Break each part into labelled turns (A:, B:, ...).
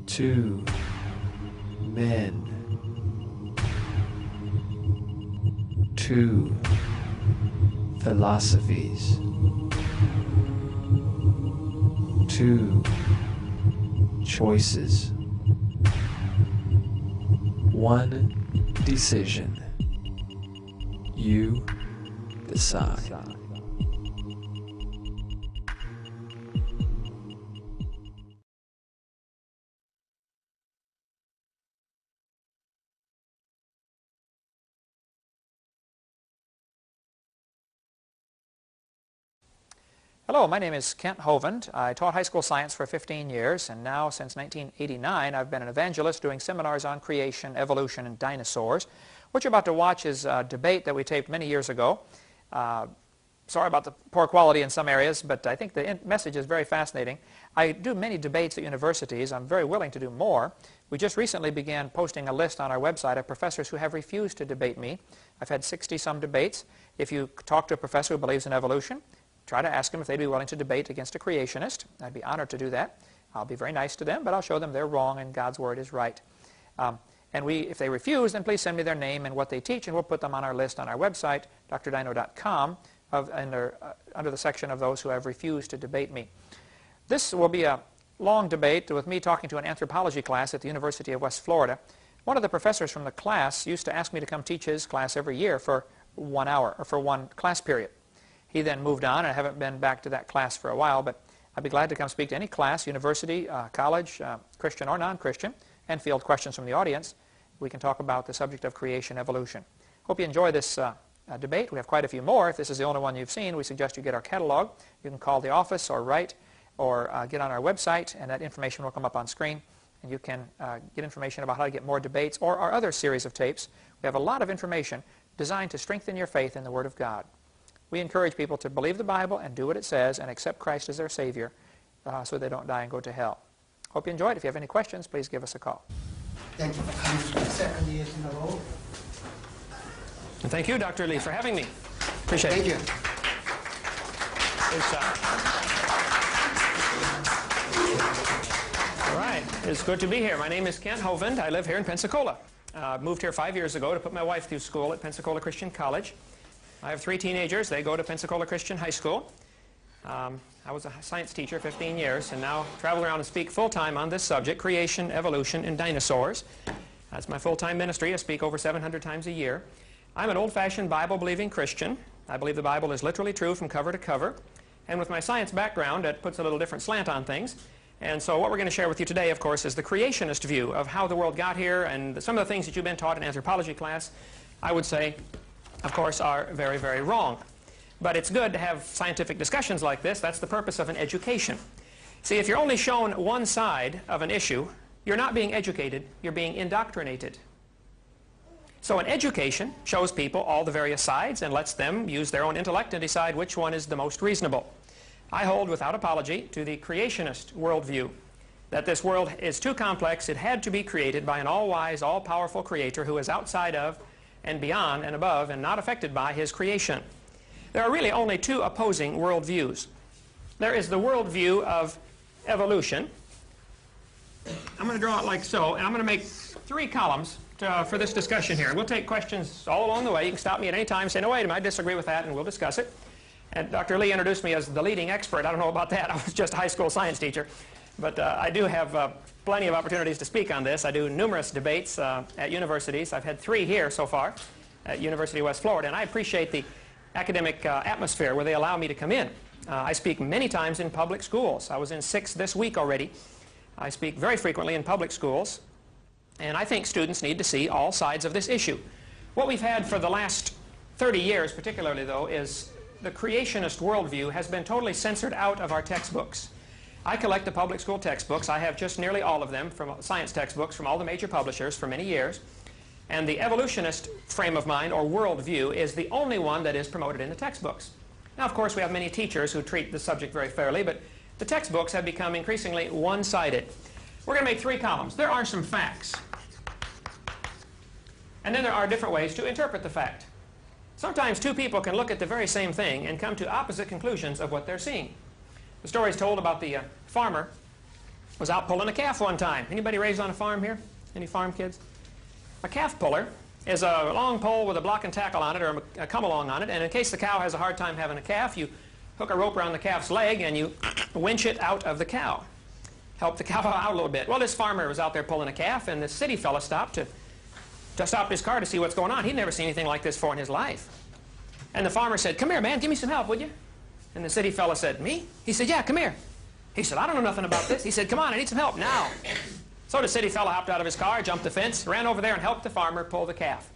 A: Two men. Two philosophies. Two choices. One decision. You decide.
B: Hello, my name is Kent Hovind. I taught high school science for 15 years, and now since 1989 I've been an evangelist doing seminars on creation, evolution, and dinosaurs. What you're about to watch is a debate that we taped many years ago. Sorry about the poor quality in some areas, but I think the message is very fascinating. I do many debates at universities. I'm very willing to do more. We just recently began posting a list on our website of professors who have refused to debate me. I've had 60-some debates. If you talk to a professor who believes in evolution, try to ask them if they'd be willing to debate against a creationist. I'd be honored to do that. I'll be very nice to them, but I'll show them they're wrong and God's Word is right. If they refuse, then please send me their name and what they teach, and we'll put them on our list on our website, drdino.com, under the section of those who have refused to debate me. This will be a long debate with me talking to an anthropology class at the University of West Florida. One of the professors from the class used to ask me to come teach his class every year for 1 hour, or for one class period. He then moved on, and I haven't been back to that class for a while, but I'd be glad to come speak to any class, university, college, Christian or non-Christian, and field questions from the audience. We can talk about the subject of creation, evolution. Hope you enjoy this debate. We have quite a few more. If this is the only one you've seen, we suggest you get our catalog. You can call the office or write or get on our website, and that information will come up on screen. And you can get information about how to get more debates or our other series of tapes. We have a lot of information designed to strengthen your faith in the Word of God. We encourage people to believe the Bible and do what it says and accept Christ as their Savior so they don't die and go to hell. Hope you enjoyed. If you have any questions, please give us a call.
C: Thank you for coming for the second year in a row.
B: And thank you, Dr. Lee, for having me. Appreciate it.
C: Thank you.
B: All right. It's good to be here. My name is Kent Hovind. I live here in Pensacola. Moved here 5 years ago to put my wife through school at Pensacola Christian College. I have 3 teenagers. They go to Pensacola Christian High School. I was a science teacher 15 years and now travel around and speak full-time on this subject, creation, evolution, and dinosaurs. That's my full-time ministry. I speak over 700 times a year. I'm an old-fashioned Bible-believing Christian. I believe the Bible is literally true from cover to cover. And with my science background, that puts a little different slant on things. And so what we're going to share with you today, of course, is the creationist view of how the world got here, and some of the things that you've been taught in anthropology class, I would say, of course, are very, very wrong. But it's good to have scientific discussions like this. That's the purpose of an education. See, if you're only shown one side of an issue, you're not being educated, you're being indoctrinated. So an education shows people all the various sides and lets them use their own intellect and decide which one is the most reasonable. I hold without apology to the creationist worldview, that this world is too complex. It had to be created by an all-wise, all-powerful creator who is outside of and beyond and above and not affected by his creation. There are really only 2 opposing worldviews. There is the worldview of evolution. I'm going to draw it like so, and I'm going to make 3 columns for this discussion here. We'll take questions all along the way. You can stop me at any time and say, no, wait a minute, I disagree with that, and we'll discuss it. And Dr. Lee introduced me as the leading expert. I don't know about that. I was just a high school science teacher. But I do have plenty of opportunities to speak on this. I do numerous debates at universities. I've had 3 here so far at University of West Florida, and I appreciate the academic atmosphere where they allow me to come in. I speak many times in public schools. I was in 6 this week already. I speak very frequently in public schools, and I think students need to see all sides of this issue. What we've had for the last 30 years particularly, though, is the creationist worldview has been totally censored out of our textbooks. I collect the public school textbooks. I have just nearly all of them from science textbooks from all the major publishers for many years. And the evolutionist frame of mind or worldview is the only one that is promoted in the textbooks. Now, of course, we have many teachers who treat the subject very fairly, but the textbooks have become increasingly one-sided. We're going to make 3 columns. There are some facts. And then there are different ways to interpret the fact. Sometimes 2 people can look at the very same thing and come to opposite conclusions of what they're seeing. The story is told about the farmer was out pulling a calf one time. Anybody raised on a farm here? Any farm kids? A calf puller is a long pole with a block and tackle on it, or a come-along on it, and in case the cow has a hard time having a calf, you hook a rope around the calf's leg and you winch it out of the cow. Help the cow out a little bit. Well, this farmer was out there pulling a calf, and the city fella stopped to stop his car to see what's going on. He'd never seen anything like this before in his life. And the farmer said, "Come here, man, give me some help, would you?" And the city fella said, "Me?" He said, "Yeah, come here." He said, "I don't know nothing about this." He said, "Come on, I need some help now." So the city fella hopped out of his car, jumped the fence, ran over there and helped the farmer pull the calf.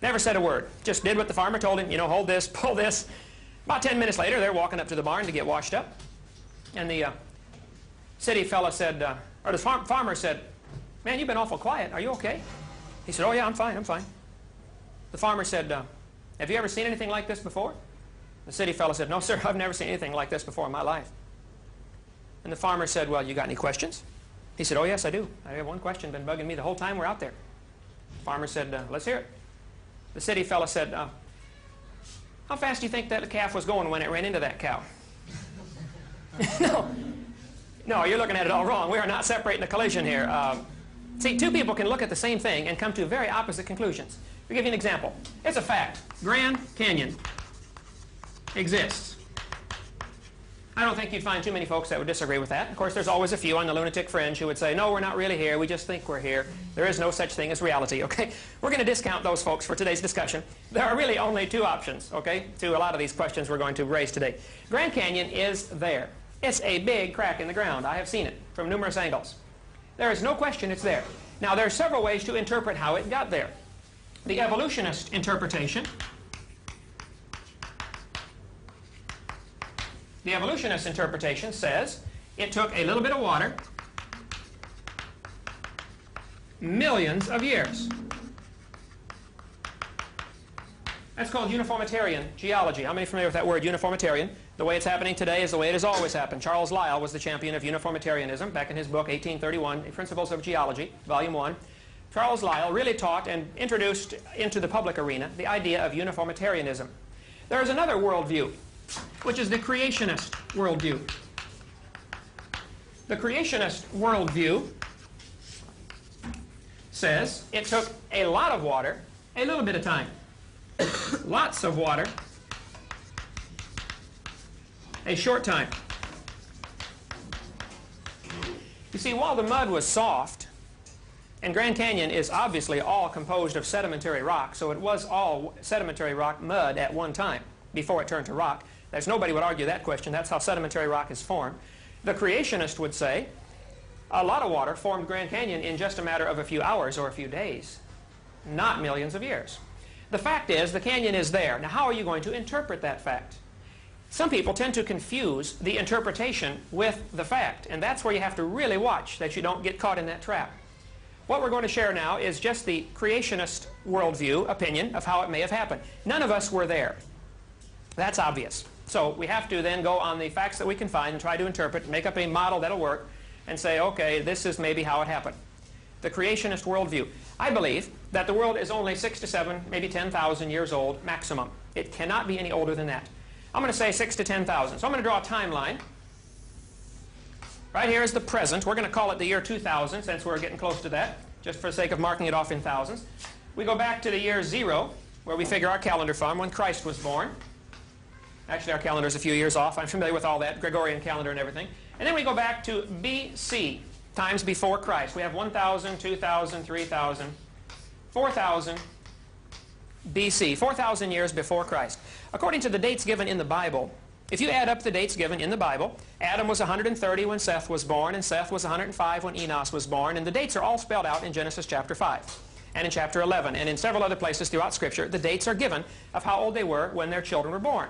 B: Never said a word. Just did what the farmer told him, you know, hold this, pull this. About 10 minutes later, they're walking up to the barn to get washed up. And the city fella said, or the farmer said, "Man, you've been awful quiet. Are you okay?" He said, "Oh, yeah, I'm fine, I'm fine." The farmer said, "Have you ever seen anything like this before?" The city fella said, "No, sir, I've never seen anything like this before in my life." And the farmer said, "Well, you got any questions?" He said, "Oh, yes, I do. I have one question been bugging me the whole time we're out there." The farmer said, "Let's hear it." The city fella said, "How fast do you think that calf was going when it ran into that cow?" No, you're looking at it all wrong. We are not separating a collision here. See, two people can look at the same thing and come to very opposite conclusions. I'll give you an example. It's a fact. Grand Canyon exists. I don't think you'd find too many folks that would disagree with that. Of course, there's always a few on the lunatic fringe who would say, "No, we're not really here. We just think we're here. There is no such thing as reality." Okay? We're going to discount those folks for today's discussion. There are really only two options, okay, to a lot of these questions we're going to raise today. Grand Canyon is there. It's a big crack in the ground. I have seen it from numerous angles. There is no question it's there. Now, there are several ways to interpret how it got there. The evolutionist interpretation. The evolutionist interpretation says it took a little bit of water, millions of years. That's called uniformitarian geology. How many are familiar with that word, uniformitarian? The way it's happening today is the way it has always happened. Charles Lyell was the champion of uniformitarianism back in his book, 1831, Principles of Geology, Volume 1. Charles Lyell really taught and introduced into the public arena the idea of uniformitarianism. There is another worldview, which is the creationist worldview. The creationist worldview says it took a lot of water, a little bit of time. Lots of water, a short time. You see, while the mud was soft, and Grand Canyon is obviously all composed of sedimentary rock, so it was all sedimentary rock mud at one time before it turned to rock. There's nobody would argue that question. That's how sedimentary rock is formed. The creationist would say a lot of water formed Grand Canyon in just a matter of a few hours or a few days, not millions of years. The fact is, the canyon is there. Now, how are you going to interpret that fact? Some people tend to confuse the interpretation with the fact, and that's where you have to really watch that you don't get caught in that trap. What we're going to share now is just the creationist worldview opinion of how it may have happened. None of us were there. That's obvious. So we have to then go on the facts that we can find and try to interpret, make up a model that'll work, and say, okay, this is maybe how it happened. The creationist worldview. I believe that the world is only 6 to 7, maybe 10,000 years old maximum. It cannot be any older than that. I'm going to say 6 to 10,000. So I'm going to draw a timeline. Right here is the present. We're going to call it the year 2000 since we're getting close to that, just for the sake of marking it off in thousands. We go back to the year 0, where we figure our calendar from, when Christ was born. Actually, our calendar is a few years off. I'm familiar with all that, Gregorian calendar and everything. And then we go back to BC, times before Christ. We have 1,000, 2,000, 3,000, 4,000 BC, 4,000 years before Christ. According to the dates given in the Bible, if you add up the dates given in the Bible, Adam was 130 when Seth was born, and Seth was 105 when Enos was born, and the dates are all spelled out in Genesis chapter 5, and in chapter 11, and in several other places throughout Scripture, the dates are given of how old they were when their children were born.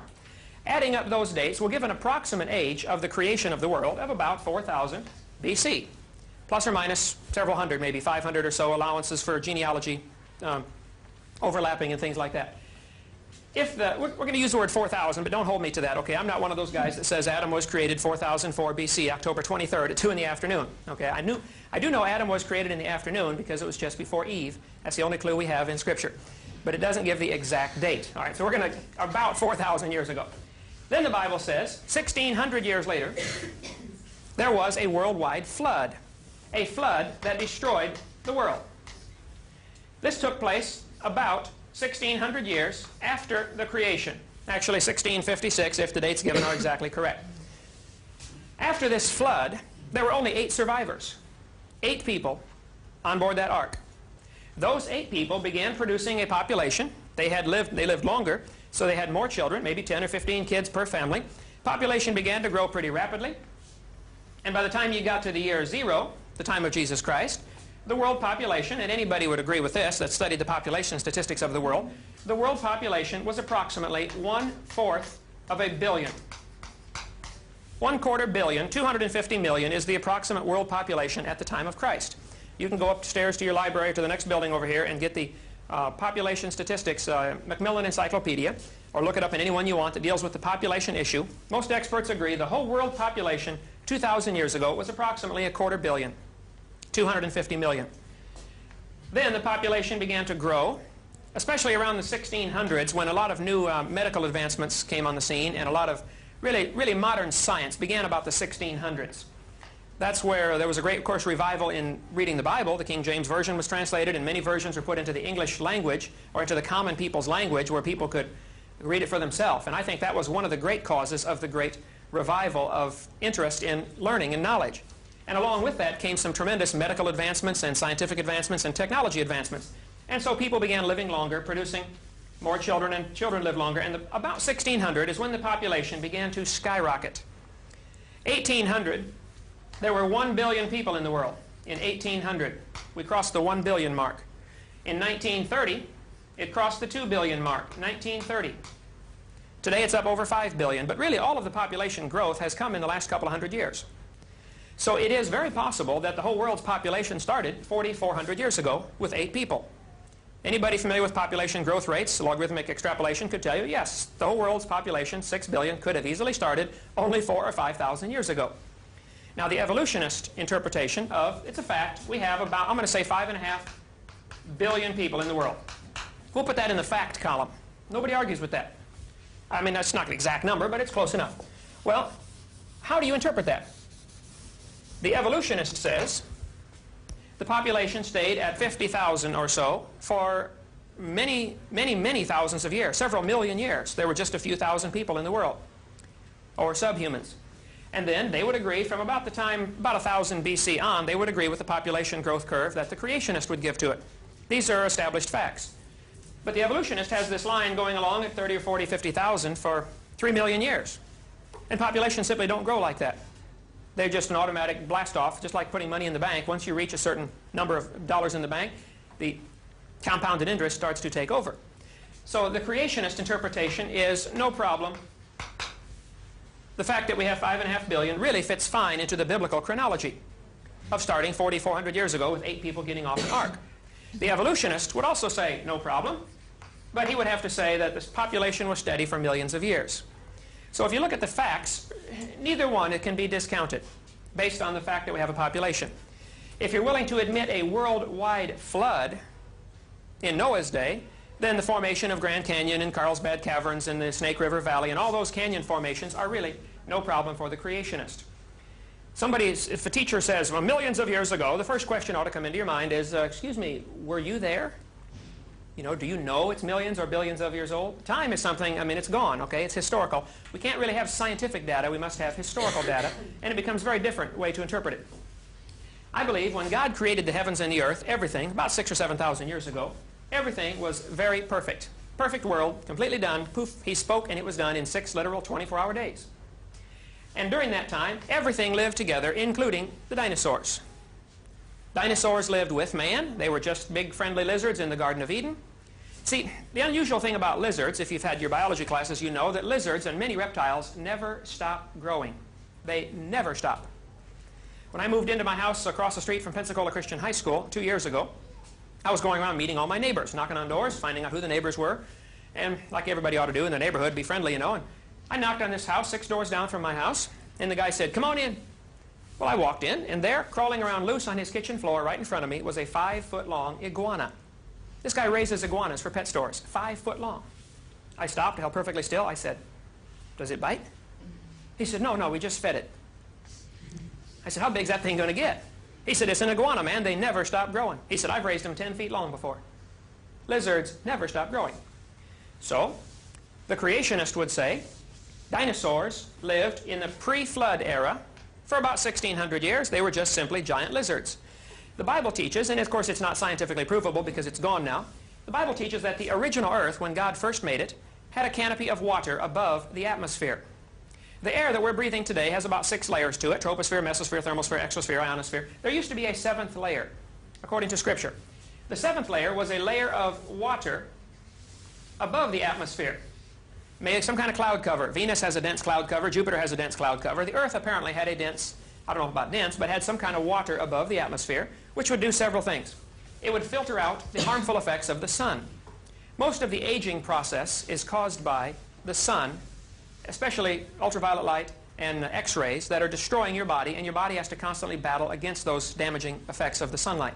B: Adding up those dates will give an approximate age of the creation of the world of about 4,000 BC, plus or minus several hundred, maybe 500 or so allowances for genealogy overlapping and things like that. We're going to use the word 4,000, but don't hold me to that, okay? I'm not one of those guys that says Adam was created 4004 BC, October 23rd at 2 in the afternoon, okay? I do know Adam was created in the afternoon because it was just before Eve. That's the only clue we have in Scripture. But it doesn't give the exact date. All right, so we're going to, about 4,000 years ago. Then the Bible says, 1,600 years later, there was a worldwide flood. A flood that destroyed the world. This took place about 1,600 years after the creation. Actually 1656, if the dates given are exactly correct. After this flood, there were only 8 survivors. 8 people on board that ark. Those 8 people began producing a population. They lived longer, so they had more children, maybe 10 or 15 kids per family. Population began to grow pretty rapidly. And by the time you got to the year 0, the time of Jesus Christ, the world population, and anybody would agree with this that studied the population statistics of the world population was approximately 1/4 of a billion. 1/4 billion, 250 million is the approximate world population at the time of Christ. You can go upstairs to your library to the next building over here and get the population statistics, Macmillan Encyclopedia, or look it up in any one you want that deals with the population issue. Most experts agree the whole world population 2,000 years ago was approximately 1/4 billion, 250 million. Then the population began to grow, especially around the 1600s when a lot of new medical advancements came on the scene and a lot of really modern science began about the 1600s. That's where there was a great, of course, revival in reading the Bible. The King James Version was translated and many versions were put into the English language or into the common people's language where people could read it for themselves. And I think that was one of the great causes of the great revival of interest in learning and knowledge. And along with that came some tremendous medical advancements and scientific advancements and technology advancements. And so people began living longer, producing more children, and children lived longer. And about 1600 is when the population began to skyrocket. 1800, there were 1 billion people in the world. In 1800, we crossed the 1 billion mark. In 1930, it crossed the 2 billion mark. 1930. Today it's up over 5 billion, but really all of the population growth has come in the last couple of hundred years. So it is very possible that the whole world's population started 4,400 years ago with 8 people. Anybody familiar with population growth rates, logarithmic extrapolation, could tell you, yes, the whole world's population, 6 billion, could have easily started only 4,000 or 5,000 years ago. Now the evolutionist interpretation of, it's a fact, we have about, I'm going to say 5.5 billion people in the world. We'll put that in the fact column. Nobody argues with that. I mean, that's not an exact number, but it's close enough. Well, how do you interpret that? The evolutionist says the population stayed at 50,000 or so for many thousands of years, several million years. There were just a few thousand people in the world, or subhumans. And then they would agree from about the time, about 1000 BC on, they would agree with the population growth curve that the creationist would give to it. These are established facts. But the evolutionist has this line going along at 30 or 40, 50,000 for 3 million years. And populations simply don't grow like that. They're just an automatic blast off, just like putting money in the bank. Once you reach a certain number of dollars in the bank, the compounded interest starts to take over. So the creationist interpretation is no problem. The fact that we have 5.5 billion really fits fine into the biblical chronology of starting 4,400 years ago with 8 people getting off an ark. The evolutionist would also say no problem, but he would have to say that this population was steady for millions of years. So if you look at the facts, neither one can be discounted based on the fact that we have a population. If you're willing to admit a worldwide flood in Noah's day, then the formation of Grand Canyon and Carlsbad Caverns and the Snake River Valley and all those canyon formations are really no problem for the creationist. If a teacher says, well, millions of years ago, the first question ought to come into your mind is, excuse me, were you there? You know, do you know it's millions or billions of years old? Time is something, I mean, it's gone, okay? It's historical. We can't really have scientific data. We must have historical data, and it becomes a very different way to interpret it. I believe when God created the heavens and the earth, everything, about 6,000 or 7,000 years ago, everything was very perfect. Perfect world, completely done. Poof, he spoke, and it was done in 6 literal 24-hour days. And during that time, everything lived together, including the dinosaurs. Dinosaurs lived with man. They were just big friendly lizards in the Garden of Eden. See, the unusual thing about lizards, if you've had your biology classes, you know that lizards and many reptiles never stop growing. They never stop. When I moved into my house across the street from Pensacola Christian High School 2 years ago, I was going around meeting all my neighbors, knocking on doors, finding out who the neighbors were, and like everybody ought to do in the neighborhood, be friendly, you know. And I knocked on this house 6 doors down from my house, and the guy said, "Come on in." Well, I walked in, and there, crawling around loose on his kitchen floor right in front of me, was a 5-foot-long iguana. This guy raises iguanas for pet stores, 5 foot long. I stopped, held perfectly still. I said, "Does it bite?" He said, "No, we just fed it." I said, how big is that thing going to get? He said, it's an iguana, man. They never stop growing. He said, I've raised them 10 feet long before. Lizards never stop growing. So, the creationist would say, dinosaurs lived in the pre-flood era for about 1,600 years. They were just simply giant lizards. The Bible teaches, and of course it's not scientifically provable because it's gone now, the Bible teaches that the original earth, when God first made it, had a canopy of water above the atmosphere. The air that we're breathing today has about 6 layers to it: troposphere, mesosphere, thermosphere, exosphere, ionosphere. There used to be a 7th layer, according to Scripture. The 7th layer was a layer of water above the atmosphere. Made some kind of cloud cover. Venus has a dense cloud cover. Jupiter has a dense cloud cover. The Earth apparently had a dense, I don't know about dense, but had some kind of water above the atmosphere, which would do several things. It would filter out the harmful effects of the sun. Most of the aging process is caused by the sun, especially ultraviolet light and X-rays that are destroying your body, and your body has to constantly battle against those damaging effects of the sunlight.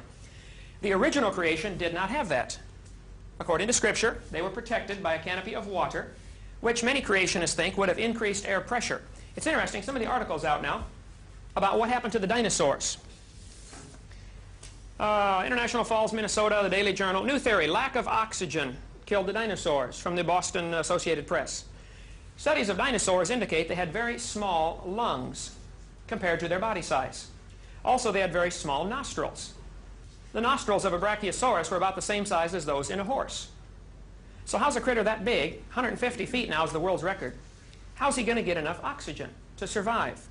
B: The original creation did not have that. According to Scripture, they were protected by a canopy of water, which many creationists think would have increased air pressure. It's interesting, some of the articles out now about what happened to the dinosaurs. International Falls, Minnesota, the Daily Journal. New theory: lack of oxygen killed the dinosaurs, from the Boston Associated Press. Studies of dinosaurs indicate they had very small lungs compared to their body size. Also, they had very small nostrils. The nostrils of a brachiosaurus were about the same size as those in a horse. So how's a critter that big, 150 feet now is the world's record, how's he going to get enough oxygen to survive?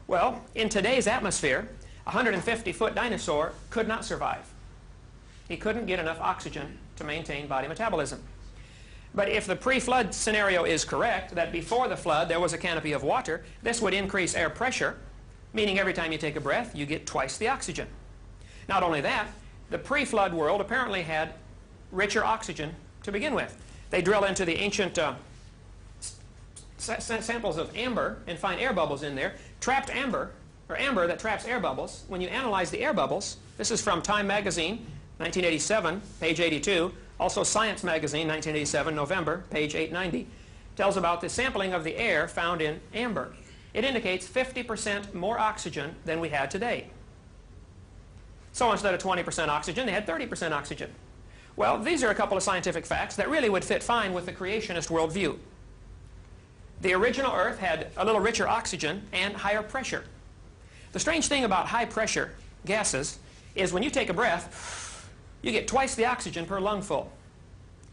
B: Well, in today's atmosphere, a 150-foot dinosaur could not survive. He couldn't get enough oxygen to maintain body metabolism. But if the pre-flood scenario is correct, that before the flood there was a canopy of water, this would increase air pressure, meaning every time you take a breath, you get twice the oxygen. Not only that, the pre-flood world apparently had richer oxygen to begin with. They drill into the ancient samples of amber and find air bubbles in there. Trapped amber, or amber that traps air bubbles. When you analyze the air bubbles, this is from Time magazine, 1987, page 82. Also Science magazine, 1987, November, page 890. Tells about the sampling of the air found in amber. It indicates 50% more oxygen than we had today. So instead of 20% oxygen, they had 30% oxygen. Well, these are a couple of scientific facts that really would fit fine with the creationist worldview. The original Earth had a little richer oxygen and higher pressure. The strange thing about high pressure gases is when you take a breath, you get twice the oxygen per lungful.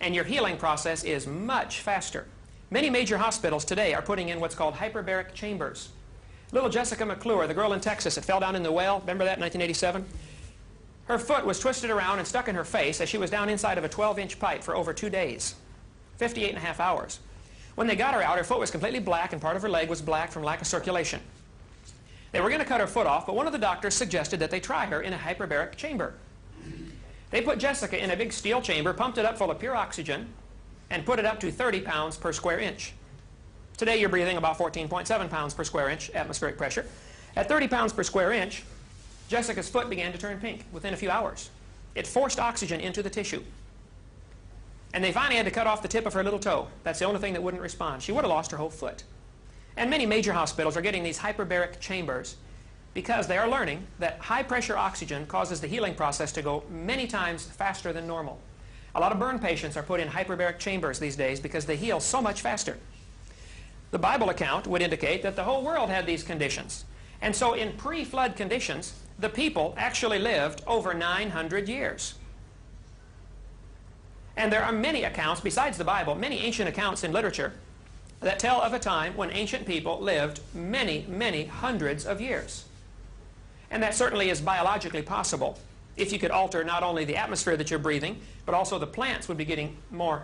B: And your healing process is much faster. Many major hospitals today are putting in what's called hyperbaric chambers. Little Jessica McClure, the girl in Texas that fell down in the well, remember that in 1987? Her foot was twisted around and stuck in her face as she was down inside of a 12-inch pipe for over 2 days, 58.5 hours. When they got her out, her foot was completely black and part of her leg was black from lack of circulation. They were going to cut her foot off, but one of the doctors suggested that they try her in a hyperbaric chamber. They put Jessica in a big steel chamber, pumped it up full of pure oxygen, and put it up to 30 pounds per square inch. Today you're breathing about 14.7 pounds per square inch atmospheric pressure. At 30 pounds per square inch, Jessica's foot began to turn pink within a few hours. It forced oxygen into the tissue. And they finally had to cut off the tip of her little toe. That's the only thing that wouldn't respond. She would have lost her whole foot. And many major hospitals are getting these hyperbaric chambers because they are learning that high-pressure oxygen causes the healing process to go many times faster than normal. A lot of burn patients are put in hyperbaric chambers these days because they heal so much faster. The Bible account would indicate that the whole world had these conditions. And so in pre-flood conditions, the people actually lived over 900 years. And there are many accounts, besides the Bible, many ancient accounts in literature that tell of a time when ancient people lived many, many hundreds of years. And that certainly is biologically possible. If you could alter not only the atmosphere that you're breathing, but also the plants would be getting more,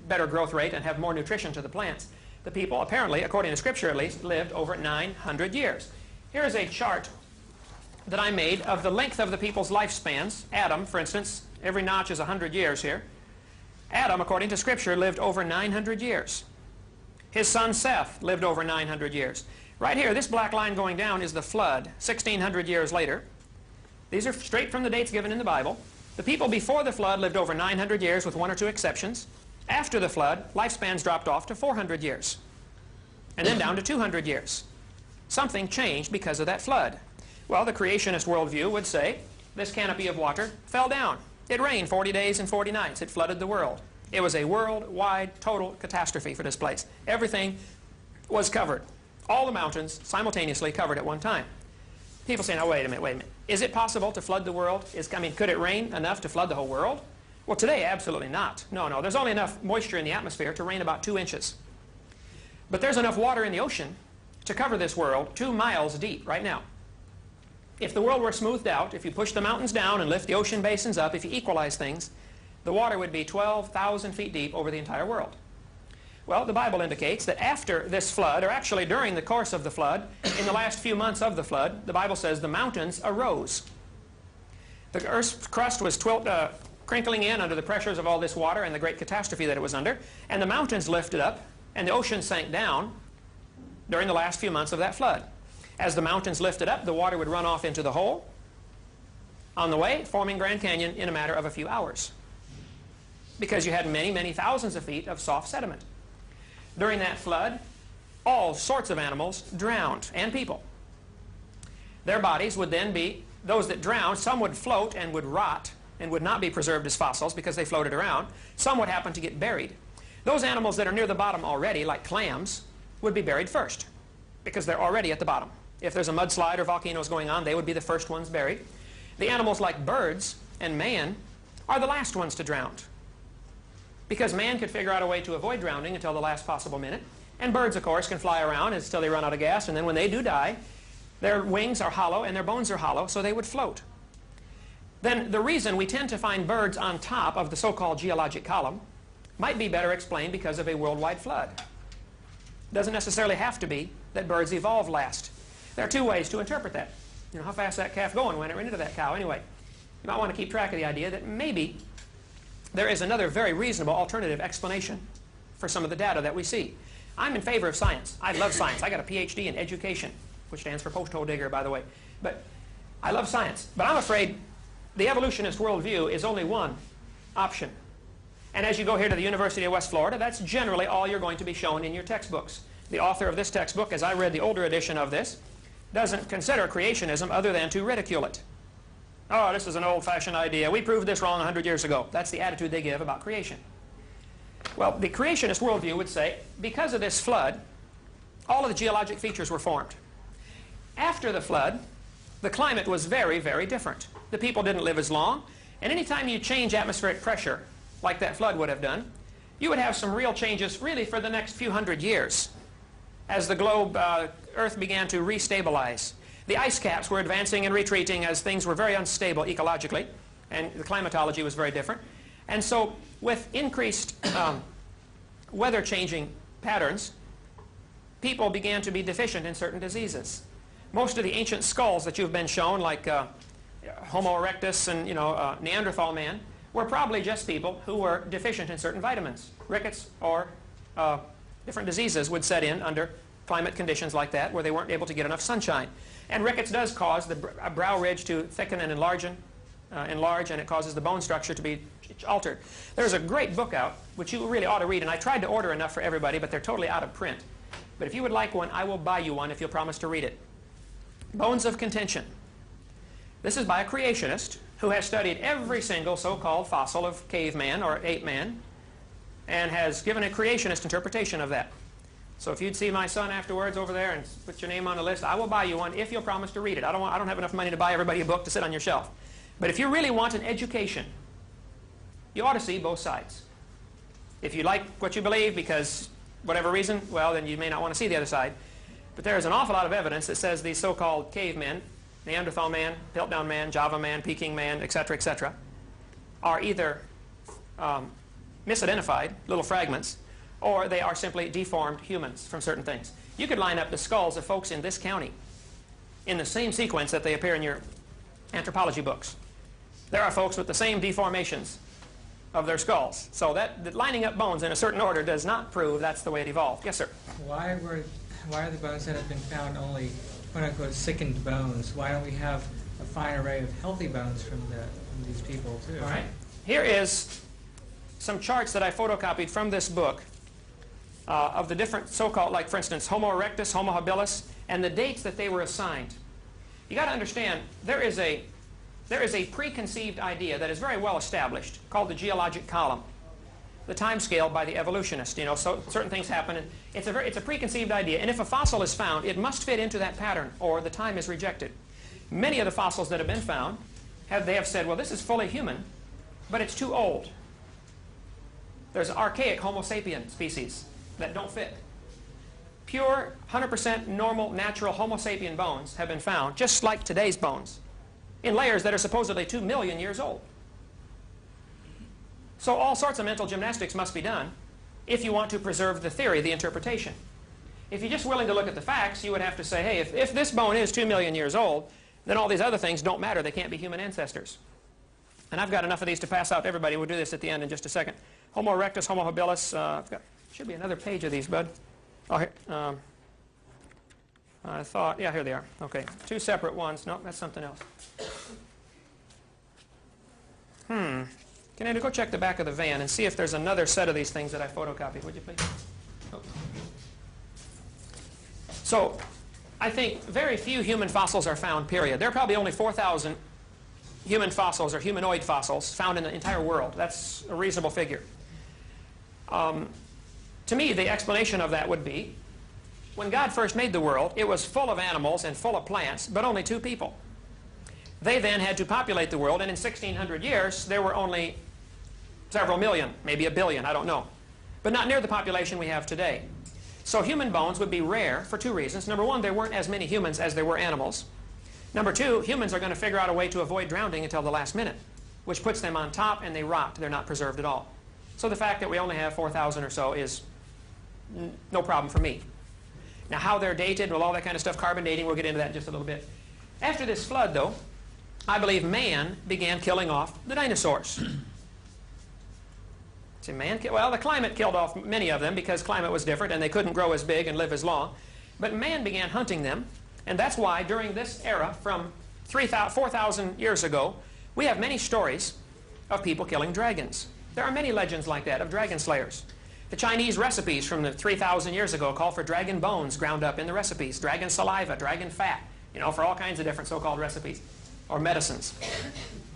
B: better growth rate and have more nutrition to the plants. The people, apparently, according to Scripture at least, lived over 900 years. Here's a chart that I made of the length of the people's lifespans. Adam, for instance, every notch is 100 years here. Adam, according to Scripture, lived over 900 years. His son Seth lived over 900 years. Right here, this black line going down is the flood, 1,600 years later. These are straight from the dates given in the Bible. The people before the flood lived over 900 years with 1 or 2 exceptions. After the flood, lifespans dropped off to 400 years. And then down to 200 years. Something changed because of that flood. Well, the creationist worldview would say this canopy of water fell down. It rained 40 days and 40 nights. It flooded the world. It was a worldwide total catastrophe for this place. Everything was covered. All the mountains simultaneously covered at one time. People say, now wait a minute. Is it possible to flood the world? Could it rain enough to flood the whole world? Well, today, absolutely not. No. There's only enough moisture in the atmosphere to rain about 2 inches. But there's enough water in the ocean to cover this world 2 miles deep right now. If the world were smoothed out, if you push the mountains down and lift the ocean basins up, if you equalize things, the water would be 12,000 feet deep over the entire world. Well, the Bible indicates that after this flood, or actually during the course of the flood, in the last few months of the flood, the Bible says the mountains arose. The earth's crust was crinkling in under the pressures of all this water and the great catastrophe that it was under, and the mountains lifted up, and the ocean sank down during the last few months of that flood. As the mountains lifted up, the water would run off into the hole on the way, forming Grand Canyon in a matter of a few hours, because you had many, many thousands of feet of soft sediment. During that flood, all sorts of animals drowned, and people. Their bodies would then be, those that drowned, some would float and would rot and would not be preserved as fossils because they floated around. Some would happen to get buried. Those animals that are near the bottom already, like clams, would be buried first because they're already at the bottom. If there's a mudslide or volcanoes going on, they would be the first ones buried. The animals like birds and man are the last ones to drown, because man could figure out a way to avoid drowning until the last possible minute. And birds, of course, can fly around until they run out of gas, and then when they do die, their wings are hollow and their bones are hollow, so they would float. Then the reason we tend to find birds on top of the so-called geologic column might be better explained because of a worldwide flood. It doesn't necessarily have to be that birds evolved last. There are 2 ways to interpret that. You know, how fast that calf going when it ran into that cow? Anyway, you might want to keep track of the idea that maybe there is another very reasonable alternative explanation for some of the data that we see. I'm in favor of science. I love science. I got a PhD in education, which stands for post-hole digger, by the way. But I love science. But I'm afraid the evolutionist worldview is only one option. And as you go here to the University of West Florida, that's generally all you're going to be shown in your textbooks. The author of this textbook, as I read the older edition of this, doesn't consider creationism other than to ridicule it. Oh, this is an old-fashioned idea. We proved this wrong 100 years ago. That's the attitude they give about creation. Well, the creationist worldview would say, because of this flood, all of the geologic features were formed. After the flood, the climate was very, very different. The people didn't live as long, and anytime you change atmospheric pressure, like that flood would have done, you would have some real changes really for the next few hundred years as the globe, Earth began to restabilize. The ice caps were advancing and retreating as things were very unstable ecologically, and the climatology was very different. And so with increased weather-changing patterns, people began to be deficient in certain diseases. Most of the ancient skulls that you've been shown, like Homo erectus and Neanderthal man, were probably just people who were deficient in certain vitamins. Rickets or different diseases would set in under climate conditions like that where they weren't able to get enough sunshine. And rickets does cause the brow ridge to thicken and enlarge, and it causes the bone structure to be altered. There's a great book out, which you really ought to read, and I tried to order enough for everybody, but they're totally out of print. But if you would like one, I will buy you one if you'll promise to read it. Bones of Contention. This is by a creationist who has studied every single so-called fossil of caveman or ape man and has given a creationist interpretation of that. So if you'd see my son afterwards over there and put your name on the list, I will buy you one if you'll promise to read it. I don't have enough money to buy everybody a book to sit on your shelf. But if you really want an education, you ought to see both sides. If you like what you believe because whatever reason, well, then you may not want to see the other side. But there is an awful lot of evidence that says these so-called cavemen, Neanderthal man, Piltdown man, Java man, Peking man, etc., are either misidentified, little fragments, or they are simply deformed humans from certain things. You could line up the skulls of folks in this county in the same sequence that they appear in your anthropology books. There are folks with the same deformations of their skulls. So that lining up bones in a certain order does not prove that's the way it evolved. Yes, sir?
D: Why are the bones that have been found only quote-unquote sickened bones? Why don't we have a fine array of healthy bones from these people too?
B: All right. Here is some charts that I photocopied from this book of the different so-called, like for instance, Homo erectus, Homo habilis. and the dates that they were assigned. You got to understand, there is a preconceived idea that is very well established called the geologic column, the time scale by the evolutionist. You know, so certain things happen, and it's a preconceived idea. And if a fossil is found, it must fit into that pattern, or the time is rejected. Many of the fossils that have been found, they have said, well, this is fully human, but it's too old. There's archaic Homo sapien species that don't fit. Pure, 100% normal, natural Homo sapien bones have been found, just like today's bones, in layers that are supposedly 2 million years old. So all sorts of mental gymnastics must be done if you want to preserve the theory, the interpretation. If you're just willing to look at the facts, you would have to say, hey, if this bone is 2 million years old, then all these other things don't matter. They can't be human ancestors. And I've got enough of these to pass out to everybody. We'll do this at the end in just a second. Homo erectus, Homo habilis. Should be another page of these, bud. Oh, here. I thought, yeah, here they are. Okay, 2 separate ones. No, that's something else. Can I go check the back of the van and see if there's another set of these things that I photocopied, would you please? Oh. So, I think very few human fossils are found, period. There are probably only 4,000 human fossils or humanoid fossils found in the entire world. That's a reasonable figure. To me, the explanation of that would be, when God first made the world, it was full of animals and full of plants, but only 2 people. They then had to populate the world, and in 1,600 years, there were only several million, maybe a billion, I don't know. But not near the population we have today. So human bones would be rare for 2 reasons. Number 1, there weren't as many humans as there were animals. Number 2, humans are going to figure out a way to avoid drowning until the last minute, which puts them on top and they rot. They're not preserved at all. So the fact that we only have 4,000 or so is no problem for me. Now how they're dated, well, all that kind of stuff, carbon dating, we'll get into that in just a little bit. After this flood, though, I believe man began killing off the dinosaurs. See, well, the climate killed off many of them because climate was different and they couldn't grow as big and live as long. But man began hunting them, and that's why during this era, from 4,000 years ago, we have many stories of people killing dragons. There are many legends like that of dragon slayers. The Chinese recipes from the 3,000 years ago call for dragon bones ground up in the recipes, dragon saliva, dragon fat, you know, for all kinds of different so-called recipes or medicines.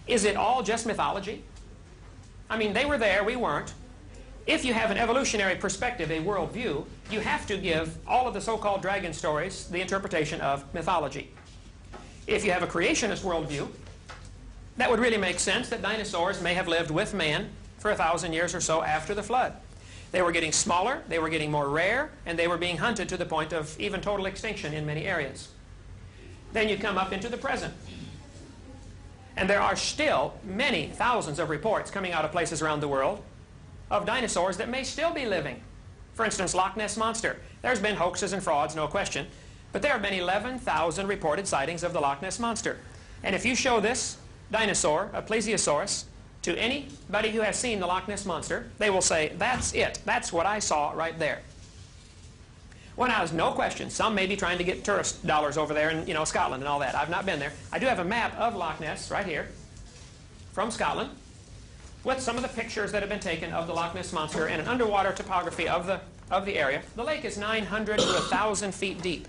B: Is it all just mythology? I mean, they were there, we weren't. If you have an evolutionary perspective, a worldview, you have to give all of the so-called dragon stories the interpretation of mythology. If you have a creationist worldview, that would really make sense that dinosaurs may have lived with man for 1,000 years or so after the flood. They were getting smaller, they were getting more rare, and they were being hunted to the point of even total extinction in many areas. Then you come up into the present. And there are still many thousands of reports coming out of places around the world of dinosaurs that may still be living. For instance, Loch Ness Monster. There's been hoaxes and frauds, no question. But there have been 11,000 reported sightings of the Loch Ness Monster. And if you show this dinosaur, a plesiosaurus, to anybody who has seen the Loch Ness Monster, they will say, that's it. That's what I saw right there. Well, now, there's no question. Some may be trying to get tourist dollars over there in, you know, Scotland and all that. I've not been there. I do have a map of Loch Ness right here from Scotland with some of the pictures that have been taken of the Loch Ness Monster and an underwater topography of the area. The lake is 900 to 1,000 feet deep.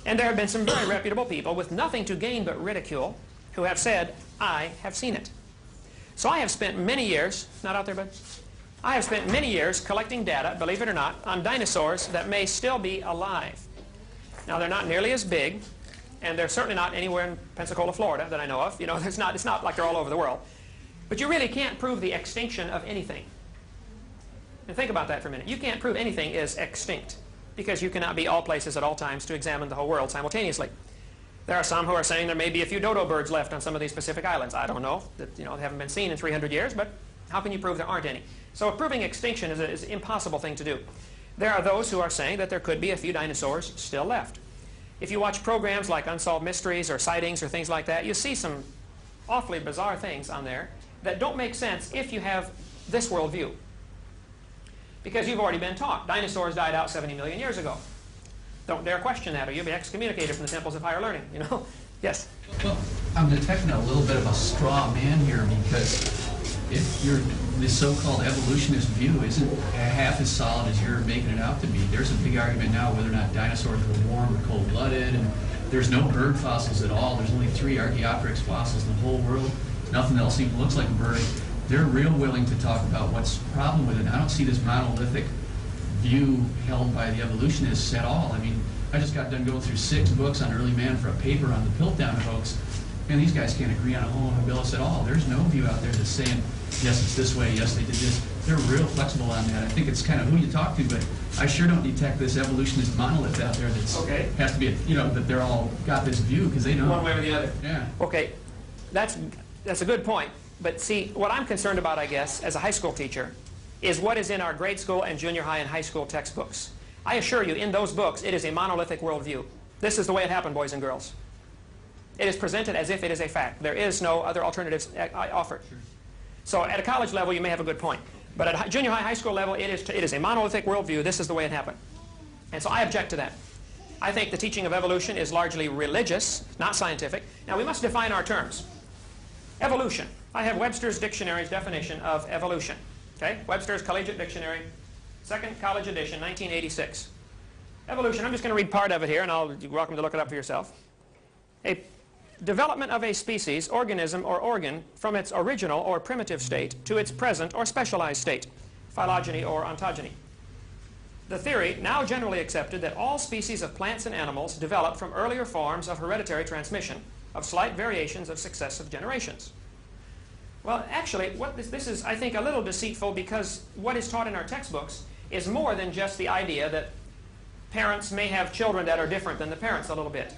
B: And there have been some very reputable people with nothing to gain but ridicule who have said, I have seen it. So I have spent many years, not out there, bud? I have spent many years collecting data, believe it or not, on dinosaurs that may still be alive. Now, they're not nearly as big, and they're certainly not anywhere in Pensacola, Florida, that I know of. You know, it's not like they're all over the world. But you really can't prove the extinction of anything. And think about that for a minute. You can't prove anything is extinct, because you cannot be all places at all times to examine the whole world simultaneously. There are some who are saying there may be a few dodo birds left on some of these Pacific islands. I don't know. That, you know, they haven't been seen in 300 years, but how can you prove there aren't any? So proving extinction is an impossible thing to do. There are those who are saying that there could be a few dinosaurs still left. If you watch programs like Unsolved Mysteries or Sightings or things like that, you see some awfully bizarre things on there that don't make sense if you have this worldview. Because you've already been taught dinosaurs died out 70 million years ago. Don't dare question that, or you'll be excommunicated from the temples of higher learning, you know? Yes?
E: Well, I'm detecting a little bit of a straw man here, because if this so-called evolutionist view isn't half as solid as you're making it out to be. There's a big argument now whether or not dinosaurs were warm or cold-blooded, and there's no bird fossils at all. There's only 3 Archaeopteryx fossils in the whole world. Nothing else even looks like a bird. They're real willing to talk about what's the problem with it. I don't see this monolithic view held by the evolutionists at all. I mean, I just got done going through 6 books on early man for a paper on the Piltdown hoax, and these guys can't agree on a Homo habilis at all. There's no view out there that's saying, yes, it's this way, yes, they did this. They're real flexible on that. I think it's kind of who you talk to, but I sure don't detect this evolutionist monolith out there that's has to be, that they're all got this view, because they know.
B: One way or the other.
E: Yeah.
B: Okay, that's a good point. But see, what I'm concerned about, I guess, as a high school teacher, is what is in our grade school and junior high and high school textbooks. I assure you, in those books, it is a monolithic worldview. This is the way it happened, boys and girls. It is presented as if it is a fact. There is no other alternatives offered. So at a college level, you may have a good point. But at junior high, high school level, it is a monolithic worldview. This is the way it happened. And so I object to that. I think the teaching of evolution is largely religious, not scientific. Now, we must define our terms. Evolution. I have Webster's Dictionary's definition of evolution. Okay? Webster's Collegiate Dictionary, 2nd College Edition, 1986. Evolution, I'm just going to read part of it here, and you're welcome to look it up for yourself. A development of a species, organism, or organ from its original or primitive state to its present or specialized state, phylogeny or ontogeny. The theory, now generally accepted, that all species of plants and animals develop from earlier forms of hereditary transmission of slight variations of successive generations. Well, actually, this is, I think, a little deceitful, because what is taught in our textbooks is more than just the idea that parents may have children that are different than the parents a little bit.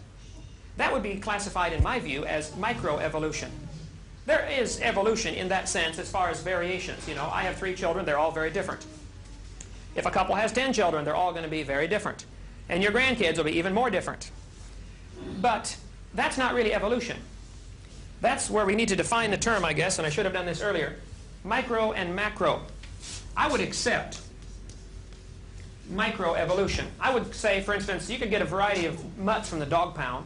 B: That would be classified, in my view, as microevolution. There is evolution in that sense as far as variations. I have 3 children, they're all very different. If a couple has 10 children, they're all going to be very different. And your grandkids will be even more different. But that's not really evolution. That's where we need to define the term, I guess, and I should have done this earlier. Micro and macro. I would accept microevolution. I would say, for instance, you could get a variety of mutts from the dog pound,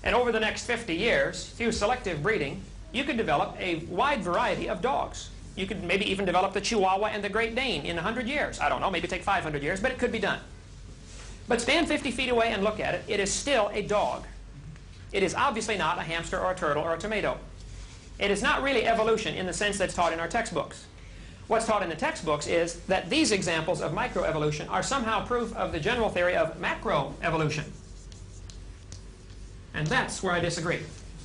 B: and over the next 50 years, through selective breeding, you could develop a wide variety of dogs. You could maybe even develop the Chihuahua and the Great Dane in 100 years. I don't know, maybe take 500 years, but it could be done. But stand 50 feet away and look at it, it is still a dog. It is obviously not a hamster or a turtle or a tomato. It is not really evolution in the sense that's taught in our textbooks. What's taught in the textbooks is that these examples of microevolution are somehow proof of the general theory of macroevolution. And that's where I disagree.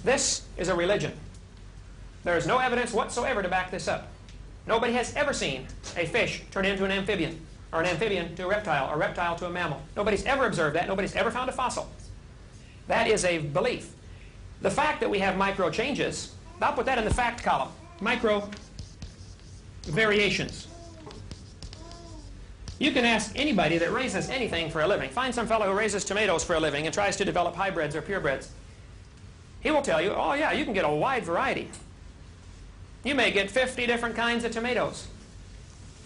B: This is a religion. There is no evidence whatsoever to back this up. Nobody has ever seen a fish turn into an amphibian, or an amphibian to a reptile, or a reptile to a mammal. Nobody's ever observed that. Nobody's ever found a fossil. That is a belief. The fact that we have micro changes, I'll put that in the fact column. Micro variations. You can ask anybody that raises anything for a living. Find some fellow who raises tomatoes for a living and tries to develop hybrids or purebreds. He will tell you, oh yeah, you can get a wide variety. You may get 50 different kinds of tomatoes.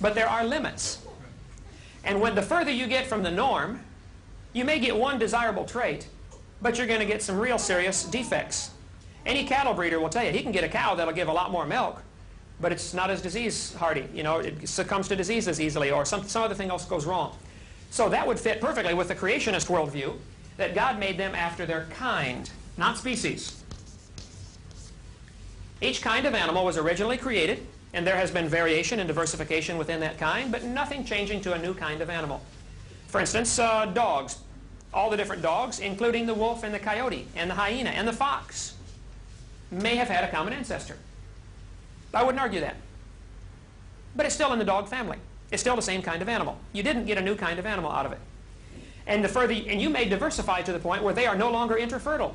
B: But there are limits. And when the further you get from the norm, you may get one desirable trait, but you're going to get some real serious defects. Any cattle breeder will tell you, he can get a cow that'll give a lot more milk, but it's not as disease hardy. It succumbs to diseases easily, or some other thing else goes wrong. So that would fit perfectly with the creationist worldview, that God made them after their kind, not species. Each kind of animal was originally created, and there has been variation and diversification within that kind, but nothing changing to a new kind of animal. For instance, dogs. All the different dogs, including the wolf and the coyote and the hyena and the fox, may have had a common ancestor. I wouldn't argue that. But it's still in the dog family. It's still the same kind of animal. You didn't get a new kind of animal out of it. And you may diversify to the point where they are no longer interfertile.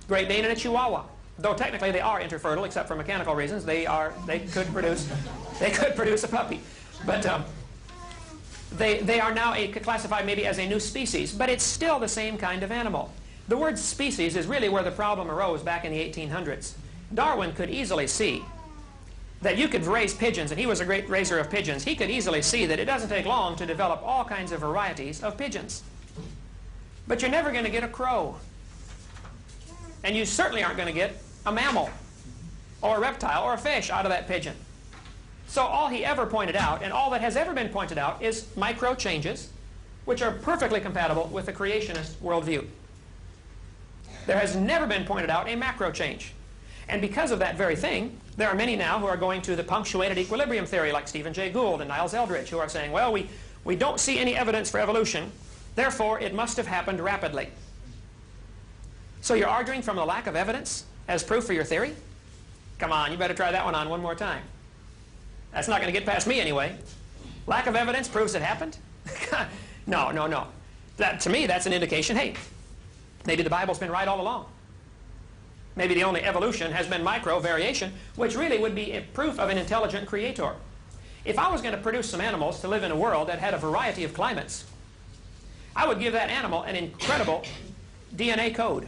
B: Great Dane and a Chihuahua. Though technically they are interfertile, except for mechanical reasons, they could produce a puppy. But they are now classified maybe as a new species, but it's still the same kind of animal. The word species is really where the problem arose back in the 1800s. Darwin could easily see that you could raise pigeons, and he was a great raiser of pigeons. He could easily see that it doesn't take long to develop all kinds of varieties of pigeons. But you're never going to get a crow. And you certainly aren't going to get a mammal. or a reptile or a fish out of that pigeon. So all he ever pointed out, and all that has ever been pointed out, is micro changes, which are perfectly compatible with the creationist worldview. There has never been pointed out a macro change. And because of that very thing, there are many now who are going to the punctuated equilibrium theory, like Stephen Jay Gould and Niles Eldredge, who are saying, well, we don't see any evidence for evolution, therefore it must have happened rapidly. So you're arguing from the lack of evidence as proof for your theory? Come on, you better try that one on one more time. That's not going to get past me anyway. Lack of evidence proves it happened? No, no, no. To me, that's an indication, hey, maybe the Bible's been right all along. Maybe the only evolution has been micro variation, which really would be a proof of an intelligent creator. If I was going to produce some animals to live in a world that had a variety of climates, I would give that animal an incredible DNA code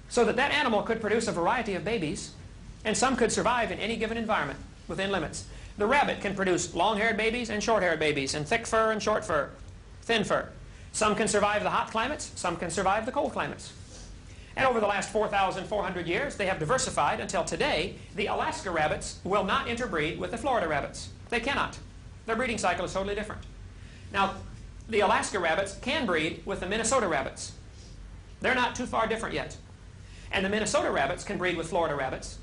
B: so that that animal could produce a variety of babies, and some could survive in any given environment within limits. The rabbit can produce long-haired babies and short-haired babies, and thick fur and short fur, thin fur. Some can survive the hot climates, some can survive the cold climates. And over the last 4,400 years, they have diversified until today, the Alaska rabbits will not interbreed with the Florida rabbits. They cannot. Their breeding cycle is totally different. Now, the Alaska rabbits can breed with the Minnesota rabbits. They're not too far different yet. And the Minnesota rabbits can breed with Florida rabbits,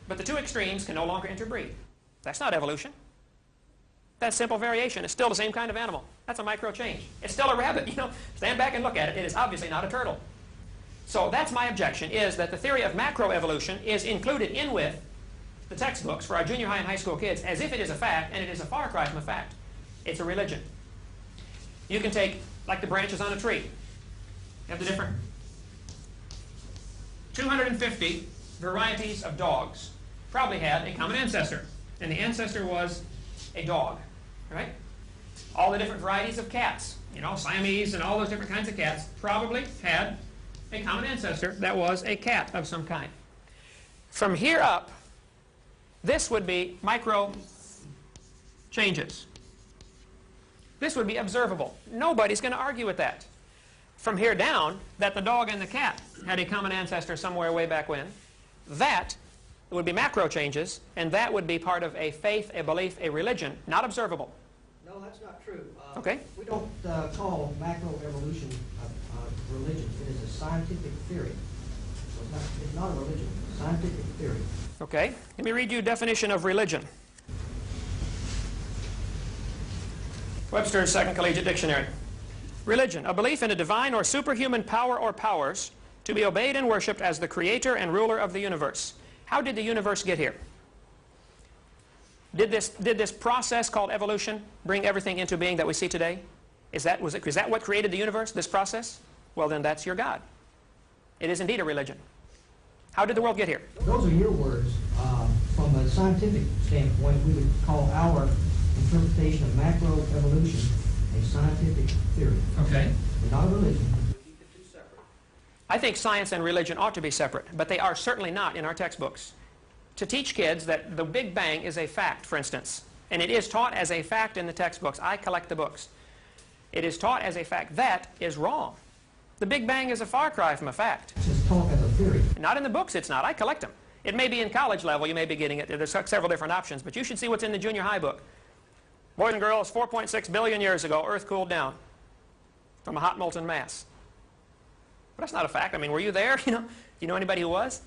B: but the two extremes can no longer interbreed. That's not evolution. That's simple variation. It's still the same kind of animal. That's a micro change. It's still a rabbit. You know, stand back and look at it. It is obviously not a turtle. So that's my objection, is that the theory of macroevolution is included in with the textbooks for our junior high and high school kids as if it is a fact, and it is a far cry from a fact. It's a religion. You can take, like the branches on a tree. You have the different 250 varieties of dogs probably had a common ancestor, and the ancestor was a dog, right? All the different varieties of cats, you know, Siamese and all those different kinds of cats probably had a common ancestor that was a cat of some kind. From here up, this would be micro changes. This would be observable. Nobody's going to argue with that. From here down, that the dog and the cat had a common ancestor somewhere way back when, that would be macro changes, and that would be part of a faith, a belief, a religion, not observable.
C: No, that's not true.
B: Okay.
C: We don't call macroevolution a religion. It is a scientific theory. So it's not a religion. It's a scientific theory.
B: Okay. Let me read you a definition of religion. Webster's Second Collegiate Dictionary. Religion, a belief in a divine or superhuman power or powers to be obeyed and worshipped as the creator and ruler of the universe. How did the universe get here? Did this process called evolution bring everything into being that we see today? Is that what created the universe, this process? Well, then that's your God. It is indeed a religion. How did the world get here?
C: Those are your words. From a scientific standpoint, we would call our interpretation of macroevolution a scientific theory.
B: Okay.
C: But not a religion.
B: I think science and religion ought to be separate, but they are certainly not in our textbooks. To teach kids that the Big Bang is a fact, for instance, and it is taught as a fact in the textbooks. I collect the books. It is taught as a fact. That is wrong. The Big Bang is a far cry from a fact.
C: It's just taught as a theory.
B: Not in the books, it's not. I collect them. It may be in college level, you may be getting it. There's several different options, but you should see what's in the junior high book. Boys and girls, 4.6 billion years ago, Earth cooled down from a hot molten mass. But that's not a fact. I mean, were you there? You know, do you know anybody who was?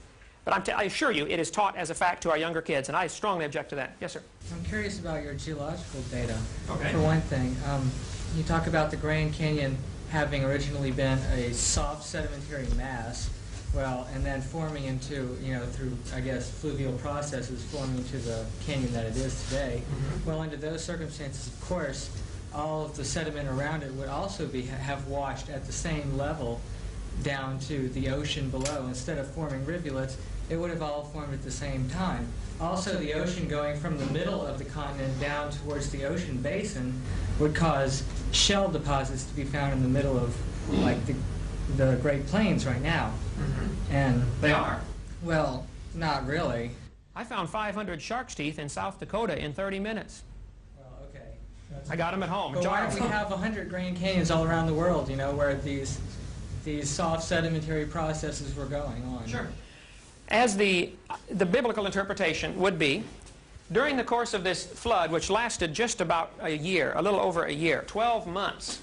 B: But I assure you, it is taught as a fact to our younger kids, and I strongly object to that. Yes, sir.
D: I'm curious about your geological data.
B: Okay.
D: For one thing, you talk about the Grand Canyon having originally been a soft sedimentary mass, well, and then forming into, you know, through, I guess, fluvial processes, forming into the canyon that it is today. Mm-hmm. Well, under those circumstances, of course, all of the sediment around it would also have washed at the same level down to the ocean below. Instead of forming rivulets, it would have all formed at the same time. Also, the ocean going from the middle of the continent down towards the ocean basin would cause shell deposits to be found in the middle of, like, the Great Plains right now. Mm-hmm. And
B: they are.
D: Well, not really.
B: I found 500 shark's teeth in South Dakota in 30 minutes.
D: Well, okay.
B: I got them at home.
D: But why don't we have 100 Grand Canyons all around the world, you know, where these soft sedimentary processes were going on?
B: Sure. as the biblical interpretation would be, during the course of this flood, which lasted just about a year, a little over a year, 12 months,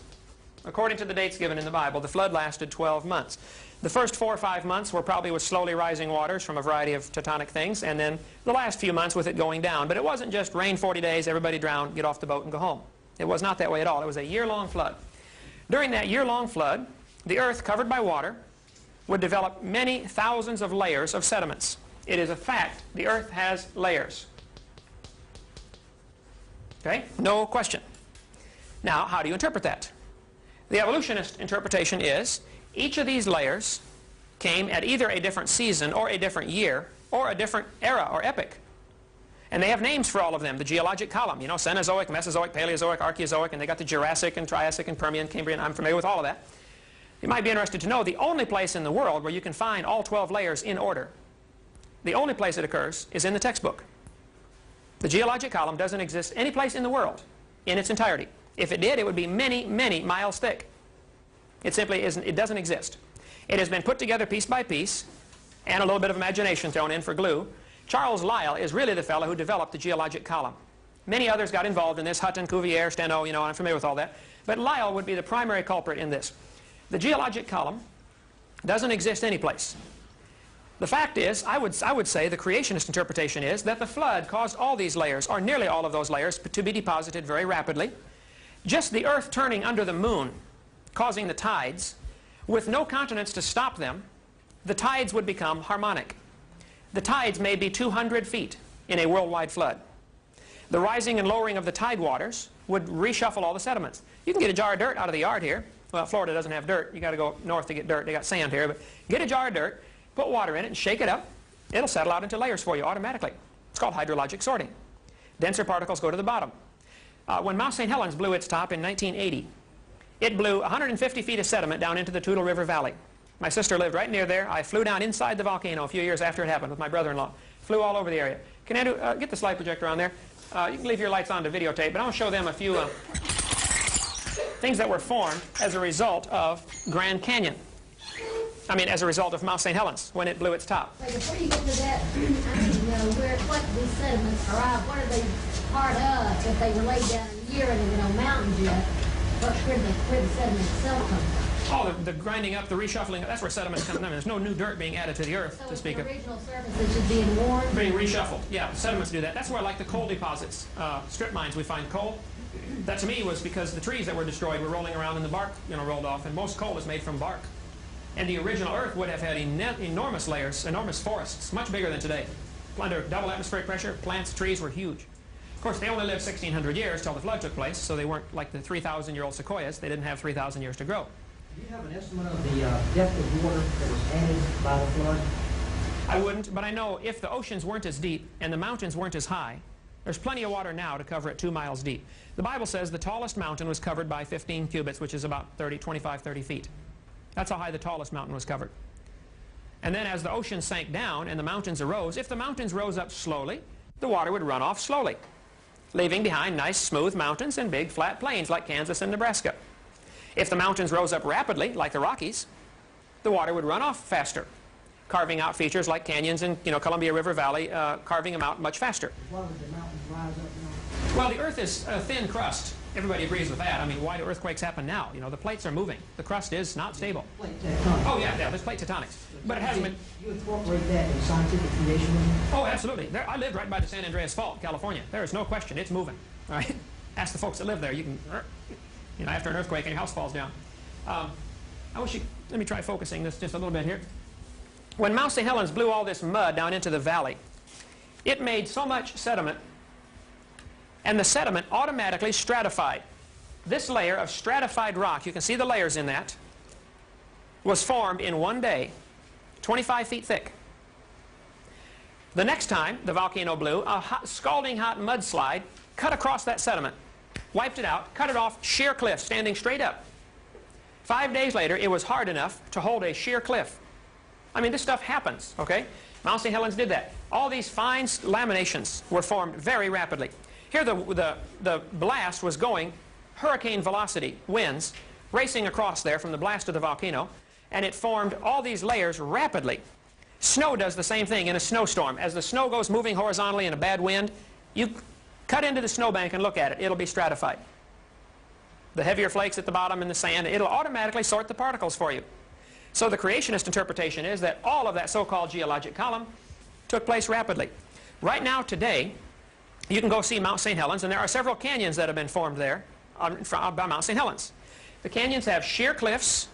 B: according to the dates given in the Bible, the flood lasted 12 months. The first 4 or 5 months were probably with slowly rising waters from a variety of tectonic things, and then the last few months with it going down. But it wasn't just rain 40 days, everybody drown, get off the boat and go home. It was not that way at all. It was a year-long flood. During that year-long flood, the earth covered by water would develop many thousands of layers of sediments. It is a fact. The earth has layers. Okay? No question. Now, how do you interpret that? The evolutionist interpretation is each of these layers came at either a different season or a different year or a different era or epoch. And they have names for all of them. The geologic column, you know, Cenozoic, Mesozoic, Paleozoic, Archaeozoic, and they got the Jurassic and Triassic and Permian, Cambrian. I'm familiar with all of that. You might be interested to know the only place in the world where you can find all 12 layers in order, the only place it occurs is in the textbook. The geologic column doesn't exist any place in the world in its entirety. If it did, it would be many, many miles thick. It simply isn't. It doesn't exist. It has been put together piece by piece and a little bit of imagination thrown in for glue. Charles Lyell is really the fellow who developed the geologic column. Many others got involved in this, Hutton, Cuvier, Steno, you know, I'm familiar with all that. But Lyell would be the primary culprit in this. The geologic column doesn't exist anyplace. The fact is, I would say the creationist interpretation is that the flood caused all these layers, or nearly all of those layers, to be deposited very rapidly. Just the earth turning under the moon, causing the tides, with no continents to stop them, the tides would become harmonic. The tides may be 200 feet in a worldwide flood. The rising and lowering of the tide waters would reshuffle all the sediments. You can get a jar of dirt out of the yard here. Well, Florida doesn't have dirt. You got to go north to get dirt. They got sand here. But get a jar of dirt, put water in it, and shake it up. It'll settle out into layers for you automatically. It's called hydrologic sorting. Denser particles go to the bottom. When Mount St. Helens blew its top in 1980, it blew 150 feet of sediment down into the Toutle River Valley. My sister lived right near there. I flew down inside the volcano a few years after it happened with my brother-in-law. Flew all over the area. Can Andrew get the slide projector on there? You can leave your lights on to videotape, but I'll show them a few things that were formed as a result of Grand Canyon. I mean, as a result of Mount St. Helens when it blew its top.
F: Wait, before you get to that, I need to know what these sediments arrive. What are they part of? If they were laid down a year and there were no mountains yet, where the sediment itself comes from?
B: Oh, the grinding up, the reshuffling, that's where sediments come. I mean, there's no new dirt being added to the earth, to speak of.
F: So it's the original surface that's just being worn?
B: Being reshuffled, yeah, sediments do that. That's where, like the coal deposits, strip mines, we find coal. That to me was because the trees that were destroyed were rolling around and the bark, you know, rolled off, and most coal is made from bark. And the original earth would have had enormous layers, enormous forests, much bigger than today. Under double atmospheric pressure, plants, trees were huge. Of course, they only lived 1,600 years till the flood took place, so they weren't like the 3,000-year-old sequoias. They didn't have 3,000 years to grow.
C: Do you have an estimate of the depth of water that was added by the flood?
B: I wouldn't, but I know if the oceans weren't as deep and the mountains weren't as high, there's plenty of water now to cover it 2 miles deep. The Bible says the tallest mountain was covered by 15 cubits, which is about 25, 30 feet. That's how high the tallest mountain was covered. And then as the ocean sank down and the mountains arose, if the mountains rose up slowly, the water would run off slowly, leaving behind nice smooth mountains and big flat plains like Kansas and Nebraska. If the mountains rose up rapidly, like the Rockies, the water would run off faster, carving out features like canyons and, you know, Columbia River Valley, carving them out much faster.
C: Why would the mountains rise up now?
B: Well, the Earth is a thin crust. Everybody agrees with that. I mean, why do earthquakes happen now? You know, the plates are moving. The crust is not stable.
C: Plate tectonics.
B: Oh, yeah, there's plate tectonics. But it hasn't been...
C: You incorporate that in scientific creationism?
B: Oh, absolutely. I live right by the San Andreas Fault, California. There is no question. It's moving. All right? Ask the folks that live there. You can... You know, after an earthquake and your house falls down. Let me try focusing this just a little bit here. When Mount St. Helens blew all this mud down into the valley, it made so much sediment, and the sediment automatically stratified. This layer of stratified rock, you can see the layers in that, was formed in one day, 25 feet thick. The next time the volcano blew, a scalding hot mudslide cut across that sediment, wiped it out, cut it off, sheer cliff, standing straight up. 5 days later, it was hard enough to hold a sheer cliff. I mean, this stuff happens, okay? Mount St. Helens did that. All these fine laminations were formed very rapidly. Here the blast was going hurricane velocity, winds, racing across there from the blast of the volcano, and it formed all these layers rapidly. Snow does the same thing in a snowstorm. As the snow goes moving horizontally in a bad wind, you cut into the snowbank and look at it. It'll be stratified. The heavier flakes at the bottom in the sand, it'll automatically sort the particles for you. So the creationist interpretation is that all of that so-called geologic column took place rapidly. Right now, today, you can go see Mount St. Helens, and there are several canyons that have been formed there by Mount St. Helens. The canyons have sheer cliffs,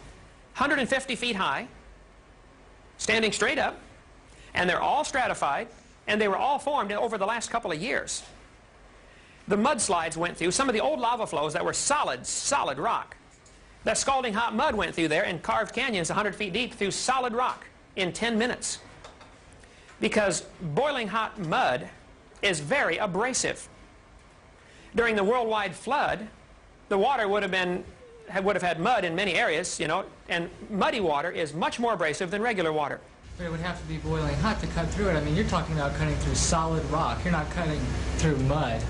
B: 150 feet high, standing straight up, and they're all stratified, and they were all formed over the last couple of years. The mudslides went through some of the old lava flows that were solid rock. That scalding hot mud went through there and carved canyons 100 feet deep through solid rock in 10 minutes. Because boiling hot mud is very abrasive. During the worldwide flood, the water would have had mud in many areas, you know, and muddy water is much more abrasive than regular water.
D: But it would have to be boiling hot to cut through it. I mean, you're talking about cutting through solid rock. You're not cutting through mud,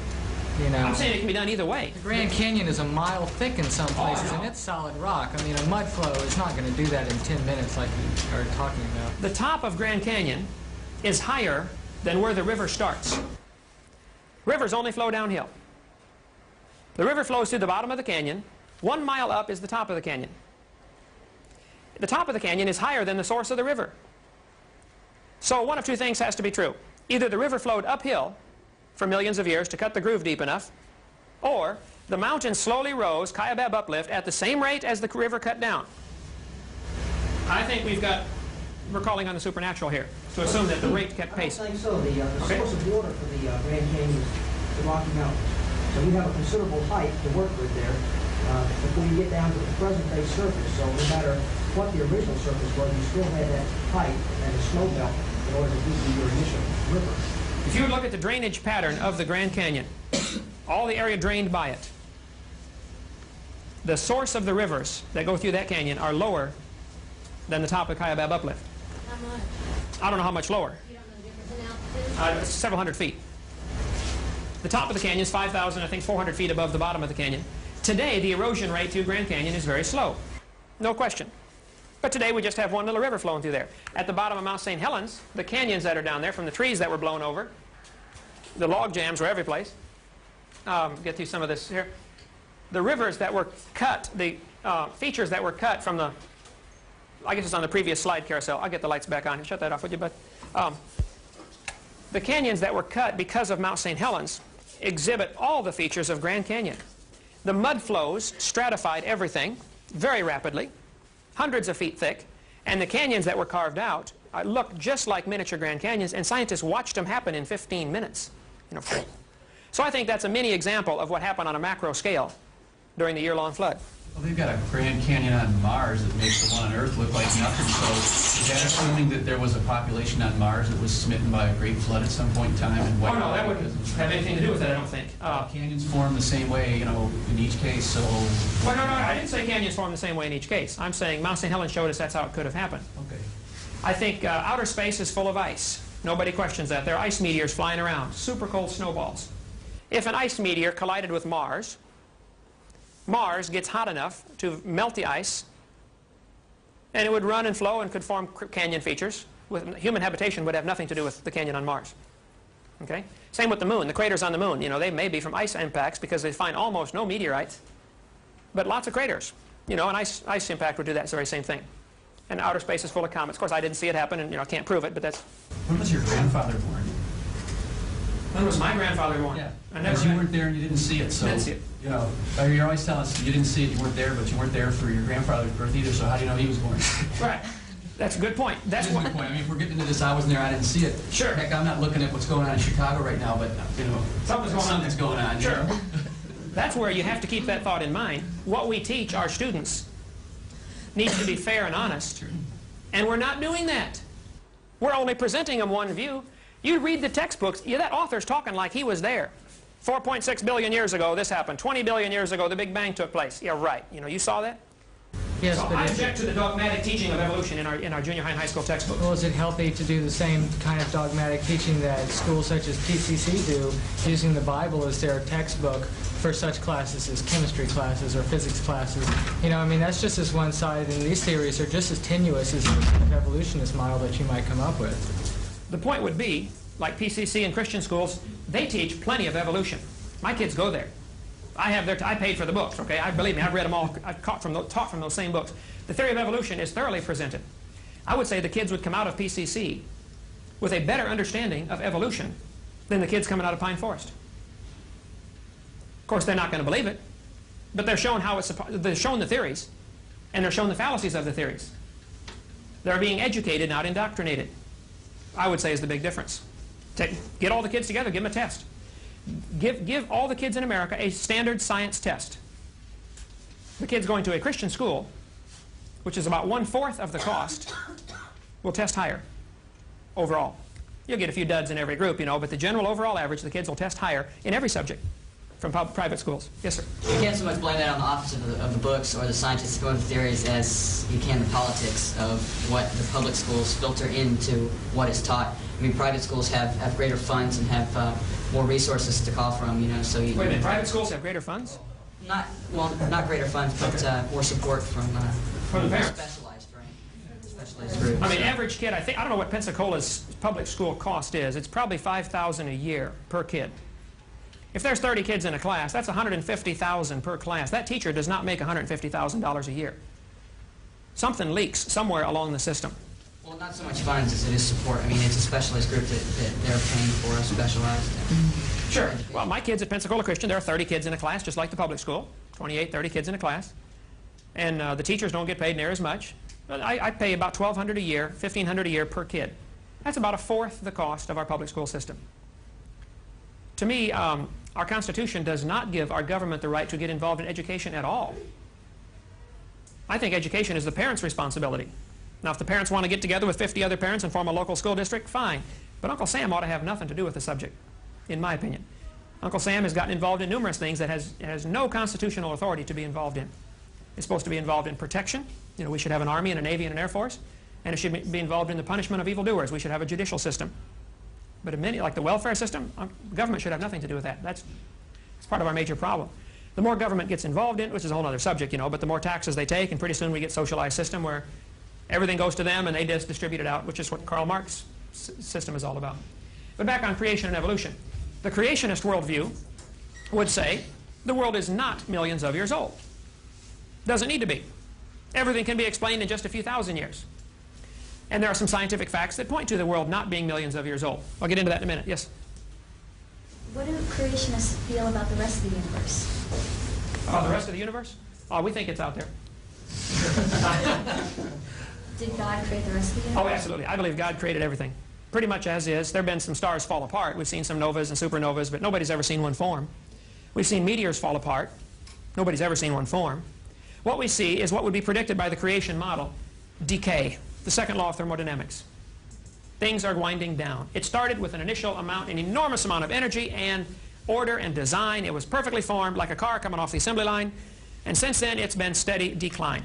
D: you know.
B: I'm saying it can be done either way.
D: The Grand Canyon is a mile thick in some places, and it's solid rock. I mean, a mud flow is not going to do that in 10 minutes like you are talking about.
B: The top of Grand Canyon is higher than where the river starts. Rivers only flow downhill. The river flows through the bottom of the canyon. 1 mile up is the top of the canyon. The top of the canyon is higher than the source of the river. So one of two things has to be true. Either the river flowed uphill for millions of years to cut the groove deep enough, or the mountain slowly rose, Kaibab uplift, at the same rate as the river cut down. I think we're calling on the supernatural here, to assume that the rate kept pace.
C: I don't think so. The source of water for the Grand Canyon is the Rocky Mountains. So you have a considerable height to work with there before you get down to the present-day surface. So no matter what the original surface was, you still had that height and the snow belt in order to give you your initial river.
B: If you would look at the drainage pattern of the Grand Canyon, all the area drained by it, the source of the rivers that go through that canyon are lower than the top of Kaibab uplift.
F: How much?
B: I don't know how much lower.
F: You don't know the difference in altitude?
B: Several hundred feet. The top of the canyon is 5,000, I think 400 feet above the bottom of the canyon. Today, the erosion rate through Grand Canyon is very slow. No question. But today we just have one little river flowing through there. At the bottom of Mount St. Helens, the canyons that are down there from the trees that were blown over, the log jams were every place. Get through some of this here. The rivers that were cut, the features that were cut from the, I guess it's on the previous slide carousel. I'll get the lights back on. Shut that off, would you, bud? The canyons that were cut because of Mount St. Helens exhibit all the features of Grand Canyon. The mud flows stratified everything very rapidly, hundreds of feet thick, and the canyons that were carved out look just like miniature Grand Canyons, and scientists watched them happen in 15 minutes. You know, so I think that's a mini example of what happened on a macro scale during the year-long flood.
E: Well, they've got a Grand Canyon on Mars that makes the one on Earth look like nothing. So is that assuming that there was a population on Mars that was smitten by a great flood at some point in time and wiped out?
B: Oh, no, that wouldn't have anything to do with it, I don't think.
E: Canyons form the same way, you know, in each case, so...
B: Well, no, I didn't say canyons form the same way in each case. I'm saying Mount St. Helens showed us that's how it could have happened.
E: Okay.
B: I think outer space is full of ice. Nobody questions that. There are ice meteors flying around, super cold snowballs. If an ice meteor collided with Mars, Mars gets hot enough to melt the ice, and it would run and flow and could form canyon features. Human habitation would have nothing to do with the canyon on Mars. Okay? Same with the moon. The craters on the moon, you know, they may be from ice impacts because they find almost no meteorites, but lots of craters. You know, an ice impact would do that very same thing. And outer space is full of comets. Of course, I didn't see it happen, and you know, I can't prove it, but that's...
E: When was your grandfather born?
B: When was my grandfather born?
E: Yeah.
B: I never
E: Because you weren't there and you didn't see it, so...
B: Didn't see it.
E: You know, you're always telling us you didn't see it, you weren't there, but you weren't there for your grandfather's birth either, so how do you know he was born?
B: Right. That's a good point. That's
E: a good point. I mean, if we're getting into this, I wasn't there, I didn't see it.
B: Sure.
E: Heck, I'm not looking at what's going on in Chicago right now, but, you know, something's going on.
B: Sure.
E: You know?
B: That's where you have to keep that thought in mind. What we teach our students needs to be fair and honest, and we're not doing that. We're only presenting them one view. You read the textbooks, that author's talking like he was there. 4.6 billion years ago, this happened. 20 billion years ago, the Big Bang took place. Yeah, right. You know, you saw that?
D: Yes,
B: So
D: but
B: I
D: is
B: object to the dogmatic teaching of evolution in our junior high and high school textbooks.
D: well, is it healthy to do the same kind of dogmatic teaching that schools such as PCC do, using the Bible as their textbook for such classes as chemistry classes or physics classes? You know, I mean, that's just as one-sided, and these theories are just as tenuous as the kind of evolutionist model that you might come up with.
B: The point would be, like PCC and Christian schools, they teach plenty of evolution. My kids go there. I paid for the books, okay? Believe me, I've read them all. I've taught from those same books. The theory of evolution is thoroughly presented. I would say the kids would come out of PCC with a better understanding of evolution than the kids coming out of Pine Forest. Of course, they're not going to believe it, but they're shown they're shown the theories, and they're shown the fallacies of the theories. They're being educated, not indoctrinated, I would say, is the big difference. Get all the kids together, give them a test. Give all the kids in America a standard science test. The kids going to a Christian school, which is about 1/4 of the cost, will test higher overall. You'll get a few duds in every group, you know, but the general overall average, the kids will test higher in every subject from private schools. Yes, sir?
G: You can't so much blame that on the authors of the books or the scientists going with theories as you can the politics of what the public schools filter into what is taught. I mean, private schools have greater funds and have more resources to call from, you know, so you...
B: Wait a minute, private schools have greater funds?
G: Not greater funds, but more support from
B: the parents.
G: Specialized, right? Specialized groups.
B: I mean, average kid, I don't know what Pensacola's public school cost is. It's probably $5,000 a year per kid. If there's 30 kids in a class, that's $150,000 per class. That teacher does not make $150,000 a year. Something leaks somewhere along the system.
G: Well, not so much funds as it is support. I mean, it's a specialized group that they're paying for, specialized.
B: Sure. Well, my kids at Pensacola Christian, there are 30 kids in a class, just like the public school. 28, 30 kids in a class. And the teachers don't get paid near as much. But I pay about $1,200 a year, $1,500 a year per kid. That's about 1/4 the cost of our public school system. To me, our Constitution does not give our government the right to get involved in education at all. I think education is the parents' responsibility. Now, if the parents want to get together with 50 other parents and form a local school district, fine. But Uncle Sam ought to have nothing to do with the subject, in my opinion. Uncle Sam has gotten involved in numerous things that has no constitutional authority to be involved in. It's supposed to be involved in protection. You know, we should have an army and a navy and an air force. And it should be involved in the punishment of evildoers. We should have a judicial system. But in many, like the welfare system, government should have nothing to do with that. That's part of our major problem. The more government gets involved in, which is a whole other subject, you know, but the more taxes they take, and pretty soon we get socialized system where everything goes to them and they just distribute it out, which is what Karl Marx's system is all about. But back on creation and evolution. The creationist worldview would say the world is not millions of years old. Doesn't need to be. Everything can be explained in just a few thousand years. And there are some scientific facts that point to the world not being millions of years old. I'll get into that in a minute. Yes?
H: What do creationists feel about the rest of the universe?
B: About the rest of the universe? Oh, we think it's out there.
H: Did God create the rest of the universe?
B: Oh, absolutely. I believe God created everything. Pretty much as is. There have been some stars fall apart. We've seen some novas and supernovas, but nobody's ever seen one form. We've seen meteors fall apart. Nobody's ever seen one form. What we see is what would be predicted by the creation model: decay, the second law of thermodynamics. Things are winding down. It started with an initial amount, an enormous amount of energy and order and design. It was perfectly formed like a car coming off the assembly line. And since then, it's been steady decline.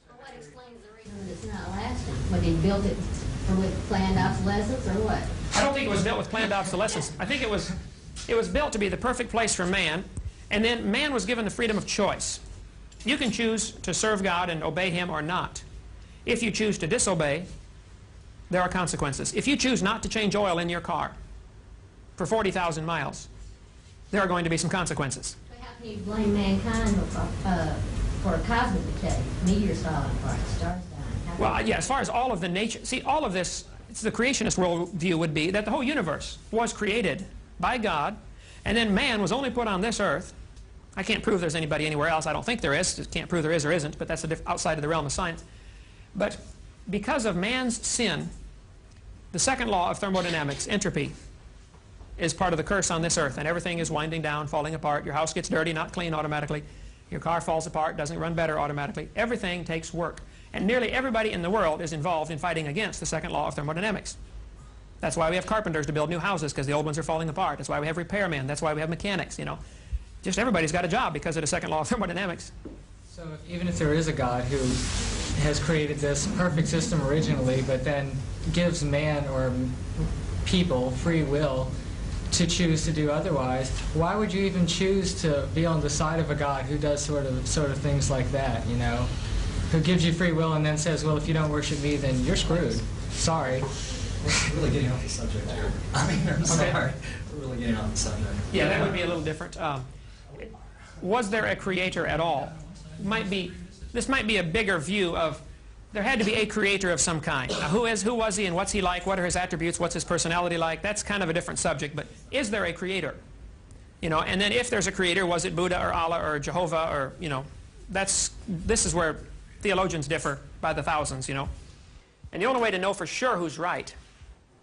F: Well, what explains the reason that it's not lasting? When they built it with planned obsolescence or what?
B: I don't think it was built with planned obsolescence. I think it was built to be the perfect place for man, and then man was given the freedom of choice. You can choose to serve God and obey Him or not. If you choose to disobey, there are consequences. If you choose not to change oil in your car for 40,000 miles, there are going to be some consequences.
F: So how can you blame mankind for cosmic decay? Meteors falling apart, stars dying.
B: Well, yeah, as far as all of the nature, see, all of this, the creationist worldview would be that the whole universe was created by God, and then man was only put on this earth. I can't prove there's anybody anywhere else. I don't think there is. Just can't prove there is or isn't, but that's outside of the realm of science. But because of man's sin, the second law of thermodynamics, entropy, is part of the curse on this earth, and everything is winding down, falling apart. Your house gets dirty, not clean automatically. Your car falls apart, doesn't run better automatically. Everything takes work. And nearly everybody in the world is involved in fighting against the second law of thermodynamics. That's why we have carpenters to build new houses, because the old ones are falling apart. That's why we have repairmen. That's why we have mechanics, you know. Just everybody's got a job because of the second law of thermodynamics.
D: So even if there is a God who has created this perfect system originally, but then gives man or people free will to choose to do otherwise, why would you even choose to be on the side of a God who does sort of things like that, you know? Who gives you free will and then says, well, if you don't worship me, then you're screwed. Sorry.
I: We're really getting off the subject here. I mean, I'm sorry. We're really getting off the subject.
B: Yeah, that would be a little different. Was there a creator at all? This might be a bigger view of there had to be a creator of some kind. Now, who was he and what's he like? What are his attributes? What's his personality like? That's kind of a different subject. But is there a creator? You know, and then if there's a creator, was it Buddha or Allah or Jehovah or, you know, this is where theologians differ by the thousands, you know. And the only way to know for sure who's right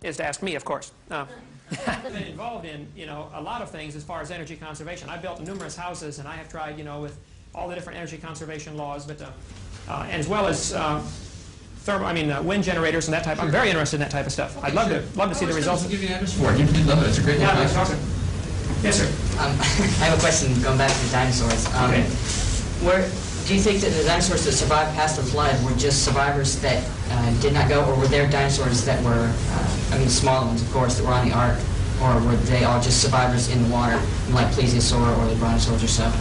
B: is to ask me, of course. I've been involved in, you know, a lot of things as far as energy conservation. I've built numerous houses, and I have tried, you know, with all the different energy conservation laws, but and as well as wind generators and that type. I'm very interested in that type of stuff. I'd love to see the results.
E: Give you an address for it. You'd love it. It's a great
B: Yeah,
E: place.
B: that's awesome. Yes, sir.
G: I have a question going back to the dinosaurs.
B: Okay.
G: Do you think that the dinosaurs that survived past the flood were just survivors that did not go, or were there dinosaurs that were, smaller ones, of course, that were on the ark, or were they all just survivors in the water, like plesiosaur or the brontosaurs or so?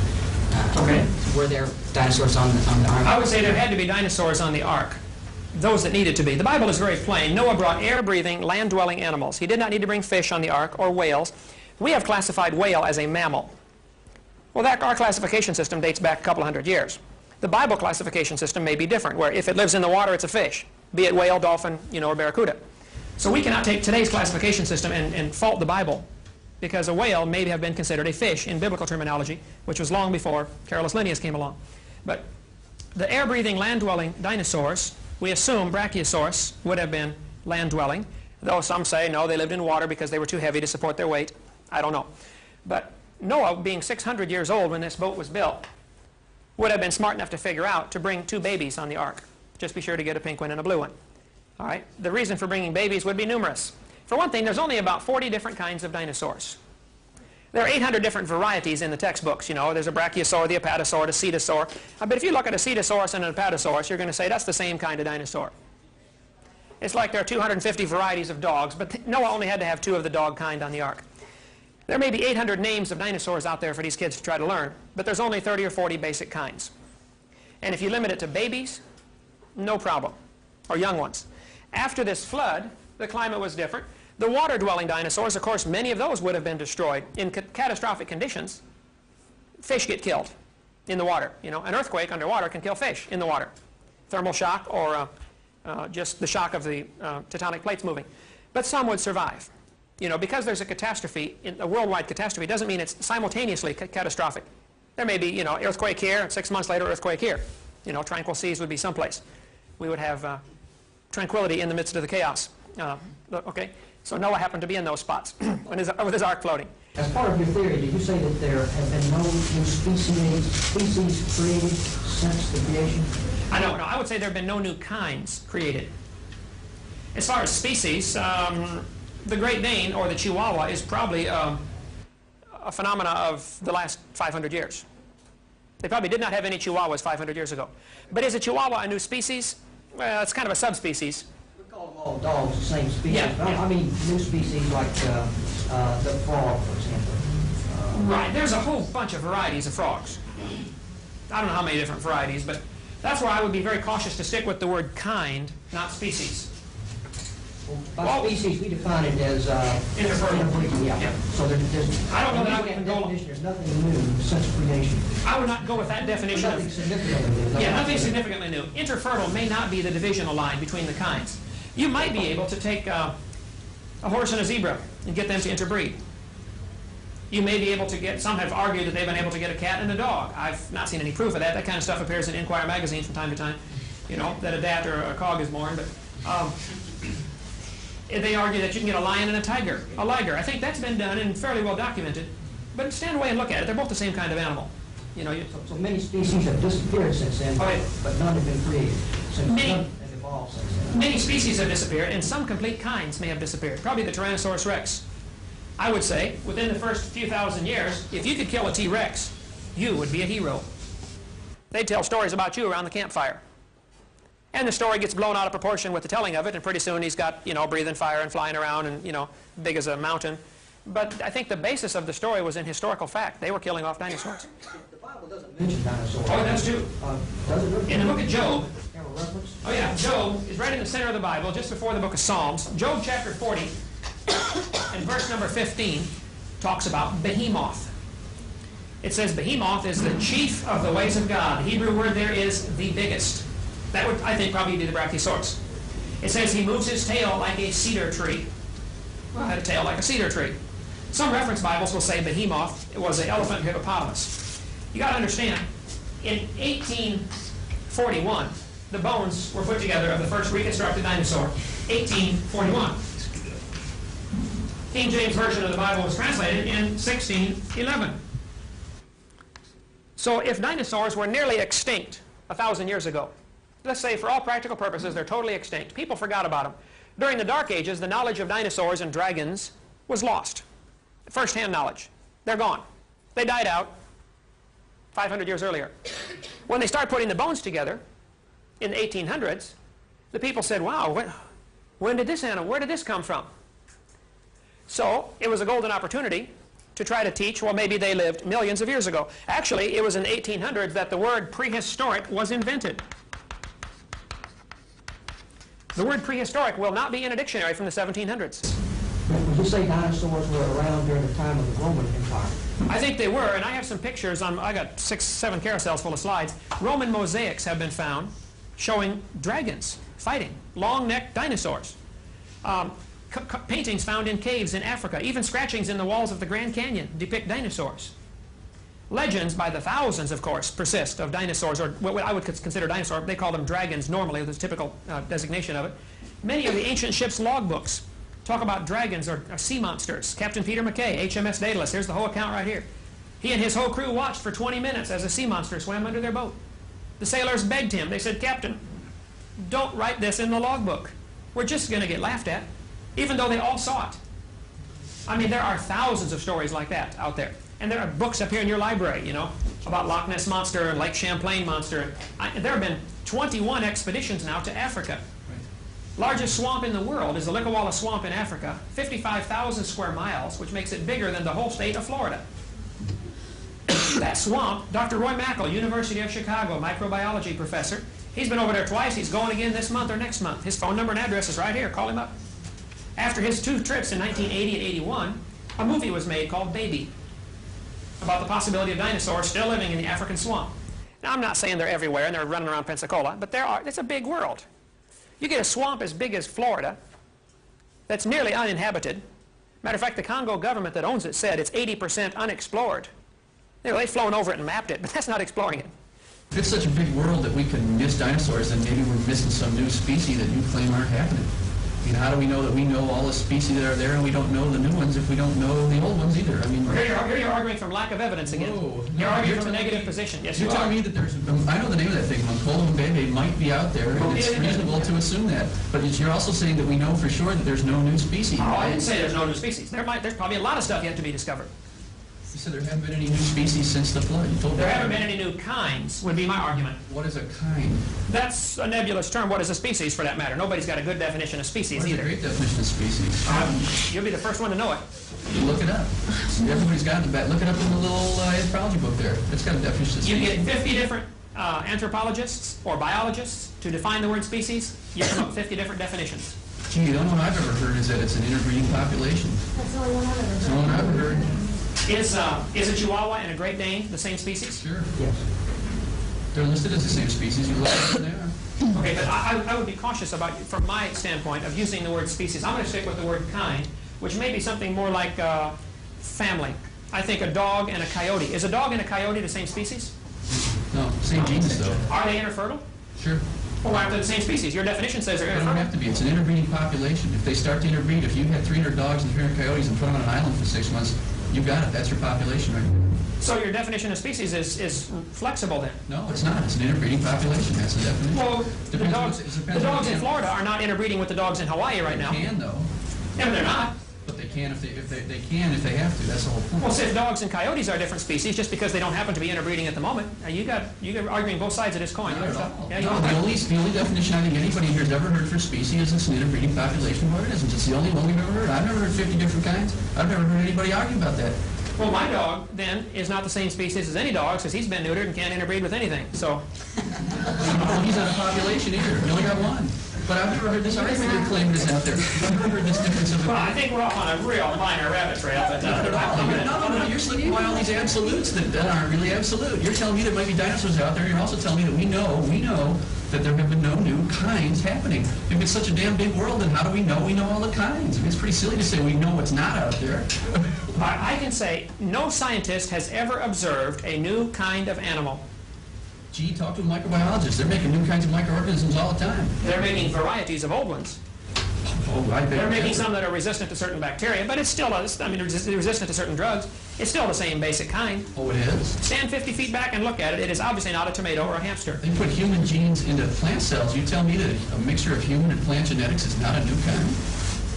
B: Okay.
G: Were there dinosaurs on the ark?
B: I would say there had to be dinosaurs on the ark, those that needed to be. The Bible is very plain. Noah brought air-breathing, land-dwelling animals. He did not need to bring fish on the ark or whales. We have classified whale as a mammal. Well, our classification system dates back a couple hundred years. The Bible classification system may be different, where if it lives in the water, it's a fish, be it whale, dolphin, you know, or barracuda. So we cannot take today's classification system and fault the Bible, because a whale may have been considered a fish in biblical terminology, which was long before Carolus Linnaeus came along. But the air-breathing, land-dwelling dinosaurs, we assume Brachiosaurus would have been land-dwelling, though some say, no, they lived in water because they were too heavy to support their weight. I don't know. But Noah, being 600 years old when this boat was built, would have been smart enough to figure out to bring 2 babies on the ark. Just be sure to get a pink one and a blue one. All right? The reason for bringing babies would be numerous. For one thing, there's only about 40 different kinds of dinosaurs. There are 800 different varieties in the textbooks. You know, there's a brachiosaur, the apatosaur, the cetosaur. But if you look at a cetosaurus and an apatosaurus, you're going to say that's the same kind of dinosaur. It's like there are 250 varieties of dogs, but Noah only had to have 2 of the dog kind on the ark. There may be 800 names of dinosaurs out there for these kids to try to learn, but there's only 30 or 40 basic kinds. And if you limit it to babies, no problem, or young ones. After this flood, the climate was different. The water-dwelling dinosaurs, of course, many of those would have been destroyed. In catastrophic conditions, fish get killed in the water. You know, an earthquake underwater can kill fish in the water. Thermal shock or just the shock of the tectonic plates moving. But some would survive. You know, because there's a catastrophe, a worldwide catastrophe, doesn't mean it's simultaneously catastrophic. There may be, you know, earthquake here, and 6 months later, earthquake here. You know, tranquil seas would be someplace. We would have tranquility in the midst of the chaos. Okay, so Noah happened to be in those spots with his ark floating.
C: As part of your theory, did you say that there have been no new species created since the creation?
B: No, I would say there have been no new kinds created. As far as species, the Great Dane, or the Chihuahua, is probably a phenomena of the last 500 years. They probably did not have any Chihuahuas 500 years ago. But is a Chihuahua a new species? Well, it's kind of a subspecies.
C: We call them all dogs the same species.
B: Yeah,
C: But
B: yeah.
C: I mean new species like the frog, for example.
B: Right, there's a whole bunch of varieties of frogs. I don't know how many different varieties, but that's where I would be very cautious to stick with the word kind, not species.
C: By species, we define it as
B: Interfertile.
C: Yeah.
B: Yeah.
C: So there's
B: I don't know that I would go.
C: definition. There's nothing new since creation.
B: I would not go with that definition.
C: Nothing significantly new.
B: Yeah, nothing significantly new. Interfertile may not be the divisional line between the kinds. You might be able to take a horse and a zebra and get them to interbreed. You may be able to get, some have argued that they've been able to get a cat and a dog. I've not seen any proof of that. That kind of stuff appears in Inquirer magazine from time to time, you know, that a dat or a cog is born. But they argue that you can get a lion and a tiger, a liger. I think that's been done and fairly well documented. But stand away and look at it. They're both the same kind of animal. You know,
C: So many species have disappeared since then,
B: Oh, yeah.
C: but none have been created. Since
B: Many-
C: none have evolved since then.
B: many species have disappeared, and some complete kinds may have disappeared. Probably the Tyrannosaurus rex. I would say, within the first few thousand years, if you could kill a T-Rex, you would be a hero. They'd tell stories about you around the campfire. And the story gets blown out of proportion with the telling of it, and pretty soon he's got, you know, breathing fire and flying around and, you know, big as a mountain. But I think the basis of the story was in historical fact. They were killing off dinosaurs.
C: The Bible doesn't mention dinosaurs.
B: Oh, it does too.
C: Does it really?
B: In the book of Job,
C: Have a reference?
B: oh yeah, Job is right in the center of the Bible, just before the book of Psalms. Job chapter 40, and verse number 15, talks about Behemoth. It says Behemoth is the chief of the ways of God. The Hebrew word there is the biggest. That would, I think, probably be the Brachiosaurus. It says he moves his tail like a cedar tree. Well, it had a tail like a cedar tree. Some reference Bibles will say Behemoth was an elephant hippopotamus. You got to understand, in 1841, the bones were put together of the first reconstructed dinosaur. 1841. King James Version of the Bible was translated in 1611. So if dinosaurs were nearly extinct 1,000 years ago, let's say for all practical purposes they're totally extinct, people forgot about them. During the Dark Ages, the knowledge of dinosaurs and dragons was lost. First-hand knowledge. They're gone. They died out 500 years earlier. When they start putting the bones together in the 1800s, the people said, wow, when did this animal, where did this come from? So it was a golden opportunity to try to teach, well, maybe they lived millions of years ago. Actually, it was in the 1800s that the word prehistoric was invented. The word prehistoric will not be in a dictionary from the 1700s.
C: Would you say dinosaurs were around during the time of the Roman Empire?
B: I think they were, and I have some pictures. I got 6, 7 carousels full of slides. Roman mosaics have been found showing dragons fighting, long-necked dinosaurs. Paintings found in caves in Africa, even scratchings in the walls of the Grand Canyon depict dinosaurs. Legends by the thousands, of course, persist of dinosaurs, or what I would consider dinosaur. They call them dragons normally, the typical designation of it. Many of the ancient ships' logbooks talk about dragons or sea monsters. Captain Peter McKay, HMS Daedalus, here's the whole account right here. He and his whole crew watched for 20 minutes as a sea monster swam under their boat. The sailors begged him. They said, Captain, don't write this in the logbook. We're just going to get laughed at, even though they all saw it. I mean, there are thousands of stories like that out there. And there are books up here in your library, you know, about Loch Ness Monster and Lake Champlain Monster. There have been 21 expeditions now to Africa. Largest swamp in the world is the Likawala Swamp in Africa, 55,000 square miles, which makes it bigger than the whole state of Florida. That swamp, Dr. Roy Mackle, University of Chicago, microbiology professor, he's been over there twice. He's going again this month or next month. His phone number and address is right here. Call him up. After his 2 trips in 1980 and 81, a movie was made called Baby, about the possibility of dinosaurs still living in the African swamp. Now, I'm not saying they're everywhere and they're running around Pensacola, but it's a big world. You get a swamp as big as Florida that's nearly uninhabited. Matter of fact, the Congo government that owns it said it's 80% unexplored. They've flown over it and mapped it, but that's not exploring it.
E: If it's such a big world that we could miss dinosaurs, then maybe we're missing some new species that you claim aren't happening. I mean, how do we know that we know all the species that are there and we don't know the new ones if we don't know the old ones either? I mean,
B: here you're arguing from lack of evidence again.
E: Whoa.
B: You're arguing from a negative position. Yes,
E: you're telling me that there's, I know the name of that thing, Mankola Mbembe might be out there, and it's reasonable to assume that. But you're also saying that we know for sure that there's no new species.
B: Oh, I didn't say there's no new species. There's probably a lot of stuff yet to be discovered.
E: You said there haven't been any new species since the flood. You told me
B: there haven't been any new kinds, would be my argument.
E: What is a kind?
B: That's a nebulous term. What is a species, for that matter? Nobody's got a good definition of species either.
E: What is a great definition of species?
B: You'll be the first one to know it.
E: Look it up. Everybody's got it in the back. Look it up in the little anthropology book there. It's got a definition of species.
B: You get 50 different anthropologists or biologists to define the word species. You come up with 50 different definitions.
E: Gee, the only one I've ever heard is that it's an interbreeding population.
F: That's the only one I've ever heard.
E: That's the only one I've ever heard.
B: Is a Chihuahua and a Great Dane the same species?
E: Sure.
C: Yes.
E: They're listed as the same species. You look at them there.
B: Okay, but I would be cautious about, from my standpoint, of using the word species. I'm going to stick with the word kind, which may be something more like family. I think a dog and a coyote. Is a dog and a coyote the same species?
E: No, same genus though.
B: Are they interfertile?
E: Sure.
B: Well, why aren't they the same species? Your definition says they're
E: They don't
B: interfertile.
E: have to be. It's an interbreeding population. If they start to interbreed, if you had 300 dogs and 300 coyotes and put them on an island for 6 months, you got it. That's your population right there.
B: So your definition of species is flexible then?
E: No, it's not. It's an interbreeding population. That's the definition.
B: Well, the dogs in Florida are not interbreeding with the dogs in Hawaii right now.
E: They can, though.
B: Yeah, but they're not.
E: But they can if they have to. That's the whole point.
B: Well, see, if dogs and coyotes are different species, just because they don't happen to be interbreeding at the moment, you're arguing both sides of this coin.
E: Not at all.
B: Yeah,
E: No, the only definition I think anybody here has ever heard for species is an interbreeding population of organisms. It's the only one we've ever heard. I've never heard 50 different kinds. I've never heard anybody argue about that.
B: Well, my dog, then, is not the same species as any dog, because he's been neutered and can't interbreed with anything. So,
E: Well, he's not a population either. We only got one. But I've never heard this argument you're claiming is out there. I've never heard this difference of
B: well, I think we're off on a real minor rabbit trail. But,
E: No, you're slipping by all these absolutes that aren't really absolute. You're telling me there might be dinosaurs out there. You're also telling me that we know that there have been no new kinds happening. If it's such a damn big world, then how do we know all the kinds? I mean, it's pretty silly to say we know what's not out there.
B: I can say no scientist has ever observed a new kind of animal.
E: Gee, talk to a microbiologist. They're making new kinds of microorganisms all the time.
B: They're making varieties of old ones.
E: Oh, I bet.
B: They're making some that are resistant to certain bacteria, but it's still, resistant to certain drugs. It's still the same basic kind.
E: Oh, it is?
B: Stand 50 feet back and look at it. It is obviously not a tomato or a hamster.
E: They put human genes into plant cells. You tell me that a mixture of human and plant genetics is not a new kind?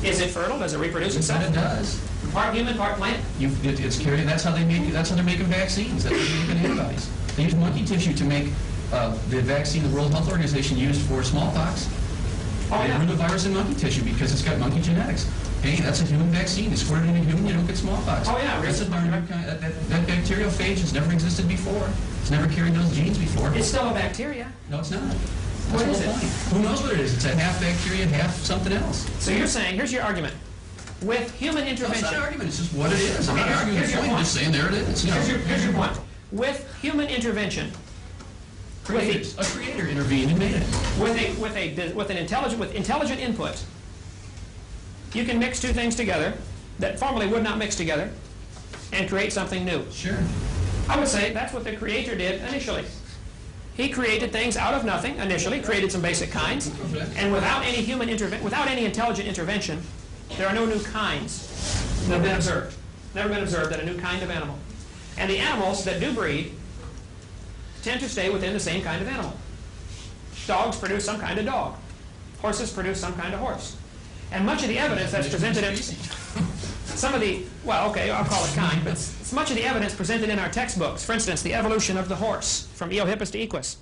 B: Is it fertile? Does it reproduce
E: You
B: itself?
E: said it does.
B: Part human, part plant?
E: It's carrying. That's how they're making vaccines. That's how they're making antibodies. They use monkey tissue to make the vaccine the World Health Organization used for smallpox.
B: Oh,
E: They
B: yeah.
E: grew the virus in monkey tissue because it's got monkey genetics. Hey, that's a human vaccine. It's squirted in a human, you don't get smallpox.
B: Oh, yeah.
E: That's that bacteriophage has never existed before. It's never carried those genes before.
B: It's still a bacteria.
E: No, it's not. That's
B: What
E: the
B: is
E: whole
B: it?
E: point. Who knows what it is? It's a half bacteria, half something else.
B: So you're saying, here's your argument. With human
E: No, it's
B: intervention...
E: not an argument. It's just what it is. I'm
B: Okay,
E: not arguing
B: here's
E: the
B: your
E: point. I'm
B: point.
E: just saying there it is. You know.
B: Here's your point. With human intervention...
E: A creator intervened and made it.
B: With intelligent input, you can mix two things together that formerly would not mix together and create something new.
E: Sure.
B: I would say that's what the creator did initially. He created things out of nothing initially, created some basic kinds, and without any intelligent intervention, there are no new kinds that have been observed. Never been observed that a new kind of animal. And the animals that do breed tend to stay within the same kind of animal. Dogs produce some kind of dog. Horses produce some kind of horse. And much of the evidence that's presented in I'll call it kind, but much of the evidence presented in our textbooks, for instance, the evolution of the horse from Eohippus to Equus,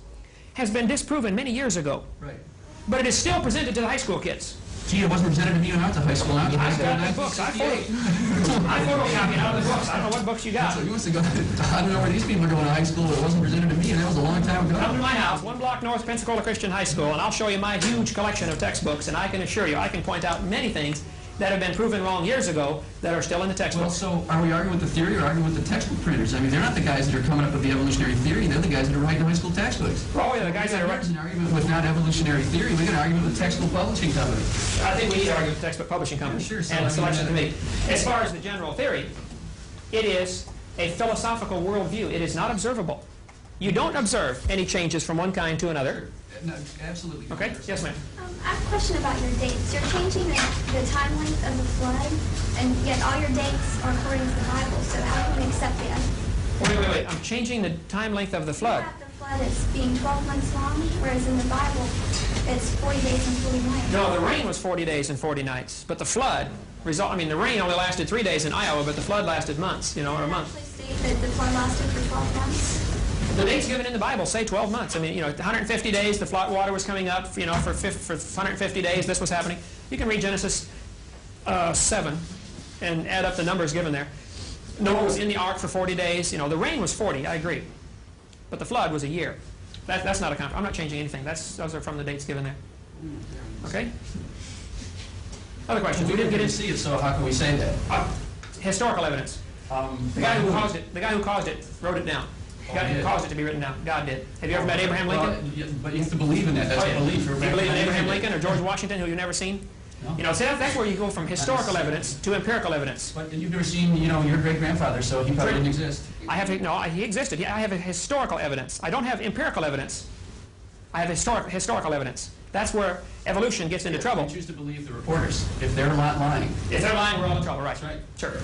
B: has been disproven many years ago.
E: Right.
B: But it is still presented to the high school kids.
E: Gee, it wasn't presented to me when I went to high school.
B: I've got the books. I photocopied out of the books. I don't know what books you got.
E: So you must have gone, I don't know where these people are going to high school. It wasn't presented to me, and that was a long time ago.
B: Come to my house, 1 block north, Pensacola Christian High School, and I'll show you my huge collection of textbooks, and I can assure you, I can point out many things that have been proven wrong years ago that are still in the
E: Well,
B: textbooks.
E: so are we arguing with the theory or arguing with the textbook printers? I mean, they're not the guys that are coming up with the evolutionary theory. They're the guys that are writing high school textbooks.
B: Oh, yeah, the guys that are
E: There's an argument with not evolutionary theory. We got an argument with textbook publishing company.
B: I think we need to argue with the textbook publishing company
E: Sure, so
B: and
E: I
B: selection
E: mean,
B: committee. As far as the general theory, it is a philosophical worldview. It is not observable. You don't observe any changes from one kind to another.
E: No, absolutely.
B: Okay? Yes, ma'am.
H: I have a question about your dates. You're changing the time length of the flood, and yet all your dates are according to the Bible, so how can we accept that?
B: Wait. I'm changing the time length of the flood.
H: You have the flood as being 12 months long, whereas in the Bible, it's 40 days and 40 nights.
B: No, the rain was 40 days and 40 nights. But the flood, the rain only lasted 3 days in Iowa, but the flood lasted months, or a month.
H: Actually state that the flood lasted for 12 months.
B: The dates given in the Bible say 12 months. 150 days, the flood water was coming up, for 150 days, this was happening. You can read Genesis 7 and add up the numbers given there. Noah was in the ark for 40 days. The rain was 40, I agree. But the flood was a year. That's not a I'm not changing anything. Those are from the dates given there. Okay? Other questions?
E: We didn't get to see it, so how can we say that?
B: Historical evidence. The guy who caused it wrote it down. God who caused it to be written down. God did. Have you ever met Abraham Lincoln?
E: Well, but you have to believe in that. That's a belief.
B: Do you believe in Abraham Lincoln or George Washington, who you've never seen?
E: No.
B: See, that's where you go from historical evidence to empirical evidence.
E: But you've never seen, your great-grandfather, so he probably didn't exist.
B: He existed. I have historical evidence. I don't have empirical evidence. I have historical evidence. That's where evolution gets into trouble.
E: We choose to believe the reporters. If they're not lying.
B: If they're lying, we're all in trouble, right?
E: That's right.
B: Sure.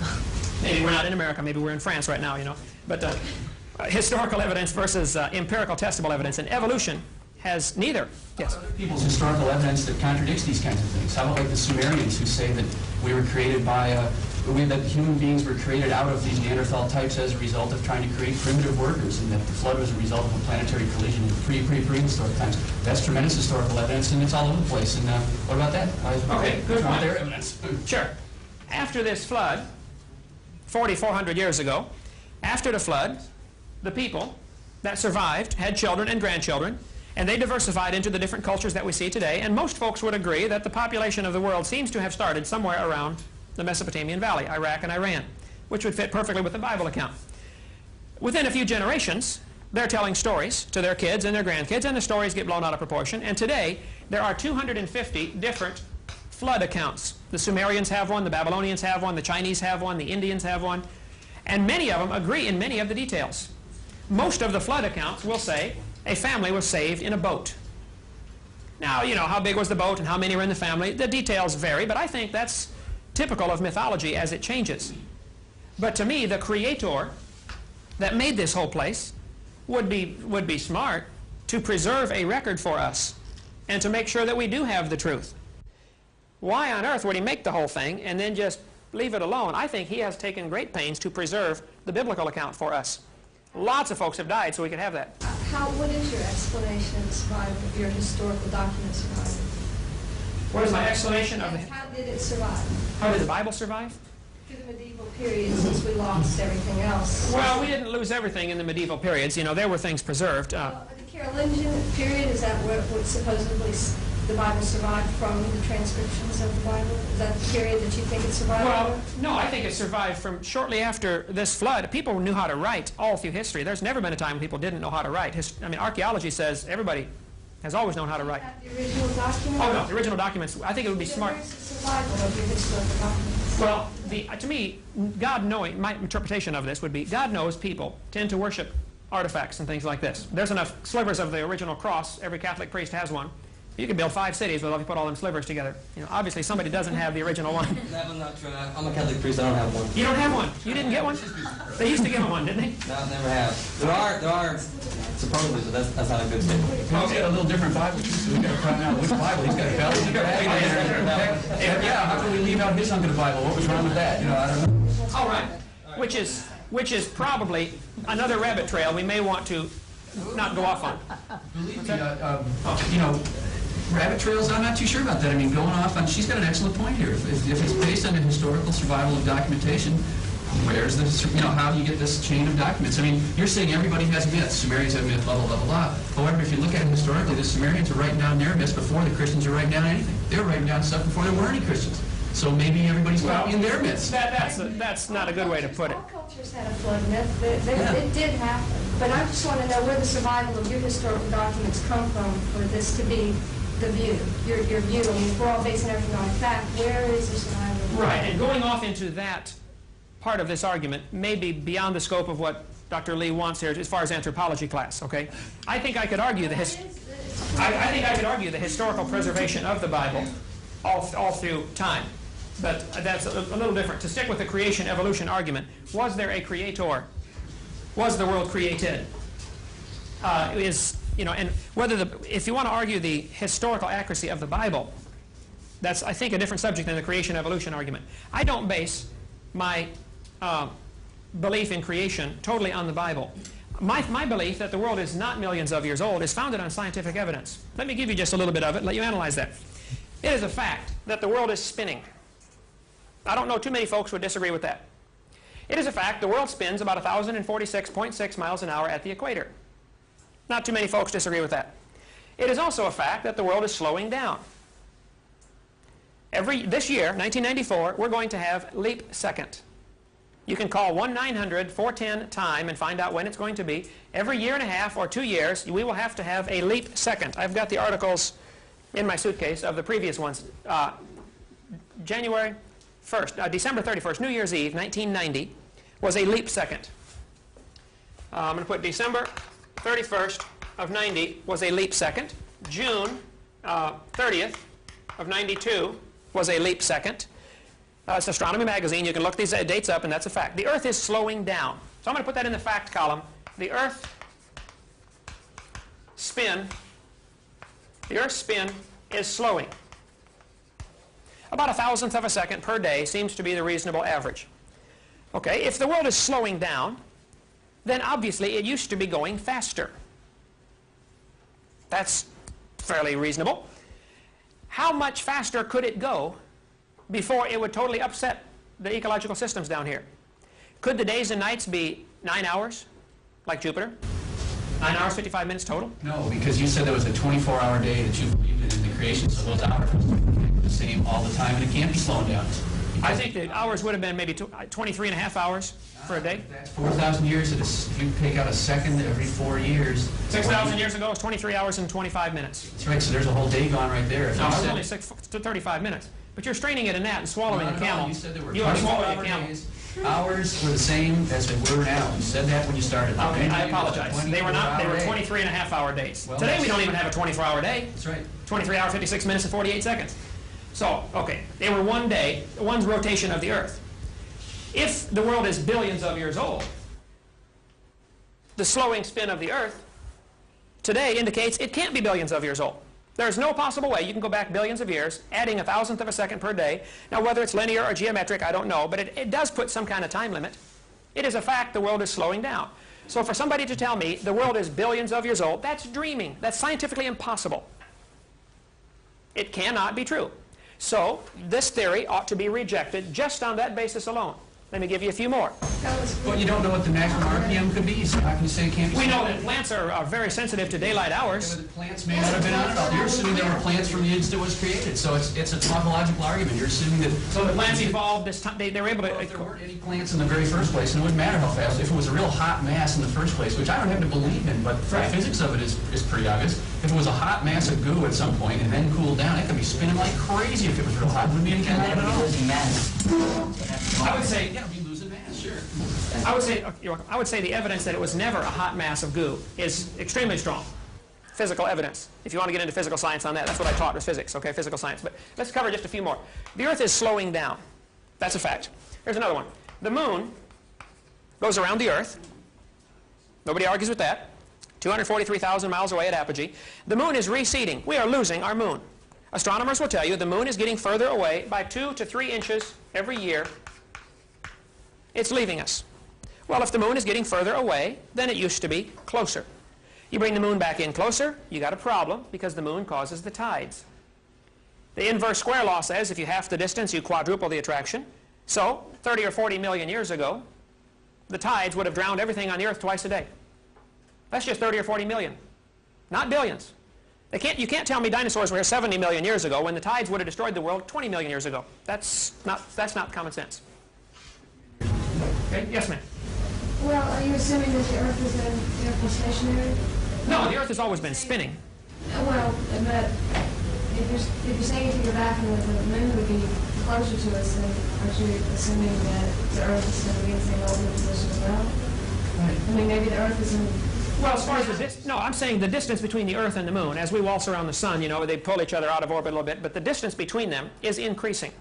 B: Maybe we're not in America. Maybe we're in France right now, But historical evidence versus empirical testable evidence. And evolution has neither. Yes?
E: Other people's historical evidence that contradicts these kinds of things. How about like the Sumerians who say that we were created by that human beings were created out of these Neanderthal types as a result of trying to create primitive workers, and that the flood was a result of a planetary collision in prehistoric times. That's tremendous historical evidence, and it's all over the place. And what about that?
B: Okay, good point.
E: Their evidence.
B: Sure. After this flood, 4,400 years ago, after the flood, the people that survived had children and grandchildren, and they diversified into the different cultures that we see today, and most folks would agree that the population of the world seems to have started somewhere around the Mesopotamian Valley, Iraq and Iran, which would fit perfectly with the Bible account. Within a few generations, they're telling stories to their kids and their grandkids, and the stories get blown out of proportion, and today there are 250 different flood accounts. The Sumerians have one, the Babylonians have one, the Chinese have one, the Indians have one, and many of them agree in many of the details. Most of the flood accounts will say a family was saved in a boat. Now, you know, how big was the boat and how many were in the family? The details vary, but I think that's typical of mythology as it changes. But to me, the creator that made this whole place would be smart to preserve a record for us and to make sure that we do have the truth. Why on earth would he make the whole thing and then just leave it alone? I think he has taken great pains to preserve the biblical account for us. Lots of folks have died so we could have that.
J: What is your explanation of the survival of your historical document survival?
B: What is my explanation of
J: Yes, how did it survive?
B: how did the Bible survive?
J: Through the medieval period, since we lost everything else.
B: Well, we didn't lose everything in the medieval periods. You know, there were things preserved.
J: The Carolingian period, is that what supposedly the Bible survived from, the transcriptions of the Bible? Is that the period that you think it survived?
B: Well, no, I think it survived from shortly after this flood. People knew how to write all through history. There's never been a time when people didn't know how to write. I mean, archaeology says everybody has always known how to write.
J: The original document?
B: Oh, no, the original documents. I think it would be smart.
J: Where's the survival of your historical documents?
B: Well, to me, God knowing, my interpretation of this would be, God knows people tend to worship artifacts and things like this. There's enough slivers of the original cross. Every Catholic priest has one. You can build 5 cities if you put all them slivers together. You know, obviously somebody doesn't have the original one.
I: I'm not true. I'm a Catholic priest. I don't have one.
B: You don't have one? You didn't get one? They used to give them one, didn't they?
I: No, never have. There are supposedly, but that's not a good statement.
E: He's got a little different Bible, so we got to find out which Bible he's got. Yeah, how can we leave out his hunk of the Bible? What was wrong with that? You know, I don't know.
B: All right. Which is probably another rabbit trail we may want to not go off on.
E: Believe me, you know, rabbit trails, I'm not too sure about that. I mean, going off on, she's got an excellent point here. If it's based on the historical survival of documentation, where's the, you know, how do you get this chain of documents? I mean, you're saying everybody has myths. Sumerians have myths, blah, blah, blah, blah, blah. However, if you look at it historically, the Sumerians are writing down their myths before the Christians are writing down anything. They were writing down stuff before there were any Christians. So maybe everybody's copying their myths.
B: That's not a good way to put it.
J: All cultures had a flood myth. It did happen. But I just want to know where the survival of your historical documents come from for this to be the view, your view. I mean, if we're all basing everything on fact, where is the survival?
B: Right, and going off into that part of this argument may be beyond the scope of what Dr. Lee wants here as far as anthropology class, okay? I think I could argue the historical preservation of the Bible all through time. But that's a little different. To stick with the creation-evolution argument, was there a creator? Was the world created? You know, and whether if you want to argue the historical accuracy of the Bible, that's, I think, a different subject than the creation-evolution argument. I don't base my belief in creation totally on the Bible. My belief that the world is not millions of years old is founded on scientific evidence. Let me give you just a little bit of it, let you analyze that. It is a fact that the world is spinning. I don't know too many folks would disagree with that. It is a fact the world spins about 1,046.6 miles an hour at the equator. Not too many folks disagree with that. It is also a fact that the world is slowing down. This year, 1994, we're going to have leap second. You can call 1-900-410-TIME and find out when it's going to be. Every year and a half or 2 years, we will have to have a leap second. I've got the articles in my suitcase of the previous ones. January 1st, December 31st, New Year's Eve, 1990, was a leap second. I'm going to put December 31st of 90 was a leap second. June 30th of 92 was a leap second. It's Astronomy Magazine. You can look these dates up, and that's a fact. The Earth is slowing down. So I'm going to put that in the fact column. The Earth spin The Earth's spin is slowing. About 1,000th of a second per day seems to be the reasonable average. Okay, if the world is slowing down, then obviously it used to be going faster. That's fairly reasonable. How much faster could it go before it would totally upset the ecological systems down here? Could the days and nights be 9 hours, like Jupiter? 9 hours, 55 minutes total?
E: No, because you said there was a 24-hour day that you believed in the creation, so those hours were the same all the time, and it can't be slowing down.
B: I think the hours would have been maybe 23 and a half hours for a day.
E: That's 4,000 years. If you take out a second every 4 years.
B: 6,000 years ago, it was 23 hours and 25 minutes.
E: That's right, so there's a whole day gone right there. If
B: No,
E: you
B: it was
E: said-
B: only 6 to 35 minutes. But you're straining at a gnat and swallowing
E: No,
B: a camel.
E: You said there were
B: You are
E: 24
B: swallowing a
E: hour
B: camel.
E: days. Hours were the same as they were now. You said that when you started.
B: Okay, I
E: It was a
B: apologize. They were not. They were
E: 24-hour day.
B: 23 and a half hour days.
E: Well,
B: Today we
E: that's-
B: don't even have a 24-hour day.
E: That's right.
B: 23 hours, 56 minutes, and 48 seconds. So, okay, they were one day, one's rotation of the Earth. If the world is billions of years old, the slowing spin of the Earth today indicates it can't be billions of years old. There's no possible way you can go back billions of years, adding 1,000th of a second per day. Now, whether it's linear or geometric, I don't know, but it does put some kind of time limit. It is a fact the world is slowing down. So for somebody to tell me the world is billions of years old, that's dreaming. That's scientifically impossible. It cannot be true. So this theory ought to be rejected just on that basis alone. Let me give you a few more.
E: But you don't know what the maximum RPM could be, so how can you say it can't be?
B: We know
E: slowed?
B: that plants are very sensitive to daylight hours.
E: Yeah, but the plants may not have been on it all. You're assuming there were plants from the instant it was created, so it's a tautological argument. You're assuming that...
B: So the plants evolved this time, they were able
E: Well, if there
B: to...
E: weren't any plants in the very first place, and it wouldn't matter how fast, if it was a real hot mass in the first place, which I don't have to believe in, but the
B: Right.
E: physics of it is pretty obvious. If it was a hot mass of goo at some point and then cooled down, it could be spinning like crazy if it was real hot. It wouldn't be any kind of
G: And
E: at
G: then
E: all.
G: be losing mass.
B: I would say...
E: Yeah, it'd be losing mass, sure.
B: I would say the evidence that it was never a hot mass of goo is extremely strong. Physical evidence. If you want to get into physical science on that, that's what I taught was physics, okay, physical science. But let's cover just a few more. The Earth is slowing down. That's a fact. Here's another one. The moon goes around the Earth. Nobody argues with that. 243,000 miles away at apogee. The moon is receding. We are losing our moon. Astronomers will tell you the moon is getting further away by 2 to 3 inches every year. It's leaving us. Well, if the moon is getting further away than it used to be, closer. You bring the moon back in closer, you got a problem because the moon causes the tides. The inverse square law says if you half the distance, you quadruple the attraction. So, 30 or 40 million years ago, the tides would have drowned everything on the Earth twice a day. That's just 30 or 40 million, not billions. You can't tell me dinosaurs were here 70 million years ago when the tides would have destroyed the world 20 million years ago. That's not common sense. Okay, yes, ma'am.
J: Well, are you assuming that the Earth is therefore stationary?
B: No, the Earth has always been spinning.
J: Well, but if you're saying if you go back and the moon would be closer to us, then aren't you assuming that the Earth is going to be in the same orbit position as well?
B: Right.
J: I mean, maybe the Earth is in...
B: Well, as far as the distance, no, I'm saying the distance between the Earth and the moon, as we waltz around the sun, you know, they pull each other out of orbit a little bit, but the distance between them is increasing.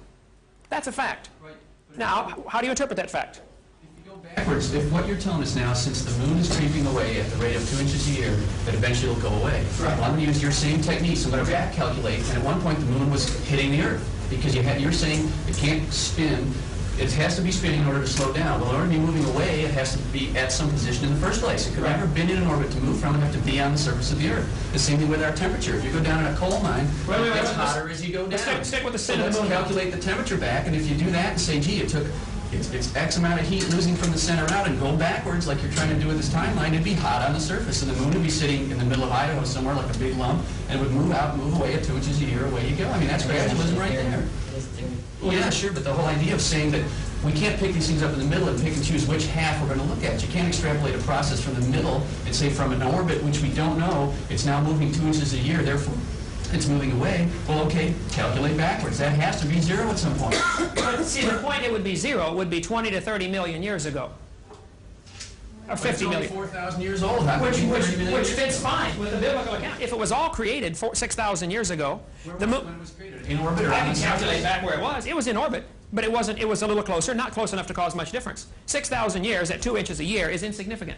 B: That's a fact.
E: Right.
B: Now, how do you interpret that fact?
E: If you go backwards, if what you're telling us now, since the moon is creeping away at the rate of 2 inches a year, that eventually it'll go away.
B: Right.
E: Well, I'm going to use your same techniques. I'm going to back calculate, and at one point the moon was hitting the Earth because you're saying it can't spin. It has to be spinning in order to slow down. Well, in order to be moving away, it has to be at some position in the first place. It could never have been in an orbit to move from. It have to be on the surface of the Earth. The same thing with our temperature. If you go down in a coal mine, it gets hotter as you go down.
B: Stick with the
E: So
B: spin of
E: let's
B: the moon.
E: calculate the temperature back, and if you do that and say, gee, it's X amount of heat losing from the center out and go backwards like you're trying to do with this timeline, it'd be hot on the surface, and the moon would be sitting in the middle of Idaho somewhere like a big lump, and it would move out, move away at 2 inches a year, away you go. I mean, that's gradualism right there. Well, yeah, sure, but the whole idea of saying that we can't pick these things up in the middle and pick and choose which half we're going to look at. You can't extrapolate a process from the middle and say from an orbit, which we don't know, it's now moving 2 inches a year, therefore it's moving away. Well, okay, calculate backwards. That has to be 0 at some point.
B: But see, the point it would be 0 would be 20 to 30 million years ago. Or 50
E: But
B: million.
E: it's only 4,000 years old. How could it be 30 million
B: Which
E: years
B: fits
E: ago?
B: fine with the biblical account. If it was all created 6,000 years ago, the moon...
E: When it was created? In orbit or
B: I
E: on
B: can
E: the
B: calculate
E: surface?
B: back where it was. It was in orbit, but it wasn't. It was a little closer, not close enough to cause much difference. 6,000 years at 2 inches a year is insignificant.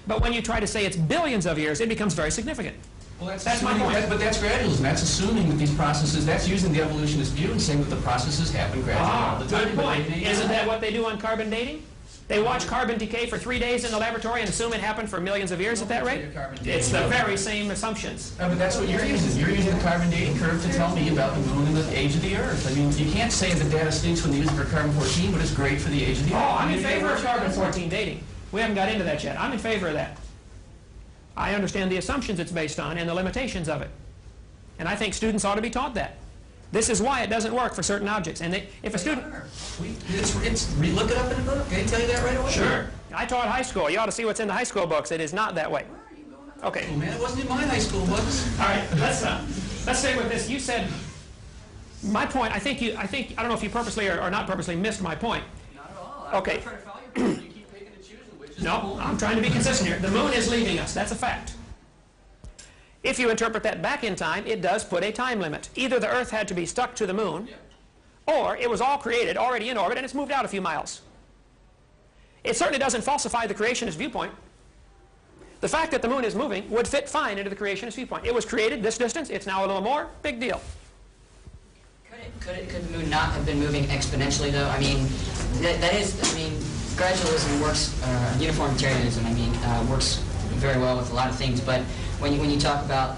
B: But when you try to say it's billions of years, it becomes very significant.
E: Well,
B: That's my point.
E: But that's gradualism. That's assuming that these processes, that's using the evolutionist view and saying that the processes happen gradually all the time.
B: Good point. Isn't that what they do on carbon dating? They watch carbon decay for 3 days in the laboratory and assume it happened for millions of years at that rate? It's the very same assumptions.
E: But that's what you're using. You're using the carbon dating curve to tell me about the moon and the age of the Earth. I mean, you can't say the data stinks when they use it for carbon-14, but it's great for the age of the Earth.
B: Oh, I'm in favor of carbon-14 dating. We haven't got into that yet. I'm in favor of that. I understand the assumptions it's based on and the limitations of it. And I think students ought to be taught that. This is why it doesn't work for certain objects. And if a student...
E: Look it up in the book. They tell you that right away.
B: Sure. I taught high school. You ought to see what's in the high school books. It is not that way. Okay.
E: Oh, man, it wasn't in my high school books.
B: All right. Let's stay with this. You said my point. I don't know if you purposely or not purposely missed my point.
E: Not at all.
B: Okay.
E: I'm trying to follow your point. You keep picking and choosing which is
B: No, I'm trying to be consistent here. The moon is leaving us. That's a fact. If you interpret that back in time, it does put a time limit. Either the Earth had to be stuck to the moon, or it was all created, already in orbit, and it's moved out a few miles. It certainly doesn't falsify the creationist viewpoint. The fact that the moon is moving would fit fine into the creationist viewpoint. It was created this distance, it's now a little more, big deal.
G: Could the moon not have been moving exponentially, though? I mean, that is, I mean, gradualism works, uniformitarianism, I mean, works very well with a lot of things, but when you talk about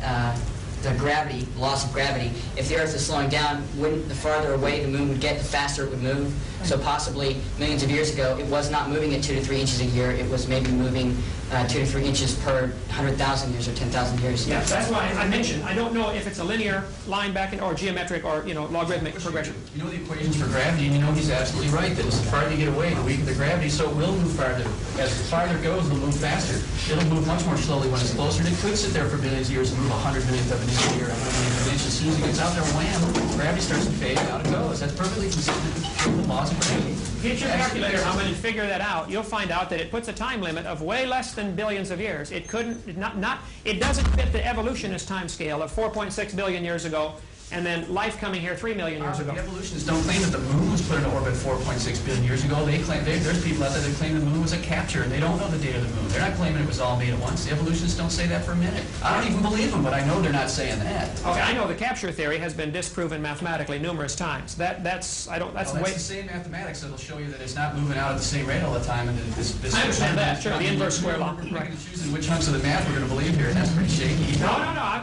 G: the gravity, loss of gravity, if the Earth is slowing down, wouldn't the farther away the moon would get, the faster it would move? So possibly millions of years ago, it was not moving at 2 to 3 inches a year. It was maybe moving 2 to 3 inches per 100,000 years or 10,000 years.
B: Yeah, that's why I mentioned, I don't know if it's a linear line back in, or geometric, or logarithmic progression.
E: You know the equations for gravity, and you know he's absolutely right that the farther you get away, the weaker the gravity, so it will move farther. As the farther it goes, it'll move faster. It'll move much more slowly when it's closer, and it could sit there for billions of years and move 100 millionth of an inch a year, 100 millionth of an inch. As soon as it gets out there, wham, gravity starts to fade, and out it goes. That's perfectly consistent with the laws of gravity.
B: Get your calculator out and figure that out. You'll find out that it puts a time limit of way less than billions of years. It doesn't fit the evolutionist time scale of 4.6 billion years ago, and then life coming here 3 million years ago.
E: The evolutionists don't claim that the moon was put in orbit 4.6 billion years ago. They claim there's people out there that claim the moon was a capture, and they don't know the date of the moon. They're not claiming it was all made at once. The evolutionists don't say that for a minute. I don't even believe them, but I know they're not saying that.
B: Okay, I know the capture theory has been disproven mathematically numerous times. That's
E: the same mathematics that'll show you that it's not moving out at the same rate all the time, and that this
B: I understand that. Sure, the inverse square law.
E: We're picking and choosing which hunks of the math we're going to believe here, and that's pretty shaky.
B: No.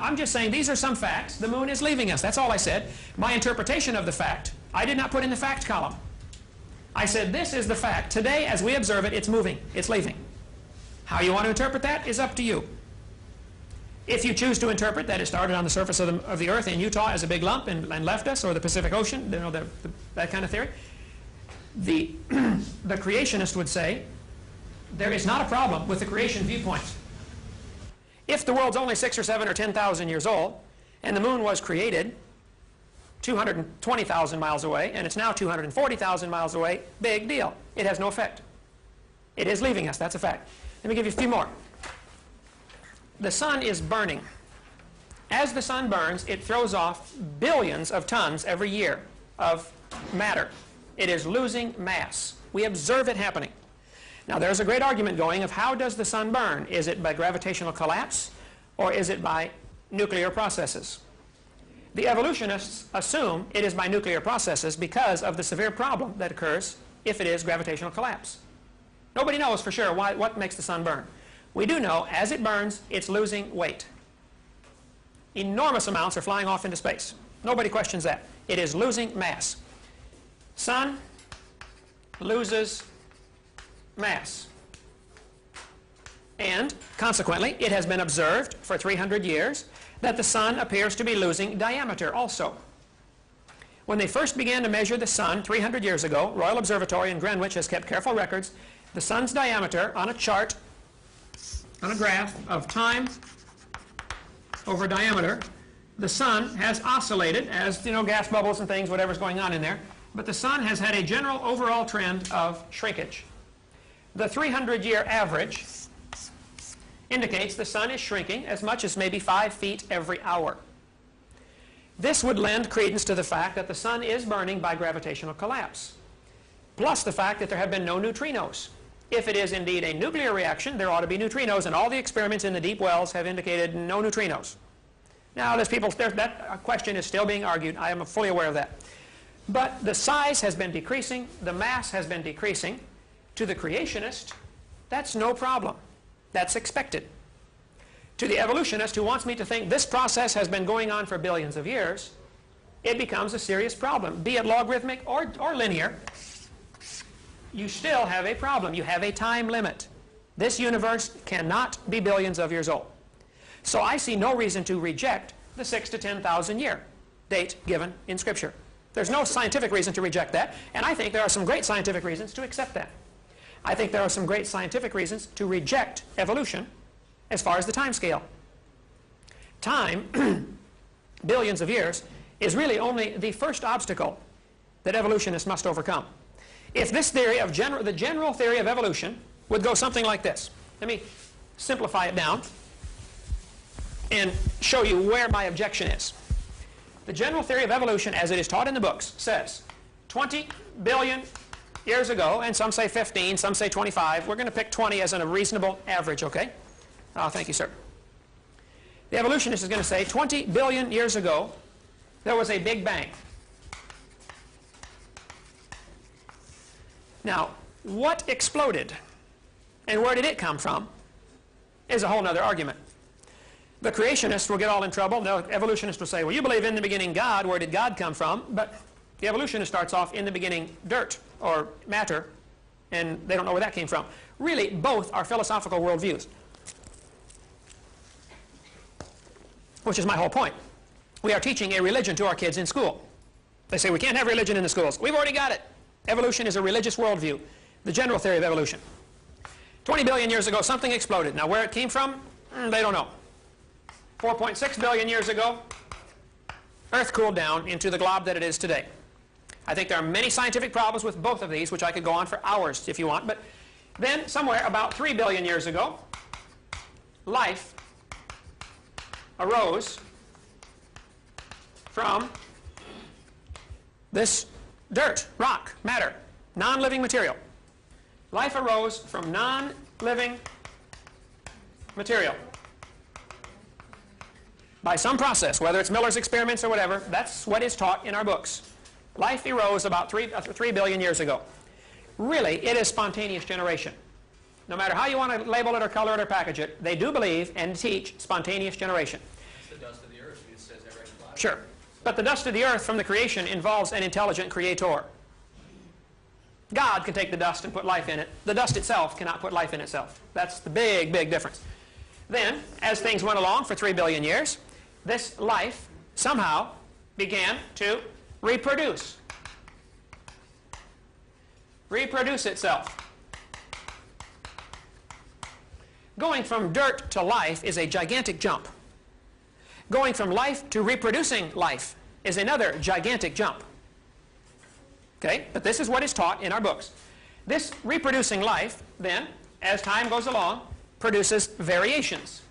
B: I'm just saying these are some facts. The moon is leaving us. That's all I said. My interpretation of the fact, I did not put in the fact column. I said this is the fact. Today, as we observe it, it's moving. It's leaving. How you want to interpret that is up to you. If you choose to interpret that it started on the surface of the Earth in Utah as a big lump and left us, or the Pacific Ocean, that kind of theory, the creationist would say there is not a problem with the creation viewpoint. If the world's only 6 or 7 or 10,000 years old, and the moon was created 220,000 miles away, and it's now 240,000 miles away, big deal. It has no effect. It is leaving us. That's a fact. Let me give you a few more. The sun is burning. As the sun burns, it throws off billions of tons every year of matter. It is losing mass. We observe it happening. Now, there's a great argument going of how does the sun burn? Is it by gravitational collapse, or is it by nuclear processes? The evolutionists assume it is by nuclear processes because of the severe problem that occurs if it is gravitational collapse. Nobody knows for sure what makes the sun burn. We do know as it burns, it's losing weight. Enormous amounts are flying off into space. Nobody questions that. It is losing mass. Sun loses mass. And consequently, it has been observed for 300 years that the sun appears to be losing diameter also. When they first began to measure the sun 300 years ago, Royal Observatory in Greenwich has kept careful records. The sun's diameter on a chart, on a graph of time over diameter, the sun has oscillated as, gas bubbles and things, whatever's going on in there. But the sun has had a general overall trend of shrinkage. The 300-year average indicates the sun is shrinking as much as maybe 5 feet every hour. This would lend credence to the fact that the sun is burning by gravitational collapse, plus the fact that there have been no neutrinos. If it is indeed a nuclear reaction, there ought to be neutrinos, and all the experiments in the deep wells have indicated no neutrinos. Now, that question is still being argued. I am fully aware of that. But the size has been decreasing. The mass has been decreasing. To the creationist, that's no problem. That's expected. To the evolutionist who wants me to think this process has been going on for billions of years, it becomes a serious problem. Be it logarithmic or linear, you still have a problem. You have a time limit. This universe cannot be billions of years old. So I see no reason to reject the 6,000 to 10,000 year date given in Scripture. There's no scientific reason to reject that, and I think there are some great scientific reasons to accept that. I think there are some great scientific reasons to reject evolution as far as the time scale. Time, billions of years, is really only the first obstacle that evolutionists must overcome. If this theory of the general theory of evolution would go something like this. Let me simplify it down and show you where my objection is. The general theory of evolution, as it is taught in the books, says 20 billion years ago, and some say 15, some say 25. We're going to pick 20 as a reasonable average, okay? Oh, thank you, sir. The evolutionist is going to say 20 billion years ago, there was a Big Bang. Now, what exploded and where did it come from is a whole other argument. The creationist will get all in trouble. The evolutionist will say, well, you believe in the beginning God. Where did God come from? But the evolutionist starts off in the beginning dirt or matter, and they don't know where that came from. Really, both are philosophical worldviews, which is my whole point. We are teaching a religion to our kids in school. They say we can't have religion in the schools. We've already got it. Evolution is a religious worldview, the general theory of evolution. 20 billion years ago, something exploded. Now, where it came from, they don't know. 4.6 billion years ago, Earth cooled down into the glob that it is today. I think there are many scientific problems with both of these, which I could go on for hours if you want. But then, somewhere about 3 billion years ago, life arose from this dirt, rock, matter, non-living material. Life arose from non-living material. By some process, whether it's Miller's experiments or whatever, that's what is taught in our books. Life arose about 3 billion years ago. Really, it is spontaneous generation. No matter how you want to label it or color it or package it, they do believe and teach spontaneous generation.
E: It's the dust of the earth. It says that right in the Bible.
B: Sure. But the dust of the earth from the creation involves an intelligent creator. God can take the dust and put life in it. The dust itself cannot put life in itself. That's the big, big difference. Then, as things went along for 3 billion years, this life somehow began to reproduce. Reproduce itself. Going from dirt to life is a gigantic jump. Going from life to reproducing life is another gigantic jump. Okay? But this is what is taught in our books. This reproducing life, then, as time goes along, produces variations.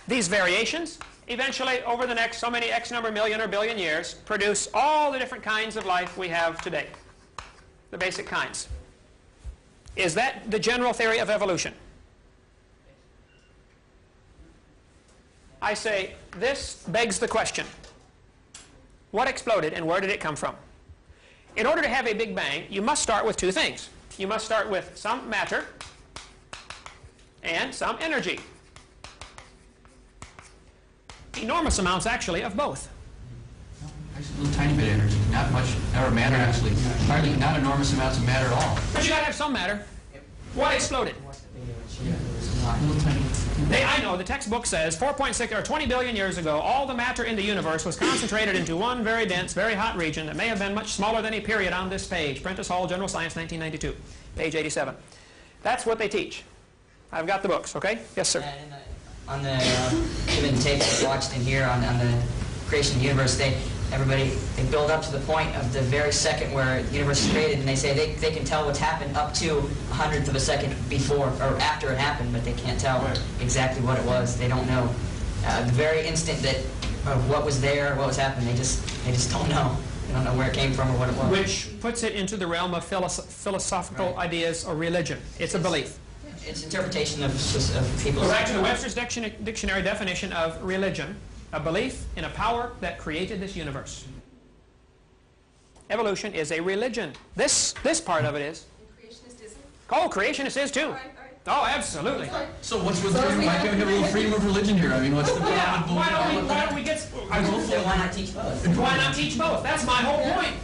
B: These variations, eventually, over the next so many X number million or billion years, produce all the different kinds of life we have today. The basic kinds. Is that the general theory of evolution? I say, this begs the question. What exploded and where did it come from? In order to have a Big Bang, you must start with two things. You must start with some matter and some energy. Enormous amounts, actually, of both.
E: Just a little tiny bit of energy, not much, or matter actually. Hardly, not enormous amounts of matter at all.
B: But you got to have some matter. What exploded?
E: Little tiny.
B: I know, the textbook says 4.6 or 20 billion years ago, all the matter in the universe was concentrated into one very dense, very hot region that may have been much smaller than a period on this page. Prentice Hall, General Science, 1992, page 87. That's what they teach. I've got the books, okay? Yes, sir.
G: On the given tapes I watched in here on the creation of the universe, they build up to the point of the very second where the universe is created, and they say they can tell what's happened up to 100th of a second before or after it happened, but they can't tell exactly what it was. They don't know the very instant that of what was there, what was happening. They just don't know. They don't know where it came from or what it was.
B: Which puts it into the realm of philosophical ideas or religion. It's a belief.
G: It's interpretation of people's...
B: Go back to the Webster's Dictionary definition of religion, a belief in a power that created this universe. Evolution is a religion. This part of it is.
J: And creationist isn't?
B: Oh, creationist is too.
J: All right.
B: Oh, absolutely.
E: So what's with freedom? Why can't we have a little freedom of religion here? I mean, what's the problem?
B: Yeah,
E: with
B: why don't we get...
G: Then why not teach both?
B: Why not teach both? That's my whole point.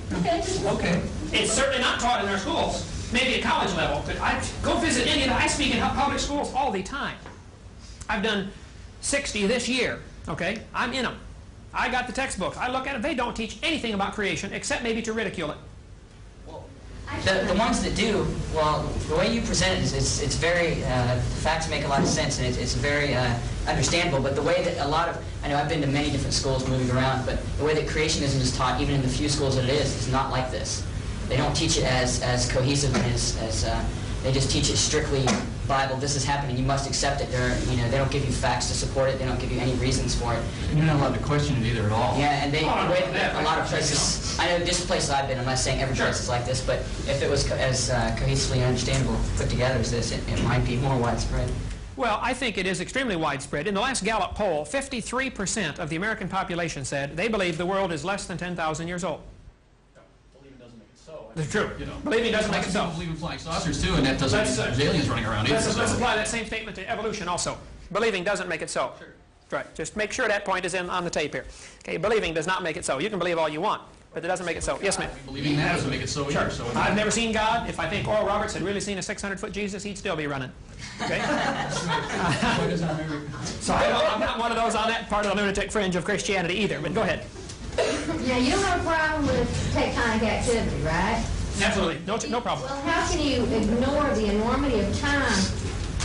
E: Okay.
B: It's certainly not taught in our schools. Maybe at college level. But I go visit any of the... I speak in public schools all the time. I've done 60 this year. Okay? I'm in them. I got the textbooks. I look at them. They don't teach anything about creation except maybe to ridicule it.
G: The ones that do, well, the way you present it is it's very, the facts make a lot of sense, and it's very understandable, but the way that a lot of, I know I've been to many different schools moving around, but the way that creationism is taught, even in the few schools that it is not like this. They don't teach it as cohesive and as they just teach it strictly Bible, this is happening, you must accept it. They don't give you facts to support it, they don't give you any reasons for it.
E: And you're not allowed to question it either at all.
G: Yeah, and a lot of places, I know this place I've been, I'm not saying every place is like this, but if it was as cohesively and understandable put together as this, it might be more widespread.
B: Well, I think it is extremely widespread. In the last Gallup poll, 53% of the American population said they believe the world is less than 10,000 years old.
E: Believing doesn't make it so.
B: That's true. Believing doesn't make it so.
E: People believe in flying saucers too, and that doesn't mean there's aliens running around either.
B: Let's apply that same statement to evolution also. Believing doesn't make it so.
E: Sure.
B: Right. Just make sure that point is on the tape here. Okay, believing does not make it so. You can believe all you want, but it doesn't make it so. Yes, ma'am.
E: Believing that doesn't make it so either.
B: Sure. I've never seen God. If I think Oral Roberts had really seen a 600-foot Jesus, he'd still be running. Okay? So I'm not one of those on that part of the lunatic fringe of Christianity either, but go ahead.
F: Now, you don't have a problem with tectonic activity, right?
B: Absolutely. No problem.
F: Well, how can you ignore the enormity of time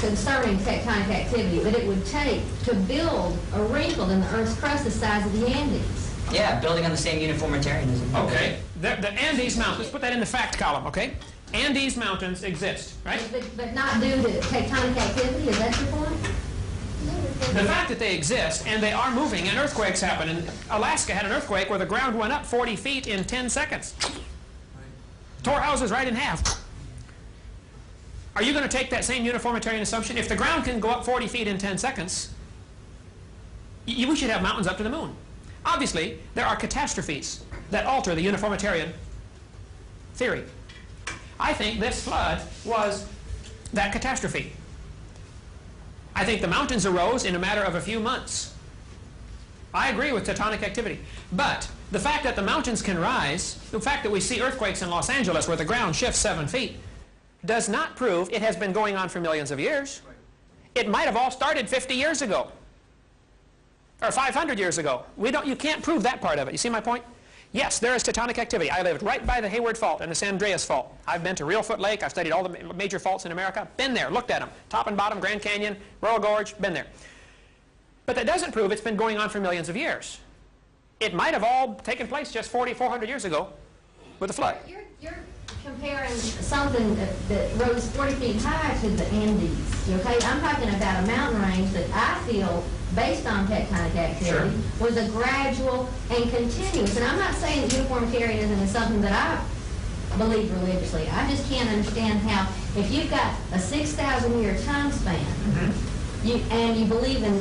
F: concerning tectonic activity that it would take to build a wrinkle in the Earth's crust the size of the Andes?
G: Yeah, building on the same uniformitarianism.
B: Okay. The Andes Mountains, let's put that in the fact column, okay? Andes Mountains exist, right?
F: But not due to tectonic activity, is that your point?
B: The fact that they exist, and they are moving, and earthquakes happen. And Alaska had an earthquake where the ground went up 40 feet in 10 seconds. Tore houses right in half. Are you going to take that same uniformitarian assumption? If the ground can go up 40 feet in 10 seconds, we should have mountains up to the moon. Obviously, there are catastrophes that alter the uniformitarian theory. I think this flood was that catastrophe. I think the mountains arose in a matter of a few months. I agree with tectonic activity. But the fact that the mountains can rise, the fact that we see earthquakes in Los Angeles where the ground shifts 7 feet, does not prove it has been going on for millions of years. It might have all started 50 years ago. Or 500 years ago. You can't prove that part of it. You see my point? Yes, there is tectonic activity. I lived right by the Hayward Fault and the San Andreas Fault. I've been to Reelfoot Lake. I've studied all the major faults in America. Been there, looked at them. Top and bottom, Grand Canyon, Royal Gorge, been there. But that doesn't prove it's been going on for millions of years. It might have all taken place just 400 years ago with the flood.
F: You're comparing something that rose 40 feet high to the Andes, okay? I'm talking about a mountain range that I feel, based on tectonic activity, was a gradual and continuous. And I'm not saying that uniformitarianism is something that I believe religiously. I just can't understand how, if you've got a 6,000-year time span, and you believe in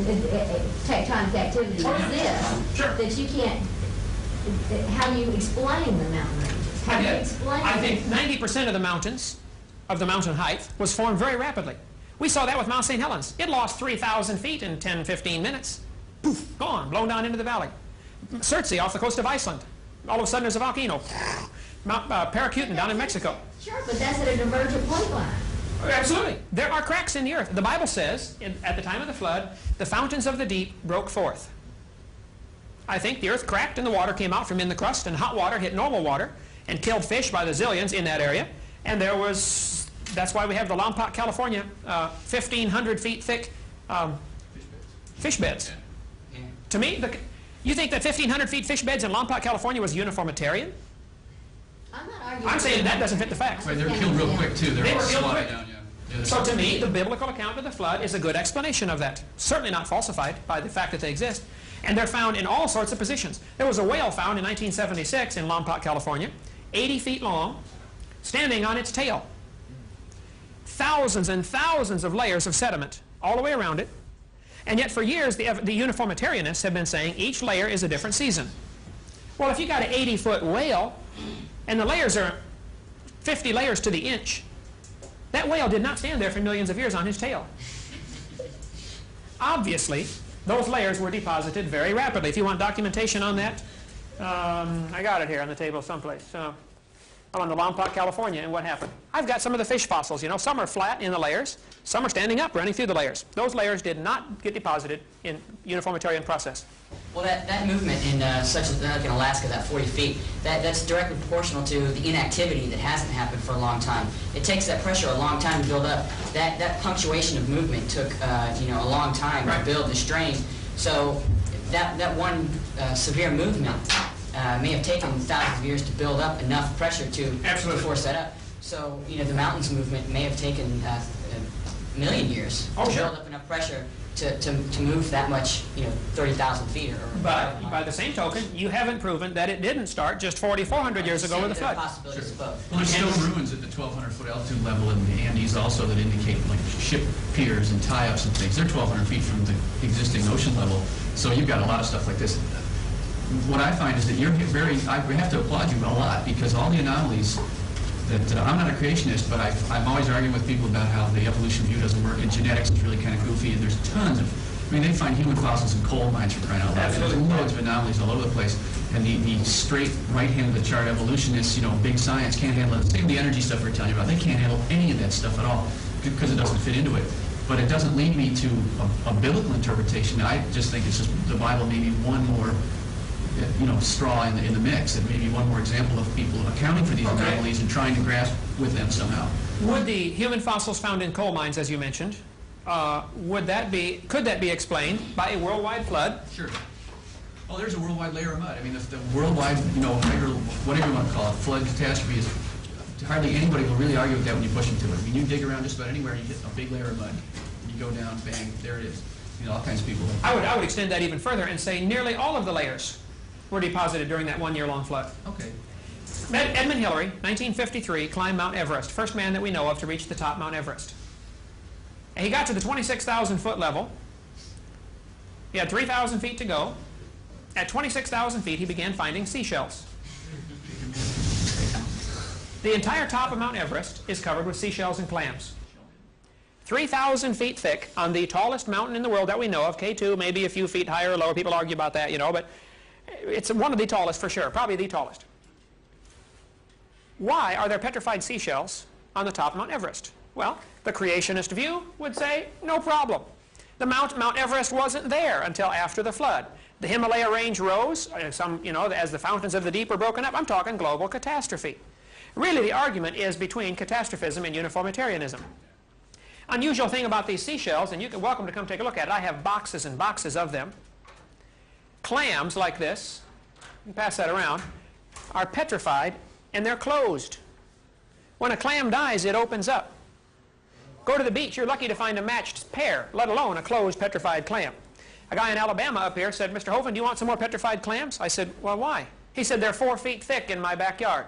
F: tectonic activity exists, that you can't, how you explain the mountain ranges. How do you explain
B: I think 90% of the mountains, of the mountain height, was formed very rapidly. We saw that with Mount St. Helens. It lost 3,000 feet in 10, 15 minutes. Poof, gone, blown down into the valley. Surtsey off the coast of Iceland. All of a sudden there's a volcano. Mount Paracutin down in Mexico.
F: Sure, but that's at a divergent plate line.
B: Absolutely. There are cracks in the earth. The Bible says, at the time of the flood, the fountains of the deep broke forth. I think the earth cracked and the water came out from in the crust, and hot water hit normal water and killed fish by the zillions in that area. And there was, that's why we have the Lompoc, California, 1,500 feet thick fish beds.
G: Yeah.
B: To me, you think that 1,500 feet fish beds in Lompoc, California was uniformitarian?
F: I'm not arguing.
B: I'm saying that doesn't fit the facts.
E: Right, they were killed real quick too.
B: They were killed quick.
E: Down, yeah.
B: So to me, the biblical account of the flood is a good explanation of that. Certainly not falsified by the fact that they exist. And they're found in all sorts of positions. There was a whale found in 1976 in Lompoc, California, 80 feet long, standing on its tail. thousands and thousands of layers of sediment all the way around it. And yet for years, the uniformitarianists have been saying each layer is a different season. Well, if you got an 80-foot whale, and the layers are 50 layers to the inch, that whale did not stand there for millions of years on his tail. Obviously, those layers were deposited very rapidly. If you want documentation on that, I got it here on the table someplace. I'm on the Lompoc, California, and what happened? I've got some of the fish fossils. You know, some are flat in the layers, some are standing up, running through the layers. Those layers did not get deposited in uniformitarian process.
G: Well, that movement in such as like in Alaska, that 40 feet, that's directly proportional to the inactivity that hasn't happened for a long time. It takes that pressure a long time to build up. That punctuation of movement took a long time to build the strain. So that one severe movement may have taken thousands of years to build up enough pressure to force that up. So the mountains movement may have taken a million years to build up enough pressure to move that much, 30,000 feet or
B: But by the same token, you haven't proven that it didn't start just 4,400 years ago with the flood.
G: Possibilities of both.
E: Well, there's still ruins at the 1,200-foot altitude level in the Andes also that indicate like ship piers and tie-ups and things. They're 1,200 feet from the existing ocean level, so you've got a lot of stuff like this. What I find is that you're I have to applaud you a lot, because all the anomalies that I'm not a creationist, but I'm always arguing with people about how the evolution view doesn't work, and genetics is really kind of goofy, and there's tons of, they find human fossils in coal mines for crying out loud. There's loads of anomalies all over the place, and the straight right hand of the chart evolutionists, big science can't handle it. Same the energy stuff we're telling you about, they can't handle any of that stuff at all because it doesn't fit into it. But it doesn't lead me to a biblical interpretation. I just think it's just the Bible may be one more straw in the mix, and maybe one more example of people accounting for these anomalies and trying to grasp with them somehow.
B: Would the human fossils found in coal mines, as you mentioned, could that be explained by a worldwide flood?
E: Sure. Oh, there's a worldwide layer of mud. I mean, the worldwide, whatever you want to call it, flood catastrophe is hardly anybody will really argue with that when you push them to it. I mean, you dig around just about anywhere and you hit a big layer of mud. You go down, bang, there it is. All kinds of people.
B: I would extend that even further and say nearly all of the layers were deposited during that one-year-long flood.
E: Okay.
B: Edmund Hillary, 1953, climbed Mount Everest, first man that we know of to reach the top Mount Everest. And he got to the 26,000-foot level. He had 3,000 feet to go. At 26,000 feet, he began finding seashells. The entire top of Mount Everest is covered with seashells and clams. 3,000 feet thick on the tallest mountain in the world that we know of, K2, maybe a few feet higher or lower. People argue about that, but it's one of the tallest for sure, probably the tallest. Why are there petrified seashells on the top of Mount Everest? Well, the creationist view would say, no problem. Mount Everest wasn't there until after the flood. The Himalaya range rose, as the fountains of the deep were broken up. I'm talking global catastrophe. Really, the argument is between catastrophism and uniformitarianism. Unusual thing about these seashells, and you're welcome to come take a look at it. I have boxes and boxes of them. Clams like this, you can pass that around, are petrified and they're closed. When a clam dies, it opens up. Go to the beach, you're lucky to find a matched pair, let alone a closed petrified clam. A guy in Alabama up here said, Mr. Hovind, do you want some more petrified clams? I said, well, why? He said, they're 4 feet thick in my backyard.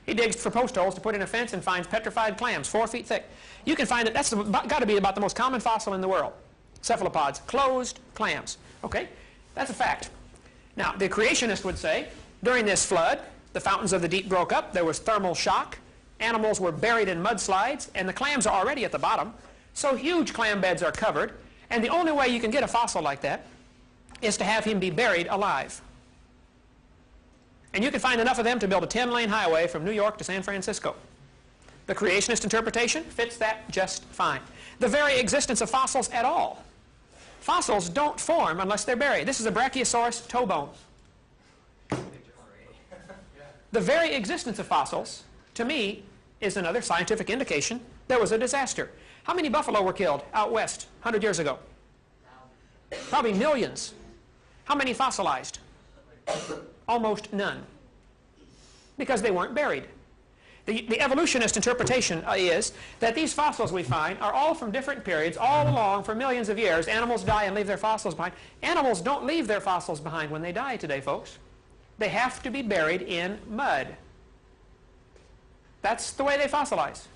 B: He digs for post holes to put in a fence and finds petrified clams, 4 feet thick. You can find it, that's got to be about the most common fossil in the world. Cephalopods, closed clams. Okay, that's a fact. Now, the creationist would say, during this flood, the fountains of the deep broke up, there was thermal shock, animals were buried in mudslides, and the clams are already at the bottom, so huge clam beds are covered, and the only way you can get a fossil like that is to have him be buried alive. And you can find enough of them to build a 10-lane highway from New York to San Francisco. The creationist interpretation fits that just fine. The very existence of fossils at all. Fossils don't form unless they're buried. This is a Brachiosaurus toe bone. The very existence of fossils, to me, is another scientific indication there was a disaster. How many buffalo were killed out west 100 years ago? Probably millions. How many fossilized? Almost none. Because they weren't buried. The evolutionist interpretation is that these fossils we find are all from different periods, all along for millions of years. Animals die and leave their fossils behind. Animals don't leave their fossils behind when they die today, folks. They have to be buried in mud. That's the way they fossilize.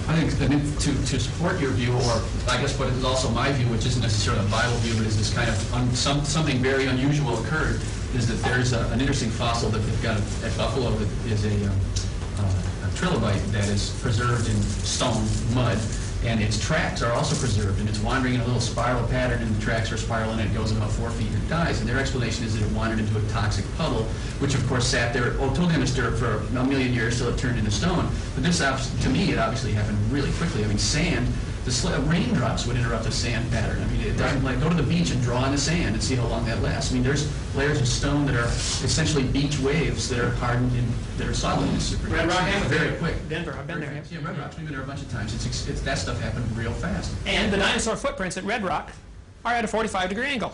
E: I think to support your view, or I guess what is also my view, which isn't necessarily a Bible view, but is this kind of something very unusual occurred, is that there's an interesting fossil that they've got at Buffalo that is a trilobite that is preserved in stone mud, and its tracks are also preserved, and it's wandering in a little spiral pattern, and the tracks are spiraling, and it goes about 4 feet and it dies. And their explanation is that it wandered into a toxic puddle, which of course sat there, totally undisturbed for a million years till it turned into stone. But this, to me, it obviously happened really quickly. I mean, sand, raindrops would interrupt a sand pattern. I mean, it doesn't like go to the beach and draw in the sand and see how long that lasts. I mean, there's layers of stone that are essentially beach waves that are hardened and that are solid.
B: Red Rock happened
E: very quick.
B: Denver, I've been there.
E: Yeah, Red Rock's, we've been there a bunch of times. It's that stuff happened real fast.
B: And the dinosaur footprints at Red Rock are at a 45-degree angle.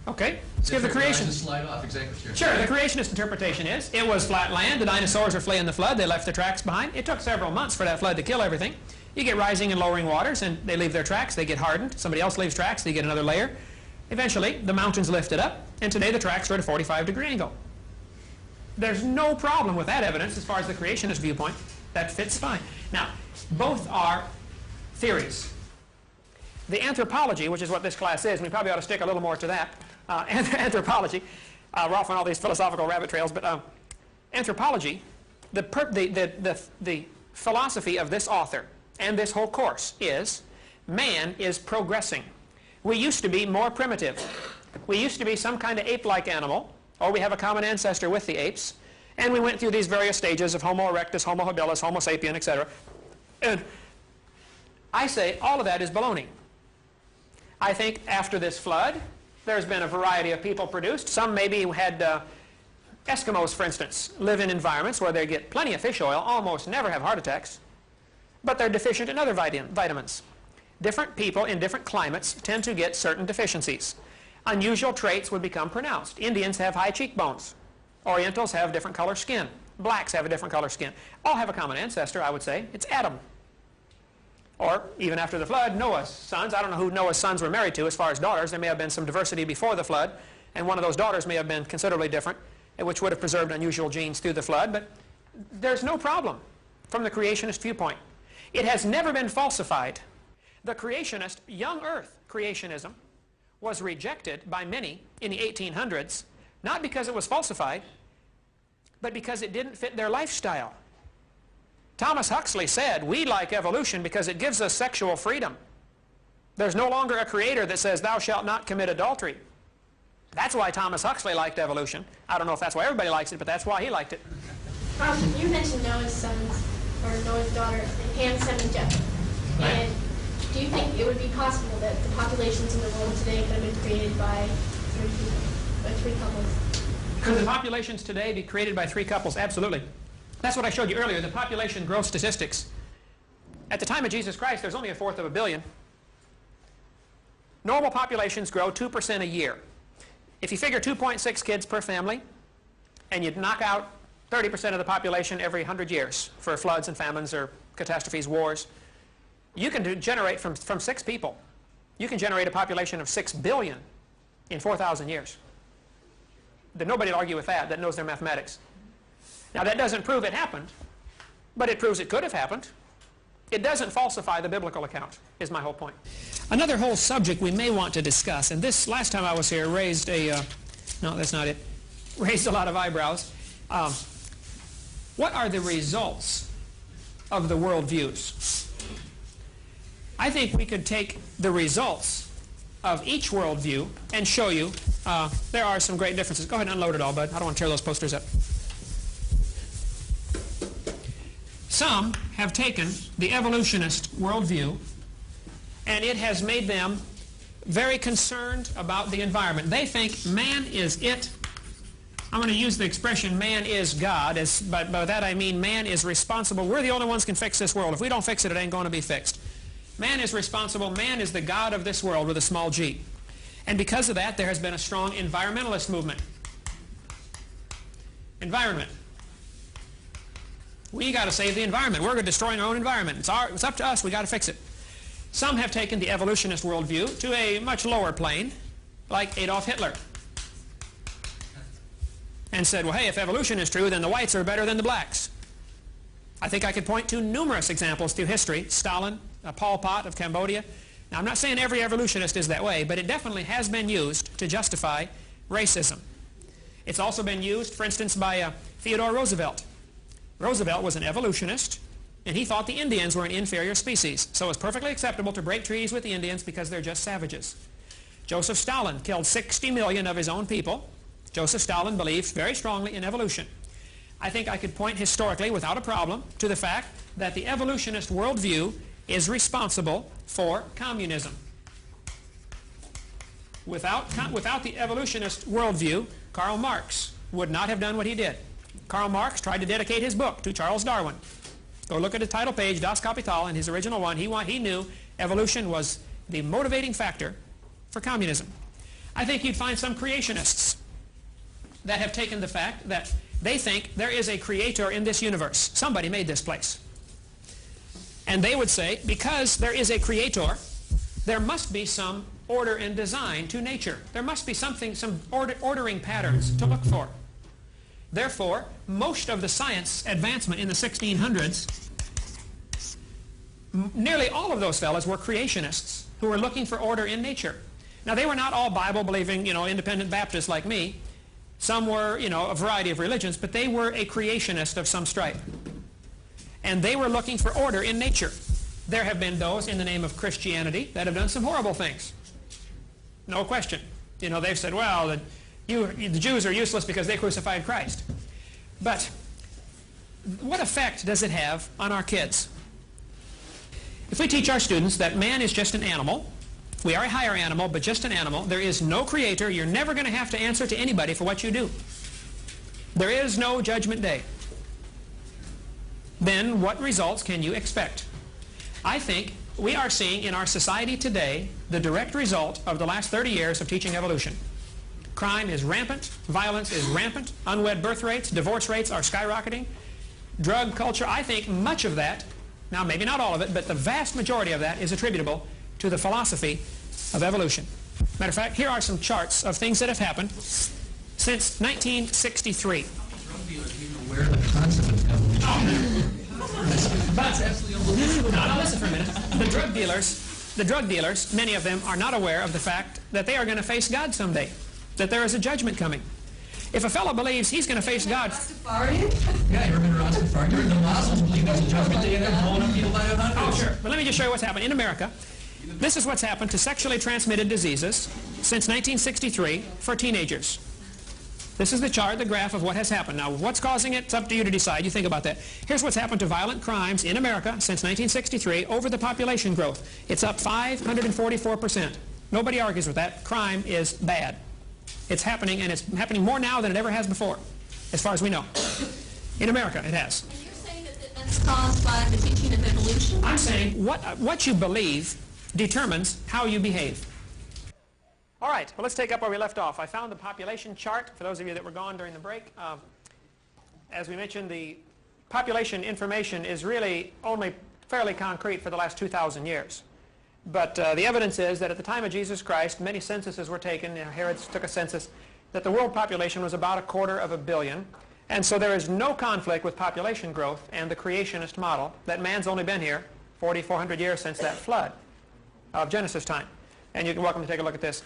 B: Okay, let's give the creation.
E: Slide off, exactly.
B: Sure, the creationist interpretation is it was flat land, the dinosaurs are fleeing the flood, they left their tracks behind. It took several months for that flood to kill everything. You get rising and lowering waters, and they leave their tracks, they get hardened. Somebody else leaves tracks, they get another layer. Eventually, the mountains lifted up, and today the tracks are at a 45-degree angle. There's no problem with that evidence as far as the creationist viewpoint. That fits fine. Now, both are theories. The anthropology, which is what this class is, and we probably ought to stick a little more to that, anthropology, we're off on all these philosophical rabbit trails, but anthropology, the philosophy of this author and this whole course is man is progressing. We used to be more primitive. We used to be some kind of ape-like animal, or we have a common ancestor with the apes, and we went through these various stages of Homo erectus, Homo habilis, Homo sapien, etc. And I say all of that is baloney. I think after this flood, there's been a variety of people produced. Some maybe had Eskimos, for instance, live in environments where they get plenty of fish oil, almost never have heart attacks, but they're deficient in other vitamins. Different people in different climates tend to get certain deficiencies. Unusual traits would become pronounced. Indians have high cheekbones. Orientals have different color skin. Blacks have a different color skin. All have a common ancestor, I would say. It's Adam. Or, even after the flood, Noah's sons. I don't know who Noah's sons were married to as far as daughters. There may have been some diversity before the flood, and one of those daughters may have been considerably different, which would have preserved unusual genes through the flood. But there's no problem from the creationist viewpoint. It has never been falsified. The creationist, young earth creationism, was rejected by many in the 1800s, not because it was falsified, but because it didn't fit their lifestyle. Thomas Huxley said, we like evolution because it gives us sexual freedom. There's no longer a creator that says, thou shalt not commit adultery. That's why Thomas Huxley liked evolution. I don't know if that's why everybody likes it, but that's why he liked it.
K: You mentioned Noah's sons, or Noah's daughter, Ham, Sem, and Japheth. And do you think it would be possible that the populations in the world today could have been created by three couples?
B: Could the populations today be created by three couples? Absolutely. That's what I showed you earlier, the population growth statistics. At the time of Jesus Christ, there's only 1/4 of a billion. Normal populations grow 2% a year. If you figure 2.6 kids per family, and you knock out 30% of the population every 100 years for floods and famines or catastrophes, wars, you can generate from 6 people, you can generate a population of 6 billion in 4,000 years. Nobody will argue with that, that knows their mathematics. Now that doesn't prove it happened, but it proves it could have happened. It doesn't falsify the biblical account, is my whole point. Another whole subject we may want to discuss, and this last time I was here raised a, no, that's not it, raised a lot of eyebrows. What are the results of the worldviews? I think we could take the results of each worldview and show you there are some great differences. Go ahead and unload it all, bud. I don't want to tear those posters up. Some have taken the evolutionist worldview, and it has made them very concerned about the environment. They think man is it. I'm going to use the expression man is God, but by that I mean man is responsible. We're the only ones who can fix this world. If we don't fix it, it ain't going to be fixed. Man is responsible. Man is the God of this world with a small g. And because of that, there has been a strong environmentalist movement. Environment. We got to save the environment. We're destroying our own environment. It's up to us. We got to fix it. Some have taken the evolutionist worldview to a much lower plane, like Adolf Hitler, and said, well, hey, if evolution is true, then the whites are better than the blacks. I think I could point to numerous examples through history. Stalin, Pol Pot of Cambodia. Now, I'm not saying every evolutionist is that way, but it definitely has been used to justify racism. It's also been used, for instance, by Theodore Roosevelt. Roosevelt was an evolutionist, and he thought the Indians were an inferior species. So it's perfectly acceptable to break treaties with the Indians because they're just savages. Joseph Stalin killed 60 million of his own people. Joseph Stalin believed very strongly in evolution. I think I could point historically, without a problem, to the fact that the evolutionist worldview is responsible for communism. Without the evolutionist worldview, Karl Marx would not have done what he did. Karl Marx tried to dedicate his book to Charles Darwin. Go look at the title page, Das Kapital, in his original one. He knew evolution was the motivating factor for communism. I think you'd find some creationists that have taken the fact that they think there is a creator in this universe. Somebody made this place. And they would say, because there is a creator, there must be some order and design to nature. There must be something, some ordering patterns to look for. Therefore, most of the science advancement in the 1600s, nearly all of those fellows were creationists who were looking for order in nature. Now, they were not all Bible-believing, independent Baptists like me. Some were, a variety of religions, but they were a creationist of some stripe. And they were looking for order in nature. There have been those in the name of Christianity that have done some horrible things. No question. They've said, well, the Jews are useless because they crucified Christ. But what effect does it have on our kids? If we teach our students that man is just an animal, we are a higher animal, but just an animal, there is no creator, you're never going to have to answer to anybody for what you do. There is no judgment day. Then what results can you expect? I think we are seeing in our society today the direct result of the last 30 years of teaching evolution. Crime is rampant, violence is rampant, unwed birth rates, divorce rates are skyrocketing, drug culture. I think much of that, now maybe not all of it, but the vast majority of that is attributable to the philosophy of evolution. Matter of fact, here are some charts of things that have happened since 1963.
E: Drug dealers even aware of the concept of evolution. That's absolutely unbelievable.
B: Now listen for a minute. The drug dealers, many of them are not aware of the fact that they are going to face God someday, that there is a judgment coming. If a fellow believes he's going to face God...
E: Yeah, you remember Rastafarian? The Muslims believe there's a judgment day and they're blowing up people by the hundreds.
B: Oh, sure. But let me just show you what's happened. In America, this is what's happened to sexually transmitted diseases since 1963 for teenagers. This is the chart, the graph of what has happened. Now, what's causing it? It's up to you to decide. You think about that. Here's what's happened to violent crimes in America since 1963 over the population growth. It's up 544%. Nobody argues with that. Crime is bad. It's happening, and it's happening more now than it ever has before, as far as we know. In America, it has.
K: And you're saying that that's caused by the teaching of evolution?
B: I'm saying what you believe determines how you behave. All right, well, let's take up where we left off. I found the population chart, for those of you that were gone during the break. As we mentioned, the population information is really only fairly concrete for the last 2,000 years. But the evidence is that at the time of Jesus Christ, many censuses were taken. Herod took a census, that the world population was about 250 million. And so there is no conflict with population growth and the creationist model that man's only been here 4,400 years since that flood of Genesis time. And you're welcome to take a look at this.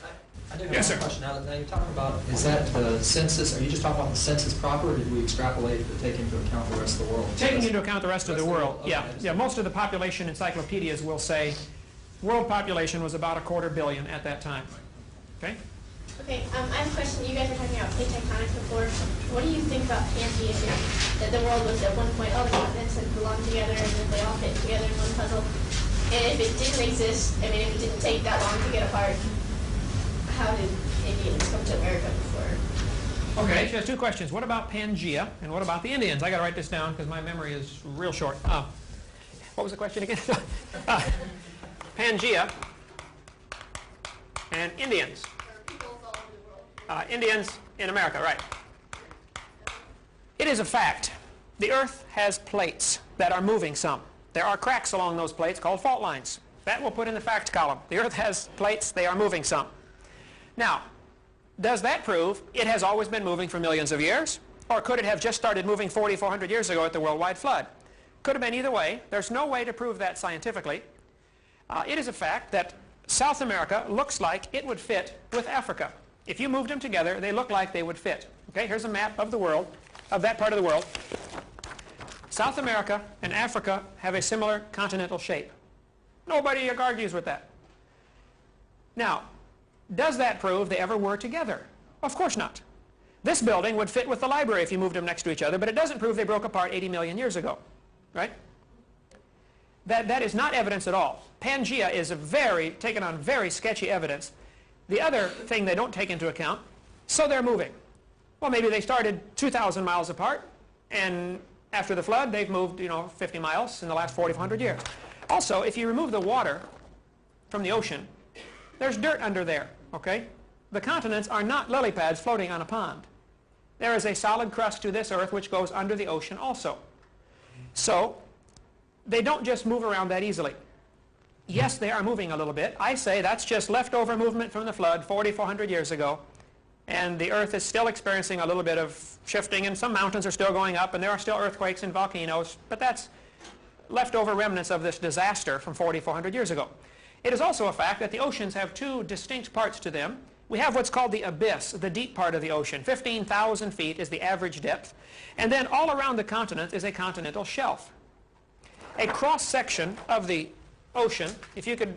I: I do have
B: Yes,
I: a
B: sir.
I: question. Now you're talking about, is that the census, are you just talking about the census proper, or did we extrapolate to take into account the rest of the world?
B: Taking into account the rest of the world,
I: Okay,
B: yeah. Most of the population encyclopedias will say world population was about 250 million at that time. Okay?
K: Okay, I have a question. You guys were talking about plate tectonics before. What do you think about pantheism? That the world was at one point, all the continents that belonged together and then they all fit together in one puzzle. And if it didn't exist, if it didn't take that long to get apart, how did Indians come to America before?
B: Okay, she has two questions. What about Pangea, and what about the Indians? I got to write this down because my memory is real short. What was the question again? Pangea and Indians. Indians in America, right. It is a fact. The Earth has plates that are moving some. There are cracks along those plates called fault lines. That we'll put in the fact column. The Earth has plates, they are moving some. Now, does that prove it has always been moving for millions of years? Or could it have just started moving 4,400 years ago at the worldwide flood? could have been either way. There's no way to prove that scientifically. It is a fact that South America looks like it would fit with Africa. If you moved them together, they look like they would fit. Okay, here's a map of the world, of that part of the world. South America and Africa have a similar continental shape. Nobody argues with that. Now, does that prove they ever were together? Of course not. This building would fit with the library if you moved them next to each other, but it doesn't prove they broke apart 80 million years ago, right? That is not evidence at all. Pangea is taken on very sketchy evidence. The other thing they don't take into account, so they're moving. Well, maybe they started 2,000 miles apart, and after the flood, they've moved, 50 miles in the last 4,400 years. Also, if you remove the water from the ocean, there's dirt under there, okay? The continents are not lily pads floating on a pond. There is a solid crust to this earth which goes under the ocean also. So, they don't just move around that easily. Yes, they are moving a little bit. I say that's just leftover movement from the flood 4,400 years ago. And the earth is still experiencing a little bit of shifting, and some mountains are still going up, and there are still earthquakes and volcanoes. But that's leftover remnants of this disaster from 4,400 years ago. It is also a fact that the oceans have two distinct parts to them. We have what's called the abyss, the deep part of the ocean. 15,000 feet is the average depth. And then all around the continent is a continental shelf. A cross-section of the ocean, if you could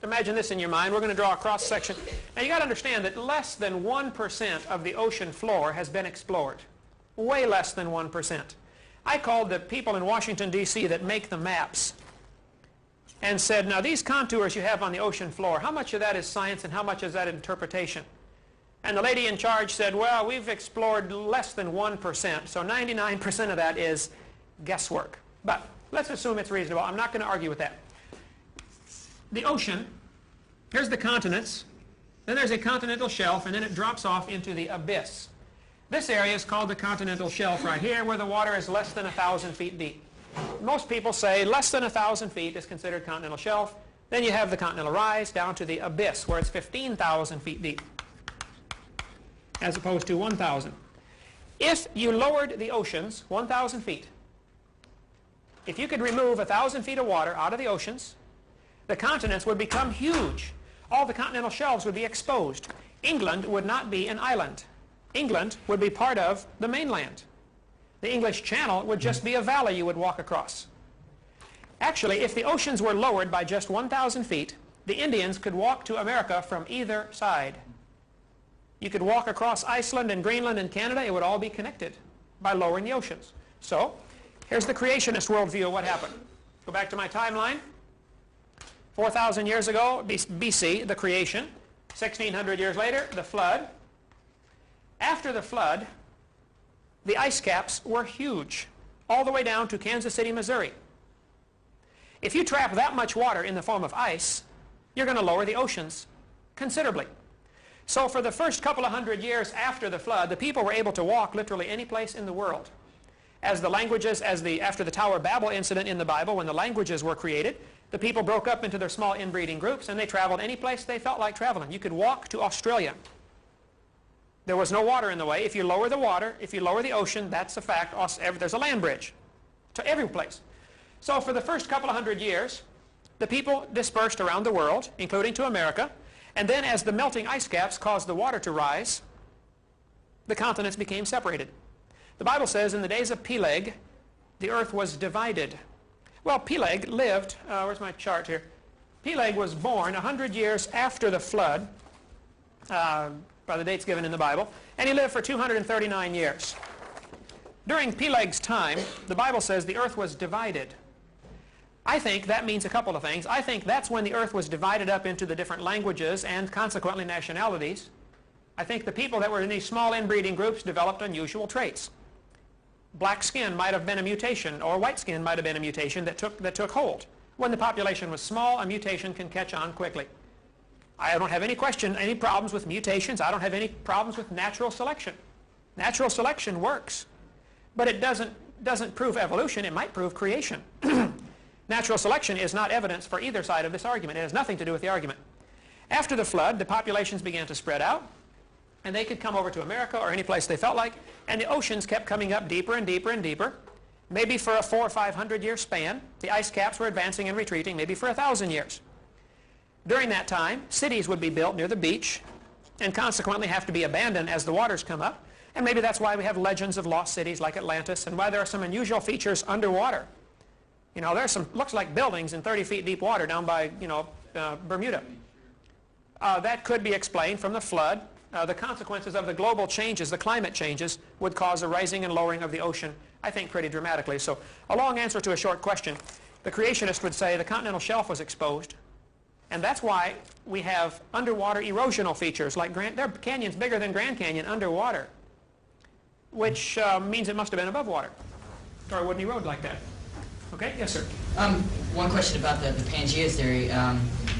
B: imagine this in your mind, we're going to draw a cross-section. Now, you got to understand that less than 1% of the ocean floor has been explored. Way less than 1%. I called the people in Washington, D.C. that make the maps and said, now these contours you have on the ocean floor, how much of that is science and how much is that interpretation? And the lady in charge said, well, we've explored less than 1%, so 99% of that is guesswork. But let's assume it's reasonable. I'm not going to argue with that. The ocean, here's the continents, then there's a continental shelf, and then it drops off into the abyss. This area is called the continental shelf right here, where the water is less than 1,000 feet deep. Most people say less than 1,000 feet is considered continental shelf. Then you have the continental rise down to the abyss, where it's 15,000 feet deep, as opposed to 1,000. If you lowered the oceans 1,000 feet, if you could remove 1,000 feet of water out of the oceans, the continents would become huge. All the continental shelves would be exposed. England would not be an island. England would be part of the mainland. The English Channel would just be a valley you would walk across. Actually, if the oceans were lowered by just 1,000 feet, the Indians could walk to America from either side. You could walk across Iceland and Greenland and Canada. It would all be connected by lowering the oceans. So, here's the creationist worldview of what happened. Go back to my timeline. 4,000 years ago, BC, the creation. 1,600 years later, the flood. After the flood, the ice caps were huge, all the way down to Kansas City, Missouri. If you trap that much water in the form of ice, you're going to lower the oceans considerably. So for the first couple of hundred years after the flood, the people were able to walk literally any place in the world. As the languages, after the Tower of Babel incident in the Bible, when the languages were created, the people broke up into their small inbreeding groups, and they traveled any place they felt like traveling. You could walk to Australia. There was no water in the way. If you lower the water, if you lower the ocean, that's a fact. There's a land bridge to every place. So for the first couple of hundred years, the people dispersed around the world, including to America. And then as the melting ice caps caused the water to rise, the continents became separated. The Bible says in the days of Peleg, the earth was divided. Well, Peleg lived, where's my chart here? Peleg was born 100 years after the flood, by the dates given in the Bible, and he lived for 239 years. During Peleg's time, the Bible says the earth was divided. I think that means a couple of things. I think that's when the earth was divided up into the different languages and consequently nationalities. I think the people that were in these small inbreeding groups developed unusual traits. Black skin might have been a mutation, or white skin might have been a mutation that took hold. When the population was small, a mutation can catch on quickly. I don't have any problems with mutations. I don't have any problems with natural selection. Natural selection works, but it doesn't prove evolution. It might prove creation. Natural selection is not evidence for either side of this argument. It has nothing to do with the argument. After the flood, the populations began to spread out, and they could come over to America or any place they felt like, and the oceans kept coming up deeper and deeper and deeper. maybe for a 400 or 500 year span. The ice caps were advancing and retreating, maybe for 1,000 years. During that time, cities would be built near the beach and consequently have to be abandoned as the waters come up. And maybe that's why we have legends of lost cities like Atlantis, and why there are some unusual features underwater. You know, there's some, looks like buildings in 30 feet deep water down by, you know, Bermuda. That could be explained from the flood. The consequences of the global changes, the climate changes, would cause a rising and lowering of the ocean, I think, pretty dramatically. So a long answer to a short question. The creationist would say the continental shelf was exposed, and that's why we have underwater erosional features like there are canyons bigger than Grand Canyon underwater, which means it must have been above water, or it wouldn't erode like that. Okay? Yes, sir.
G: One question about the Pangea theory.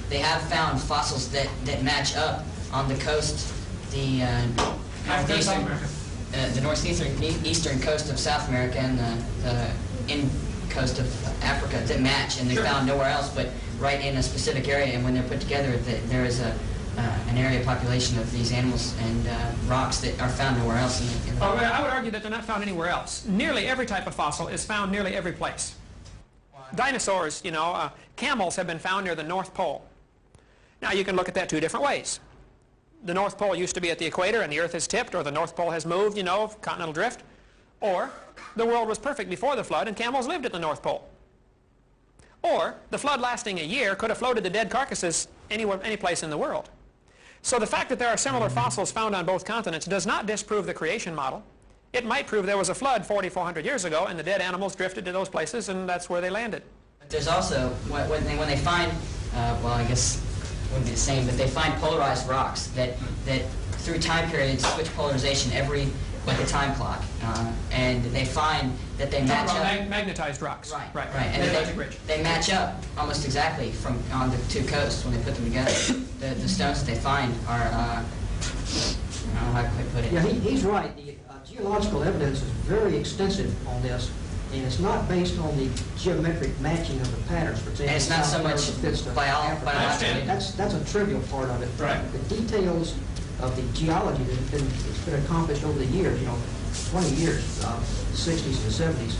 G: They have found fossils that match up on the coast, the northeastern coast of South America and the coast of Africa that match, and they found nowhere else but right in a specific area. And when they're put together, there is an area population of these animals and rocks that are found nowhere else in the
B: I would argue that they're not found anywhere else. Nearly every type of fossil is found nearly every place. Dinosaurs, you know, camels have been found near the North Pole. Now you can look at that two different ways. The North Pole used to be at the equator and the Earth has tipped, or the North Pole has moved, you know, continental drift. Or the world was perfect before the flood and camels lived at the North Pole. Or the flood lasting a year could have floated the dead carcasses anywhere, any place in the world. So the fact that there are similar fossils found on both continents does not disprove the creation model. It might prove there was a flood 4,400 years ago and the dead animals drifted to those places and that's where they landed.
G: But there's also, when they find, well, I guess it wouldn't be the same, but they find polarized rocks that through time periods switch polarization like a time clock. And they find that they match up.
B: Magnetized rocks.
G: Right. And they match up almost exactly on the two coasts when they put them together. The stones that they find are, I don't know how to quite put it.
C: Yeah, he's right. The geological evidence is very extensive on this, and it's not based on the geometric matching of the patterns. For example,
G: and it's not so much biology.
C: That's a trivial part of it.
B: Right.
C: The details of the geology that's been accomplished over the years, you know, 20 years, 60s and 70s,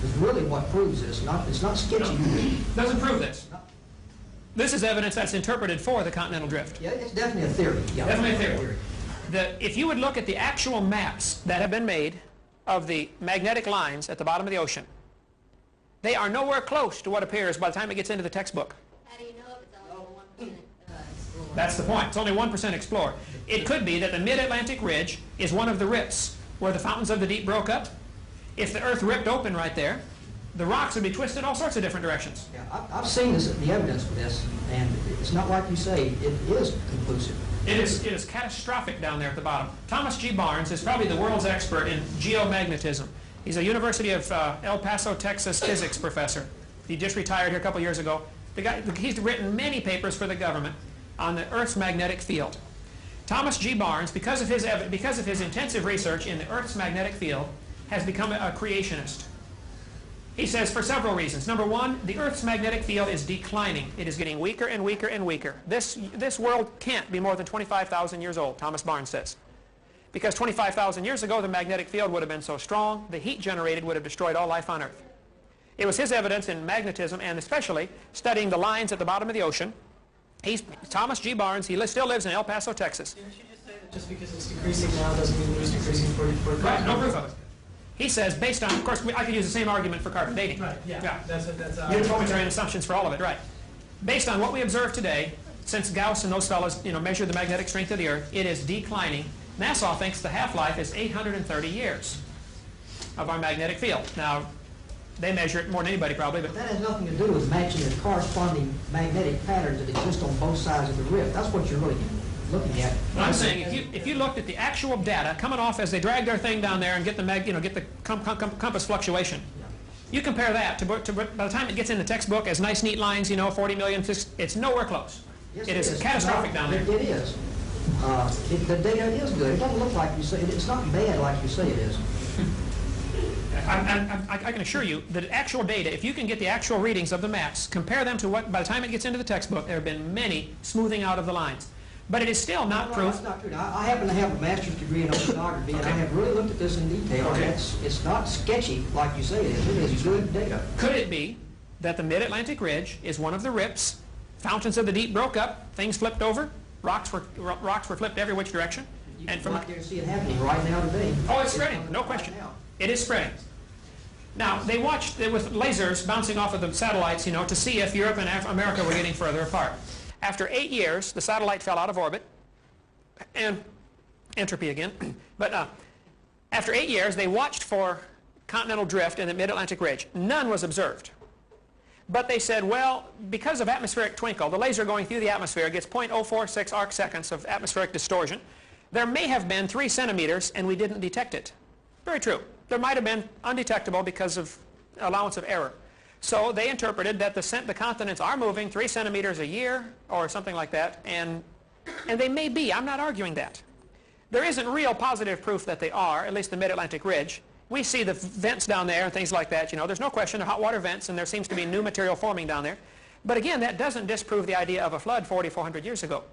C: is really what proves this. It's not sketchy.
B: Doesn't prove this. This is evidence that's interpreted for the continental drift.
C: Yeah, it's definitely a theory. Yeah.
B: Definitely a theory. If you would look at the actual maps that have been made of the magnetic lines at the bottom of the ocean, they are nowhere close to what appears by the time it gets into the textbook.
F: How do you know if it's only 1% explored?
B: That's the point. It's only 1% explored. It could be that the mid-Atlantic ridge is one of the rips where the fountains of the deep broke up. If the earth ripped open right there, the rocks would be twisted all sorts of different directions.
C: Yeah, I've seen the evidence for this, and it's not like you say. It is conclusive.
B: It is catastrophic down there at the bottom. Thomas G. Barnes is probably the world's expert in geomagnetism. He's a University of El Paso, Texas physics professor. He just retired here a couple years ago. He's written many papers for the government on the Earth's magnetic field. Thomas G. Barnes, because of his intensive research in the Earth's magnetic field, has become a creationist. He says for several reasons. Number one, the Earth's magnetic field is declining. It is getting weaker and weaker and weaker. This world can't be more than 25,000 years old, Thomas Barnes says. Because 25,000 years ago, the magnetic field would have been so strong, the heat generated would have destroyed all life on Earth. It was his evidence in magnetism, and especially studying the lines at the bottom of the ocean. Thomas G. Barnes, he still lives in El Paso, Texas.
L: Didn't you just say that just because it's decreasing now doesn't mean it's decreasing for
B: Right, no proof of it. He says, based on, of course, I could use the same argument for carbon dating.
L: Right, yeah. That's
B: Unitarian assumptions for all of it, right. Based on what we observe today, since Gauss and those fellows, measured the magnetic strength of the Earth, it is declining. NASA thinks the half-life is 830 years of our magnetic field. Now, they measure it more than anybody probably, but
C: that has nothing to do with matching the corresponding magnetic patterns that exist on both sides of the rift. That's what you're really looking at.
B: I'm saying if you looked at the actual data coming off as they drag their thing down there and get the compass fluctuation, you compare that to by the time it gets in the textbook as nice neat lines, 40 million, it's nowhere close.
C: Yes,
B: it is catastrophic down there.
C: It is. The data is good. It doesn't look like you say it. It's not bad like you say it is.
B: I can assure you that actual data, if you can get the actual readings of the maps, compare them to what, by the time it gets into the textbook, there have been many smoothing out of the lines. But it is still not proof.
C: That's not true. Now, I happen to have a master's degree in oceanography, and I have really looked at this in detail.
B: Okay.
C: And it's not sketchy like you say it is. It is good data.
B: Could it be that the Mid-Atlantic Ridge is one of the rips? Fountains of the deep broke up, things flipped over, rocks were flipped every which direction.
C: You
B: And
C: can
B: from
C: go out there and see it happening right now today.
B: Oh, it's spreading, no question.
C: Right now.
B: It is spreading. Now, they watched it with lasers bouncing off of the satellites, you know, to see if Europe and America were getting further apart. After 8 years, the satellite fell out of orbit, and entropy again. But after 8 years, they watched for continental drift in the Mid-Atlantic Ridge. None was observed. But they said, well, because of atmospheric twinkle, the laser going through the atmosphere gets 0.046 arc seconds of atmospheric distortion. There may have been 3 centimeters, and we didn't detect it. Very true. There might have been undetectable because of allowance of error. So they interpreted that the continents are moving 3 centimeters a year or something like that, and they may be. I'm not arguing that. There isn't real positive proof that they are, at least the Mid-Atlantic Ridge. We see the vents down there and things like that. You know, there's no question of hot water vents, and there seems to be new material forming down there. But again, that doesn't disprove the idea of a flood 4,400 years ago.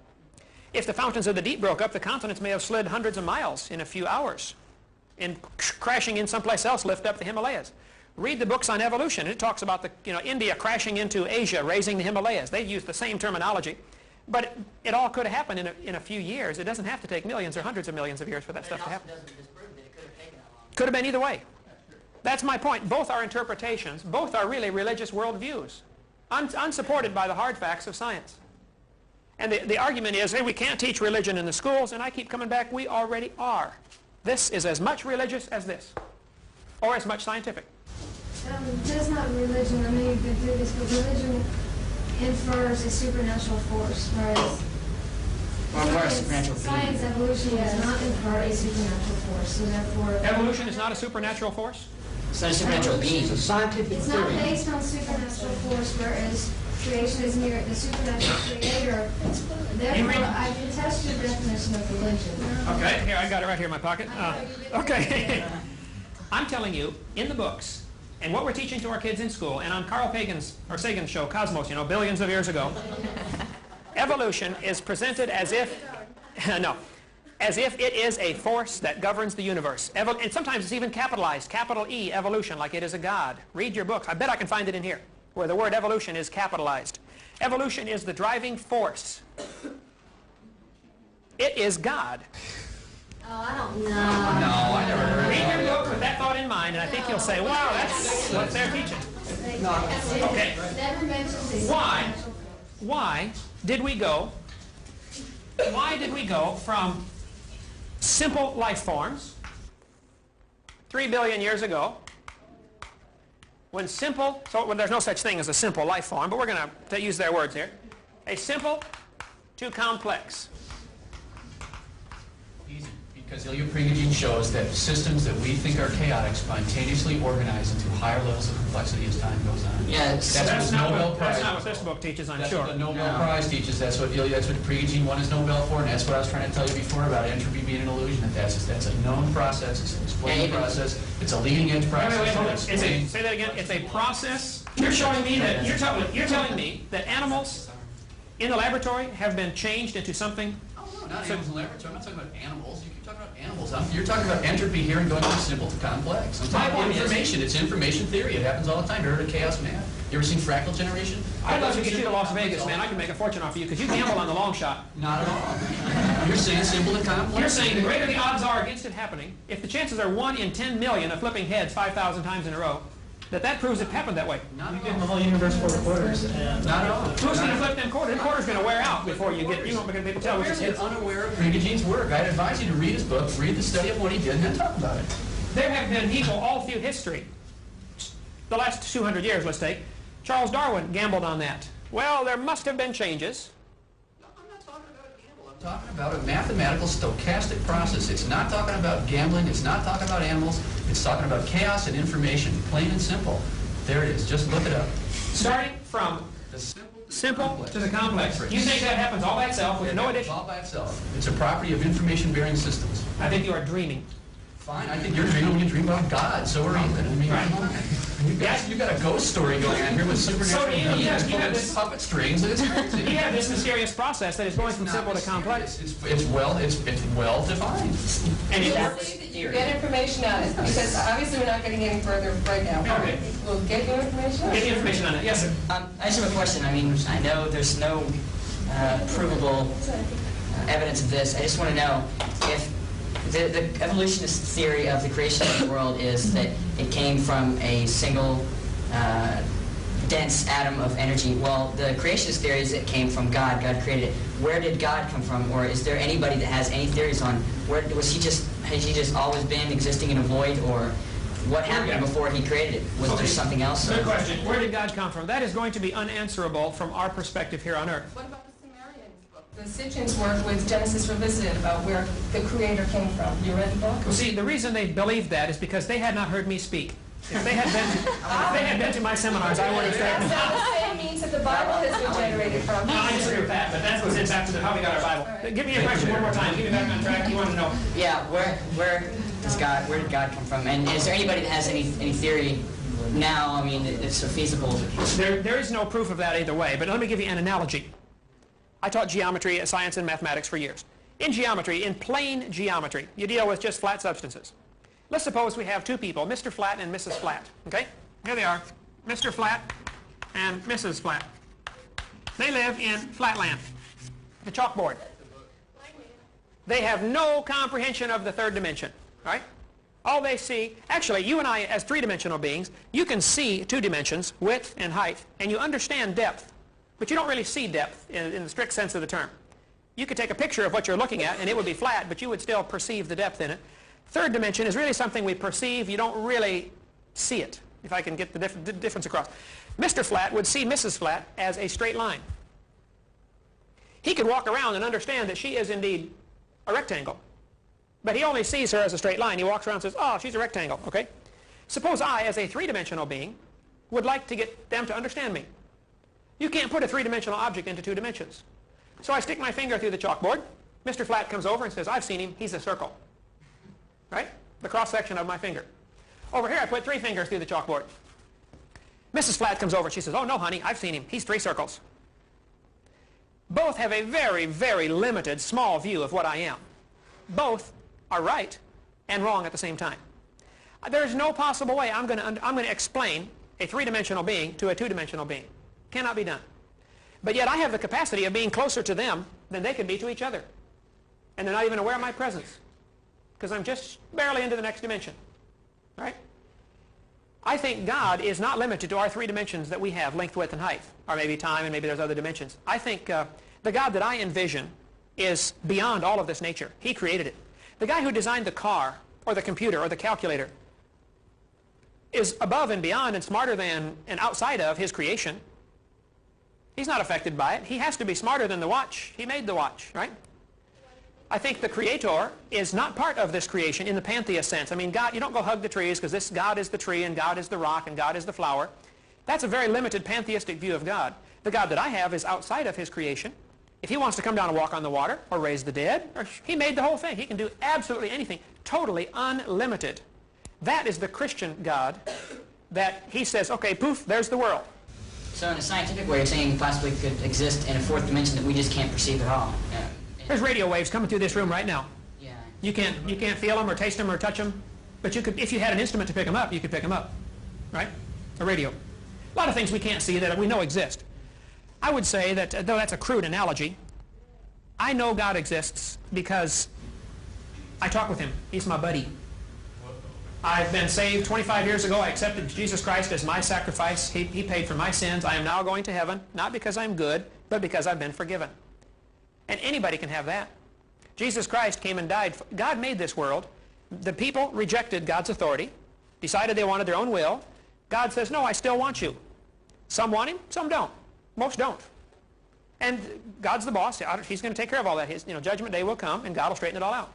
B: If the fountains of the deep broke up, the continents may have slid hundreds of miles in a few hours, and crashing in someplace else lift up the Himalayas. Read the books on evolution. It talks about India crashing into Asia, raising the Himalayas. They use the same terminology. But it all could have happened in a few years. It doesn't have to take millions or hundreds of millions of years for that stuff to happen. Could have been either way. That's my point. Both are interpretations. Both are really religious worldviews, unsupported by the hard facts of science. And the argument is, hey, we can't teach religion in the schools, and I keep coming back, we already are. This is as much religious as this, or as much scientific.
J: That's not religion. I know you've been through this, but religion infers a supernatural force, whereas science evolution does not infer a supernatural force, so therefore...
B: Evolution is not a supernatural force?
G: It's not a supernatural being.
C: It's a scientific
J: It's
C: theory.
J: not based on supernatural force, whereas creation is near the supernatural creator. Therefore, I contest your definition of religion.
B: Okay, here, I got it right here in my pocket. Okay. I'm telling you, in the books, and what we're teaching to our kids in school, and on Carl Sagan's show, Cosmos, you know, billions of years ago, evolution is presented as if, as if it is a force that governs the universe. And sometimes it's even capitalized, capital E, evolution, like it is a god. Read your books. I bet I can find it in here, where the word evolution is capitalized. Evolution is the driving force. It is God.
F: Oh, I don't know.
G: No, I never heard
B: Read your book with that thought in mind, and I think you'll say, wow, that's what they're teaching. Okay.
J: Never mentions
B: Why did we go from simple life forms 3 billion years ago, when there's no such thing as a simple life form, but we're going to use their words here, a simple to complex.
E: Easy, because Ilya shows that systems that we think are chaotic spontaneously organize into higher levels of complexity as time goes on.
G: Yeah,
B: That's not what this book teaches, I'm sure.
E: That's what the Nobel Prize teaches. That's what Prigogine won his Nobel for, and that's what I was trying to tell you before about entropy being an illusion. That's a known process. It's an explained process. It's a leading edge process.
B: Wait, hold on. Say that again. It's a process. You're showing me that you're telling me that animals in the laboratory have been changed into something.
E: Oh, no, not animals in the laboratory. I'm not talking about animals. You keep talking about animals. You're talking about entropy here and going from simple to complex. I'm talking about information. It's information theory. It happens all the time. You ever heard of chaos math? You ever seen fractal generation?
B: I'd love to get you to Las Vegas, man. I can make a fortune off of you because you gamble on the long shot.
E: Not at all. You're saying simple to complex.
B: You're saying the greater the odds are against it happening, if the chances are 1 in 10 million of flipping heads 5,000 times in a row, that proves it happened that way.
L: You give them the whole universe 4 quarters, and
E: Not at all.
B: Who's going to flip them quarters? The quarter's going to wear out before you won't be able to tell which is his.
E: You're unaware of Prigogine's work. I'd advise you to read his book, read the study of what he did, and then talk about it.
B: There have been people all through history, the last 200 years, let's take. Charles Darwin gambled on that. Well, there must have been changes.
E: No, I'm not talking about a gamble. I'm talking about a mathematical stochastic process. It's not talking about gambling. It's not talking about animals. It's talking about chaos and information, plain and simple. There it is. Just look it up.
B: Starting from
E: The
B: simple to the complex. You think that happens all by itself with no addition?
E: All by itself. It's a property of information-bearing systems.
B: I think you are dreaming.
E: Fine. I think you're dreaming when you dream about God. So are you. I mean, You got a ghost story going on here with supernatural beings, puppet strings. It's crazy.
B: You have this mysterious process that is going from simple to complex.
E: It's well defined.
B: And it
J: We'll
B: works.
J: see that you get information on it, because obviously we're not getting any further right now.
B: Okay.
J: We'll get you information on it.
B: Get the information on it. Yes, sir.
G: I just have a question. I mean, I know there's no provable evidence of this. I just want to know if the evolutionist theory of the creation of the world is that it came from a single dense atom of energy. Well, the creationist theory is it came from God. God created it. Where did God come from? Or is there anybody that has any theories on where has he just always been existing in a void, or what happened before he created it? Was there something else?
B: Good question. Where did God come from? That is going to be unanswerable from our perspective here on Earth.
J: What about the Sumerians book? The Sitchin's work with Genesis Revisited about where the Creator came from. You read the book?
B: Well, see, the reason they believed that is because they had not heard me speak. If they had been to my seminars, I would have said.
J: That's not the same means that the Bible has been generated from.
B: No, I disagree with that, but that's what's into how we got our Bible. Give me your question one more time. Give me back on track. You want to know?
G: Yeah, where did God come from? And is there anybody that has any theory now? I mean, it's so feasible.
B: There is no proof of that either way, but let me give you an analogy. I taught geometry, science, and mathematics for years. In geometry, in plane geometry, you deal with just flat substances. Let's suppose we have two people, Mr. Flat and Mrs. Flat. Okay? Here they are, Mr. Flat and Mrs. Flat. They live in Flatland, the chalkboard. They have no comprehension of the third dimension, right? All they see, actually, you and I as three-dimensional beings, you can see two dimensions, width and height, and you understand depth, but you don't really see depth in the strict sense of the term. You could take a picture of what you're looking at, and it would be flat, but you would still perceive the depth in it. Third dimension is really something we perceive. You don't really see it, if I can get the difference across. Mr. Flat would see Mrs. Flat as a straight line. He could walk around and understand that she is indeed a rectangle, but he only sees her as a straight line. He walks around and says, oh, she's a rectangle, okay? Suppose I, as a three-dimensional being, would like to get them to understand me. You can't put a three-dimensional object into two dimensions. So I stick my finger through the chalkboard. Mr. Flat comes over and says, I've seen him, he's a circle. Right? The cross-section of my finger. Over here, I put three fingers through the chalkboard. Mrs. Flat comes over. She says, oh, no, honey, I've seen him. He's three circles. Both have a very, very limited, small view of what I am. Both are right and wrong at the same time. There's no possible way I'm going to explain a three-dimensional being to a two-dimensional being. Cannot be done. But yet I have the capacity of being closer to them than they can be to each other. And they're not even aware of my presence, because I'm just barely into the next dimension, right? I think God is not limited to our three dimensions that we have, length, width, and height, or maybe time, and maybe there's other dimensions. I think the God that I envision is beyond all of this nature. He created it. The guy who designed the car, or the computer, or the calculator is above and beyond and smarter than and outside of his creation. He's not affected by it. He has to be smarter than the watch. He made the watch, right? I think the Creator is not part of this creation in the pantheist sense. I mean, God, you don't go hug the trees because this God is the tree and God is the rock and God is the flower. That's a very limited pantheistic view of God. The God that I have is outside of his creation. If he wants to come down and walk on the water or raise the dead, he made the whole thing. He can do absolutely anything, totally unlimited. That is the Christian God, that he says, okay, poof, there's the world.
G: So in a scientific way, you're saying he possibly could exist in a fourth dimension that we just can't perceive at all.
B: There's radio waves coming through this room right now.
G: Yeah.
B: You can't feel them or taste them or touch them, but you could, if you had an instrument to pick them up, you could pick them up, right? A radio. A lot of things we can't see that we know exist. I would say that, though that's a crude analogy, I know God exists because I talk with him. He's my buddy. I've been saved 25 years ago. I accepted Jesus Christ as my sacrifice. He paid for my sins. I am now going to heaven, not because I'm good, but because I've been forgiven. And anybody can have that. Jesus Christ came and died. God made this world. The people rejected God's authority, decided they wanted their own will. God says, no, I still want you. Some want him, some don't. Most don't. And God's the boss. He's going to take care of all that. His, judgment day will come, and God will straighten it all out.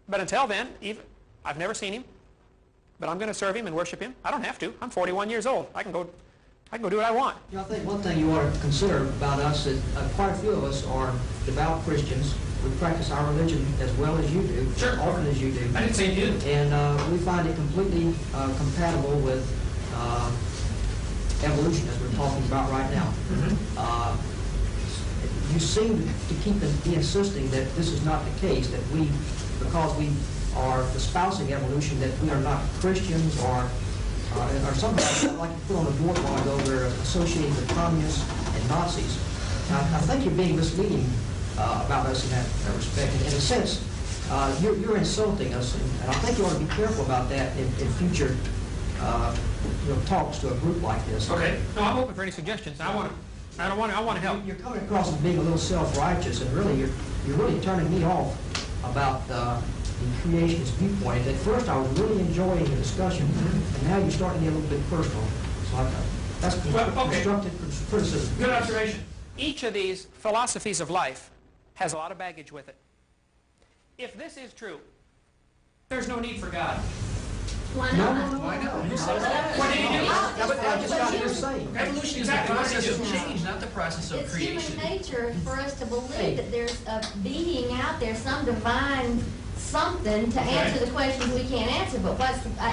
B: But until then, I've never seen him, but I'm going to serve him and worship him. I don't have to. I'm 41 years old. I can go do what I want.
C: I think one thing you ought to consider about us is quite a few of us are devout Christians. We practice our religion as well as you do,
B: sure,
C: often as you do.
B: I didn't say you.
C: And we find it completely compatible with evolution as we're talking about right now. You seem to be insisting that this is not the case, that we, because we are espousing evolution, that we are not Christians or something like you put on a board a while ago, we're associating with communists and Nazis. Now, I think you're being misleading about us in that respect. In a sense, you're insulting us, and I think you ought to be careful about that in future talks to a group like this.
B: Okay. No, I'm open for any suggestions. I want to help.
C: You're coming across as being a little self-righteous, and really, you're really turning me off about the creationist viewpoint. At first, I was really enjoying the discussion, and now you're starting to get a little bit personal. So that's constructive criticism.
B: Good observation. Each of these philosophies of life has a lot of baggage with it. If this is true, there's no need for God.
F: Why not?
E: Why not?
B: What did he do?
C: That's what I just got here saying.
E: Evolution is the process of change, not the process of
F: It's
E: creation.
F: human nature for us to believe that there's a being out there, some divine something to answer the questions we can't answer. But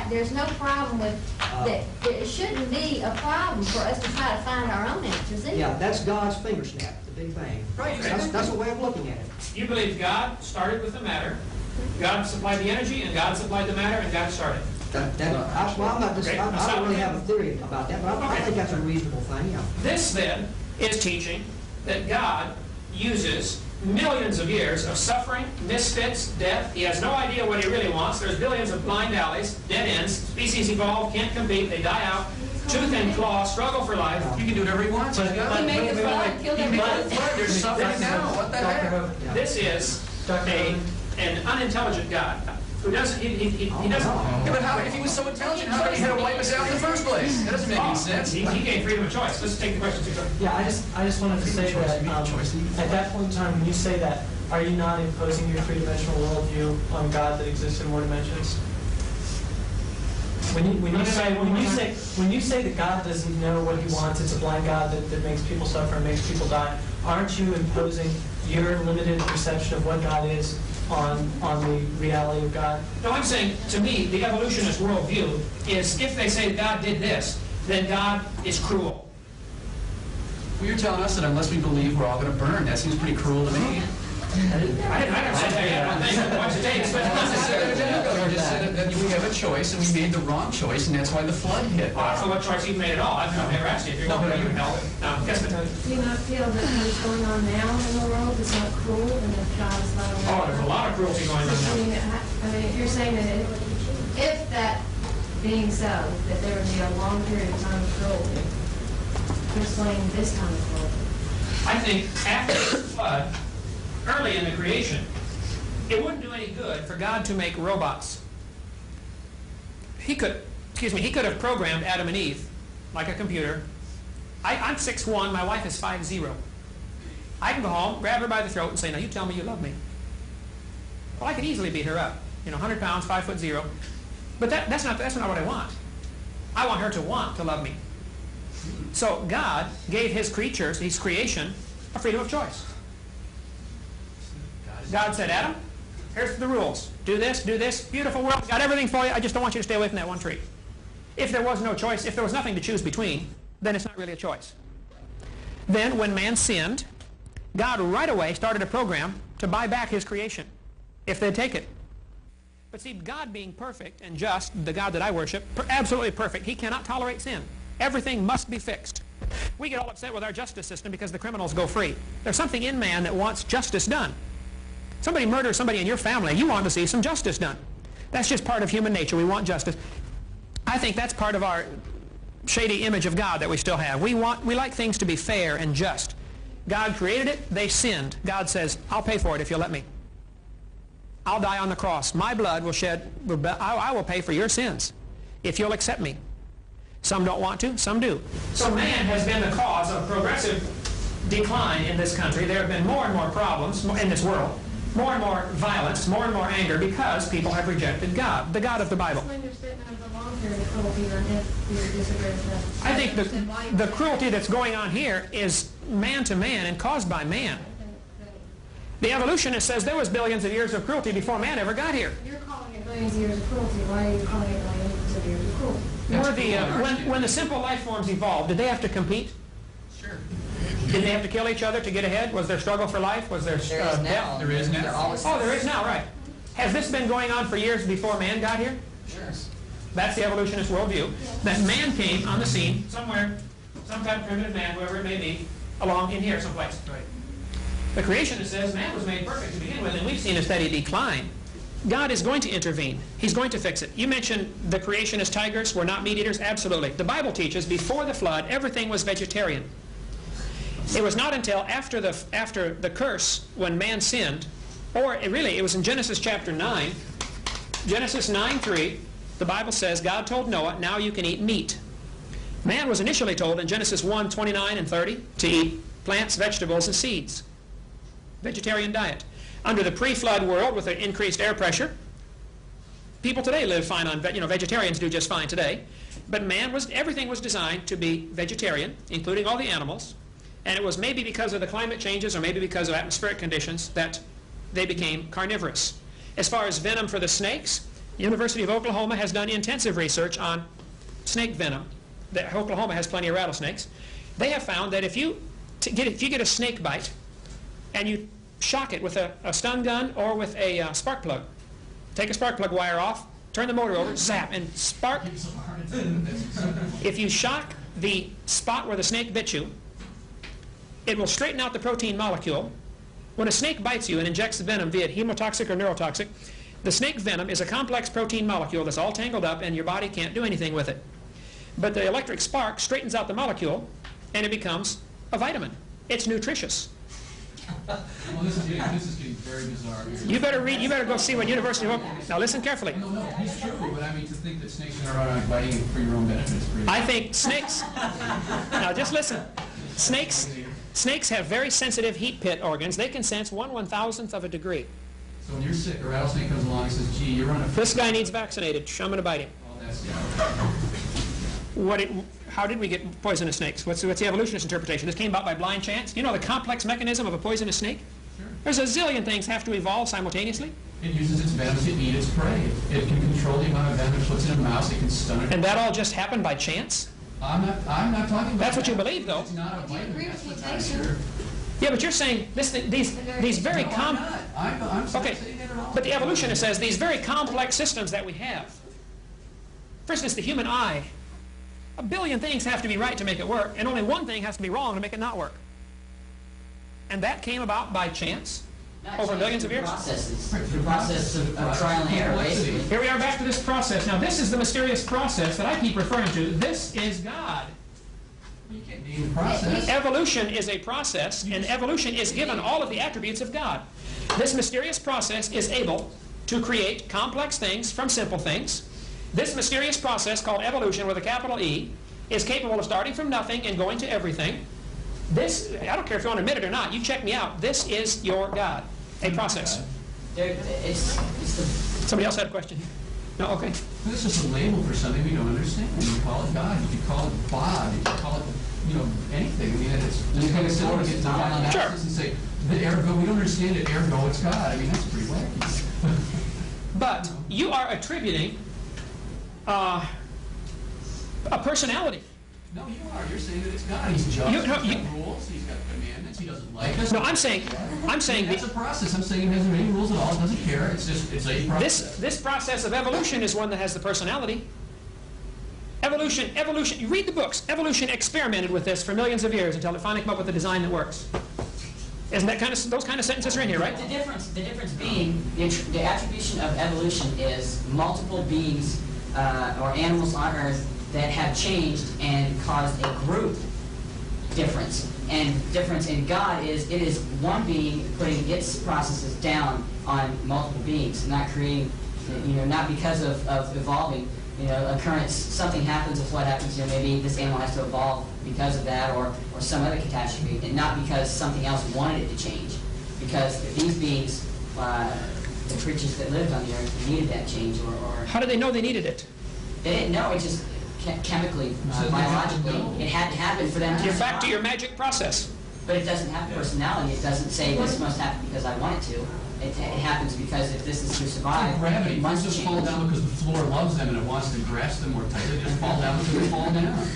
F: there's no problem with that. It shouldn't be a problem for us to try to find our own answers either.
C: Yeah, that's God's finger snap, the Big Bang.
B: Right.
C: That's a way of looking at it.
B: You believe God started with the matter, God supplied the energy, and God supplied the matter, and God started.
C: I don't really have a theory about that, but I think that's a reasonable thing, yeah.
B: This, then, is teaching that God uses millions of years of suffering, misfits, death. He has no idea what he really wants. There's billions of blind alleys, dead ends. Species evolve, can't compete, they die out. Tooth and claw, struggle for life.
E: You can do whatever he wants.
J: He made the flood, killed everybody.
E: There's suffering now. What the heck?
B: This is an unintelligent God who doesn't, he doesn't.
E: Yeah, but how, if he was so intelligent, how did he have to wipe us out in the first place? That doesn't make any sense.
B: He gave freedom of choice. Let's take the question.
L: Yeah, I just wanted to say that at that point in time, when you say that, are you not imposing your three-dimensional worldview on God that exists in more dimensions? When you say that God doesn't know what he wants, it's a blind God that makes people suffer and makes people die, aren't you imposing your limited perception of what God is on the reality of God?
B: No, I'm saying, to me, the evolutionist worldview is if they say God did this, then God is cruel.
E: Well, you're telling us that unless we believe we're all going to burn. That seems pretty cruel to me.
B: I didn't say that yet. I don't think what's it takes, but
E: You just said that we have a choice, and we made the wrong choice, and that's why the flood hit.
B: I don't know what choice you made at all. I've never asked you if you're going to help. Yes, but
J: Do you not feel that what's going on now in the world is not cruel and that God is not aware?
B: there's a lot of cruelty going on now.
J: I mean, you're saying that if that being so, that there would be a long period of time of cruelty, to explain this kind of cruelty.
B: I think after the flood, early in the creation, it wouldn't do any good for God to make robots. He could have programmed Adam and Eve like a computer. I'm 6'1", my wife is 5'0". I can go home, grab her by the throat and say, now you tell me you love me. Well, I could easily beat her up. 100 pounds, 5'0". But that's not what I want. I want her to want to love me. So God gave his creatures, his creation, a freedom of choice. God said, Adam, here's the rules. Do this, beautiful world, got everything for you, I just don't want you to stay away from that one tree. If there was no choice, if there was nothing to choose between, then it's not really a choice. Then when man sinned, God right away started a program to buy back his creation, if they'd take it. But see, God being perfect and just, the God that I worship, absolutely perfect, he cannot tolerate sin. Everything must be fixed. We get all upset with our justice system because the criminals go free. There's something in man that wants justice done. Somebody murders somebody in your family, you want to see some justice done. That's just part of human nature. We want justice. I think that's part of our shady image of God that we still have. We like things to be fair and just. God created it, they sinned. God says, I'll pay for it if you'll let me. I'll die on the cross. My blood will shed, I will pay for your sins if you'll accept me. Some don't want to, some do. So man has been the cause of progressive decline in this country. There have been more and more problems in this world, more and more violence, more and more anger because people have rejected God, the God of the Bible. I think the cruelty that's going on here is man to man and caused by man. The evolutionist says there was billions of years of cruelty before man ever got here.
J: You're calling it billions of years of cruelty. Why are you calling it billions of years of cruelty?
B: Were the, when the simple life forms evolved, did they have to compete?
E: Sure.
B: Did they have to kill each other to get ahead? Was there struggle for life? Was there
G: There is now.
B: death?
E: There is now.
G: There always
B: Oh, there is now, right. Has this been going on for years before man got here?
G: Sure.
B: That's the evolutionist worldview. That man came on the scene somewhere, some kind of primitive man, whoever it may be, along in here someplace.
E: Right.
B: The creationist says man was made perfect to begin with, and we've seen a steady decline. God is going to intervene. He's going to fix it. You mentioned the creationist tigers were not meat eaters. Absolutely. The Bible teaches before the flood, everything was vegetarian. It was not until after the curse, when man sinned, or it was in Genesis chapter 9, Genesis 9:3, the Bible says God told Noah, now you can eat meat. Man was initially told in Genesis 1:29 and 30 to eat plants, vegetables, and seeds. Vegetarian diet. Under the pre-flood world with the increased air pressure, people today live fine on, vegetarians do just fine today. But everything was designed to be vegetarian, including all the animals. And it was maybe because of the climate changes or maybe because of atmospheric conditions that they became carnivorous. As far as venom for the snakes, the University of Oklahoma has done intensive research on snake venom. Oklahoma has plenty of rattlesnakes. They have found that if you get a snake bite and you shock it with a stun gun or with a spark plug, take a spark plug wire off, turn the motor over, zap, and spark. If you shock the spot where the snake bit you, it will straighten out the protein molecule. When a snake bites you and injects the venom, be it hemotoxic or neurotoxic, the snake venom is a complex protein molecule that's all tangled up and your body can't do anything with it. But the electric spark straightens out the molecule and it becomes a vitamin. It's nutritious.
E: Well, this is getting very bizarre here.
B: You better go see what University of Oklahoma. Now listen carefully.
E: No, it's true, but I mean, to think that snakes are around biting you for your own benefit is pretty...
B: I think snakes, now just listen, snakes have very sensitive heat pit organs. They can sense 1/1000th of a degree.
E: So when you're sick, a rattlesnake comes along and says, gee, you're on a...
B: This guy needs vaccinated. I'm going to bite him.
E: Oh, that's...
B: How did we get poisonous snakes? What's the evolutionist interpretation? This came about by blind chance? You know the complex mechanism of a poisonous snake?
E: Sure.
B: There's a zillion things have to evolve simultaneously.
E: It uses its venom to eat its prey. It can control the amount of venom it puts in a mouse. It can stun it.
B: And that all just happened by chance?
E: I'm not talking about
B: That's what you believe, though.
E: It's not a vitamin.
J: agree with
E: That's
J: mutation?
E: sure.
B: Yeah, but you're saying these very
E: No, I'm not. I'm not
B: Okay,
E: saying that at all.
B: but the evolutionist says these very complex systems that we have. For instance, the human eye. A billion things have to be right to make it work, and only one thing has to be wrong to make it not work. And that came about by chance over millions of years.
G: The process of trial and error, basically.
B: Here we are back to this process. Now, this is the mysterious process that I keep referring to. This is God.
E: You can't name the process.
B: Evolution is a process, and evolution is given all of the attributes of God. This mysterious process is able to create complex things from simple things. This mysterious process, called evolution with a capital E, is capable of starting from nothing and going to everything. This, I don't care if you want to admit it or not, you check me out, this is your God, a process. Somebody else had a question? No? Okay.
E: This is a label for something we don't understand. You call it God, you could call it Bob, you could call it, anything. I mean, it's just kind of silly to get down on analysis and say, the ergo, we don't understand it, ergo, it's God. I mean, that's pretty wacky.
B: But you are attributing a personality.
E: No, you are. You're saying that it's God. He's just. He's got rules. He's got commandments. He doesn't like us.
B: No, I'm saying
E: it's a process. I'm saying it hasn't any rules at all. It doesn't care. It's a process.
B: This process of evolution is one that has the personality. Evolution. You read the books. Evolution experimented with this for millions of years until it finally came up with a design that works. Isn't that those kind of sentences are in here, right?
G: The difference being the attribution of evolution is multiple beings or animals on Earth that have changed and caused a group difference. And difference in God is it is one being putting its processes down on multiple beings, not creating, not because of evolving. Occurrence, something happens, if what happens, maybe this animal has to evolve because of that or some other catastrophe, and not because something else wanted it to change. Because these beings, the creatures that lived on the earth, needed that change or...
B: How did they know they needed it?
G: They didn't know, it just chemically, biologically, it had to happen for them to
B: You're back to your magic process.
G: But it doesn't have personality. It doesn't say this must happen because I want it to. It happens because if this is to survive,
E: Gravity
G: it must
E: just
G: change.
E: fall down because the floor loves them and it wants to grasp them more tightly. Just fall down because they fall down.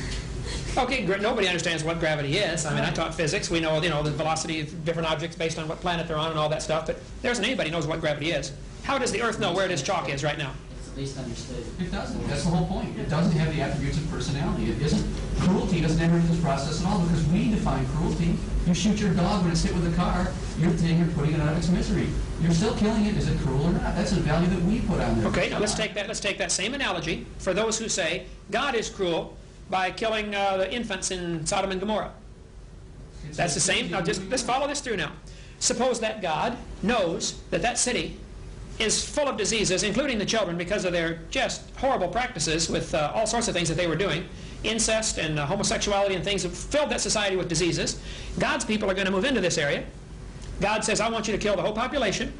B: Okay, nobody understands what gravity is. I mean, I taught physics. We know, the velocity of different objects based on what planet they're on and all that stuff, but there isn't anybody who knows what gravity is. How does the Earth know where this chalk is right now?
G: It's at least understood.
E: It doesn't. That's the whole point. It doesn't have the attributes of personality. It isn't. Cruelty doesn't enter into this process at all because we define cruelty. You shoot your dog when it's hit with a car, you're putting it out of its misery. You're still killing it. Is it cruel or not? That's a value that we put on there.
B: Okay, now let's take that same analogy for those who say God is cruel by killing the infants in Sodom and Gomorrah. That's the same. Now let's follow this through now. Suppose that God knows that that city is full of diseases, including the children, because of their just horrible practices with all sorts of things that they were doing, incest and homosexuality and things that filled that society with diseases. God's people are going to move into this area. God says, I want you to kill the whole population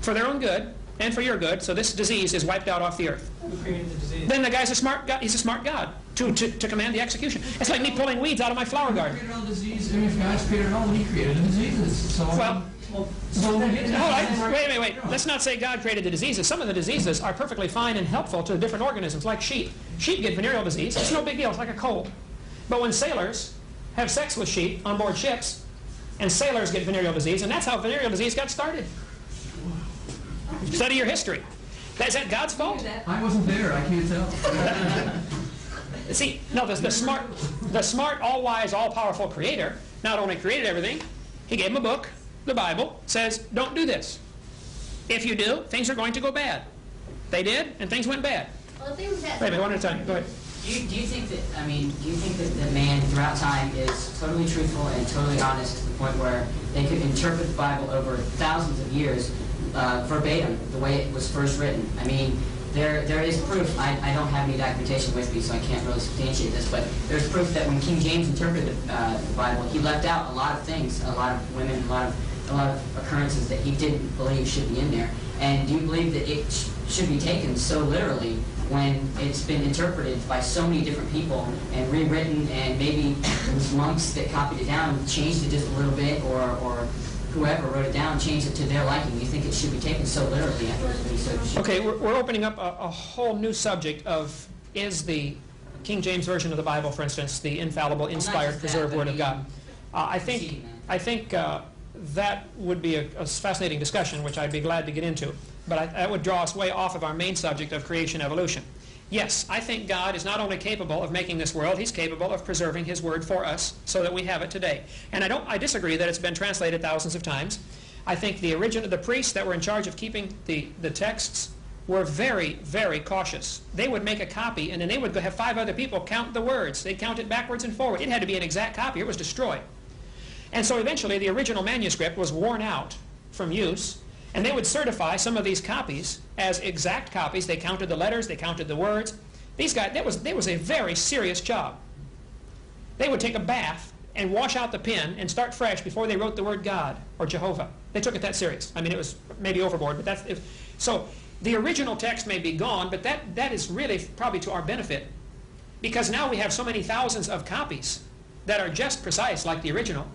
B: for their own good and for your good, so this disease is wiped out off the earth.
L: Who created the disease?
B: Then the guy's a smart God. He's a smart God to command the execution. It's like me pulling weeds out of my flower garden.
E: Created all the disease. I mean, if God's created it all, he created the diseases. So,
B: Wait. Let's not say God created the diseases. Some of the diseases are perfectly fine and helpful to different organisms, like sheep. Sheep get venereal disease. It's no big deal. It's like a cold. But when sailors have sex with sheep on board ships, and sailors get venereal disease, and that's how venereal disease got started. Study your history. Is that God's fault?
E: I wasn't there. I can't tell.
B: See, no, the smart, all-wise, all-powerful Creator not only created everything, He gave them a book. The Bible says, don't do this. If you do, things are going to go bad. They did, and things went bad.
K: Well, if they were that
B: Wait a minute, one at a time. Go ahead.
G: Do you think that man throughout time is totally truthful and totally honest to the point where they could interpret the Bible over thousands of years verbatim, the way it was first written? I mean, there is proof. I don't have any documentation with me, so I can't really substantiate this, but there's proof that when King James interpreted the Bible, he left out a lot of things, a lot of women, a lot of occurrences that he didn't believe should be in there. And do you believe that it should be taken so literally when it's been interpreted by so many different people and rewritten, and maybe those monks that copied it down changed it just a little bit, or whoever wrote it down changed it to their liking? Do you think it should be taken so literally after it's been so?
B: Okay, we're opening up a whole new subject of, is the King James Version of the Bible, for instance, the infallible, inspired, preserved Word of God? I think that would be a fascinating discussion, which I'd be glad to get into. But that would draw us way off of our main subject of creation evolution. Yes, I think God is not only capable of making this world, He's capable of preserving His Word for us so that we have it today. And I disagree that it's been translated thousands of times. I think the priests that were in charge of keeping the texts were very, very cautious. They would make a copy, and then they would have 5 other people count the words. They'd count it backwards and forward. It had to be an exact copy. It was destroyed. And so eventually the original manuscript was worn out from use, and they would certify some of these copies as exact copies. They counted the letters, they counted the words. These guys, that was a very serious job. They would take a bath and wash out the pen and start fresh before they wrote the word God or Jehovah. They took it that serious. I mean, it was maybe overboard, but so the original text may be gone, but that is really probably to our benefit, because now we have so many thousands of copies that are just precise like the original,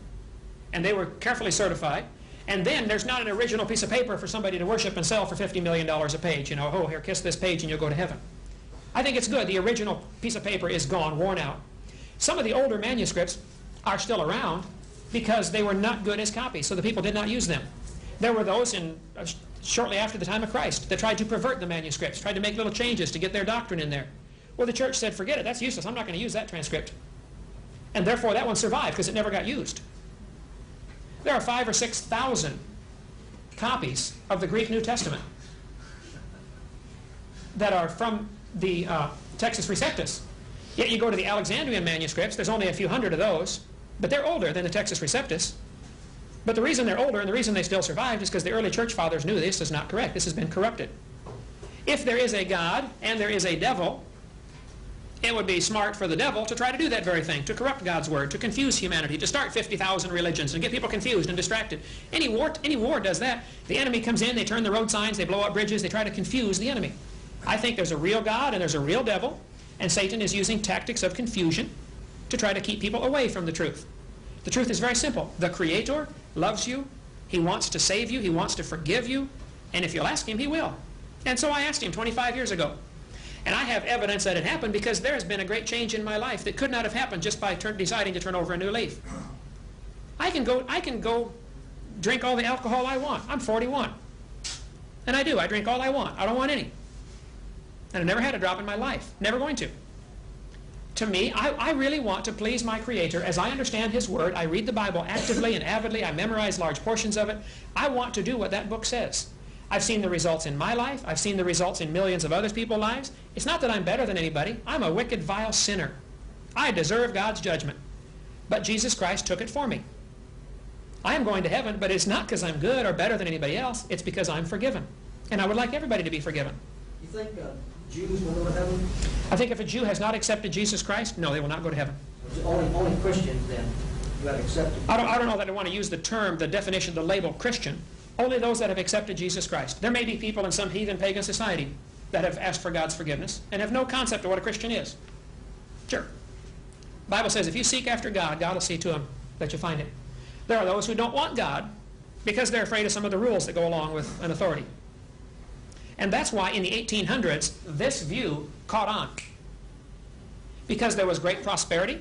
B: and they were carefully certified. And then there's not an original piece of paper for somebody to worship and sell for $50 million a page. Oh, here, kiss this page and you'll go to heaven. I think it's good. The original piece of paper is gone, worn out. Some of the older manuscripts are still around because they were not good as copies, so the people did not use them. There were those shortly after the time of Christ that tried to pervert the manuscripts, tried to make little changes to get their doctrine in there. Well, the church said, forget it, that's useless. I'm not going to use that transcript. And therefore that one survived because it never got used. There are 5,000 or 6,000 copies of the Greek New Testament that are from the Textus Receptus. Yet you go to the Alexandrian manuscripts, there's only a few hundred of those, but they're older than the Textus Receptus. But the reason they're older and the reason they still survived is because the early church fathers knew this is not correct. This has been corrupted. If there is a God and there is a devil, it would be smart for the devil to try to do that very thing, to corrupt God's word, to confuse humanity, to start 50,000 religions and get people confused and distracted. Any war does that. The enemy comes in, they turn the road signs, they blow up bridges, they try to confuse the enemy. I think there's a real God and there's a real devil, and Satan is using tactics of confusion to try to keep people away from the truth. The truth is very simple. The Creator loves you. He wants to save you. He wants to forgive you. And if you'll ask Him, He will. And so I asked Him 25 years ago. And I have evidence that it happened because there has been a great change in my life that could not have happened just by deciding to turn over a new leaf. I can go drink all the alcohol I want. I'm 41. And I do. I drink all I want. I don't want any. And I've never had a drop in my life. Never going to. To me, I really want to please my Creator as I understand His Word. I read the Bible actively and avidly. I memorize large portions of it. I want to do what that book says. I've seen the results in my life. I've seen the results in millions of other people's lives. It's not that I'm better than anybody. I'm a wicked, vile sinner. I deserve God's judgment. But Jesus Christ took it for me. I am going to heaven, but it's not because I'm good or better than anybody else. It's because I'm forgiven. And I would like everybody to be forgiven.
C: You think Jews will go to heaven?
B: I think if a Jew has not accepted Jesus Christ, no, they will not go to heaven.
C: Only Christians then who have accepted.
B: I don't know that I want to use the term, the definition, the label Christian. Only those that have accepted Jesus Christ. There may be people in some heathen pagan society that have asked for God's forgiveness and have no concept of what a Christian is. Sure. The Bible says if you seek after God, God will see to Him that you find Him. There are those who don't want God because they're afraid of some of the rules that go along with an authority. And that's why in the 1800s, this view caught on. Because there was great prosperity.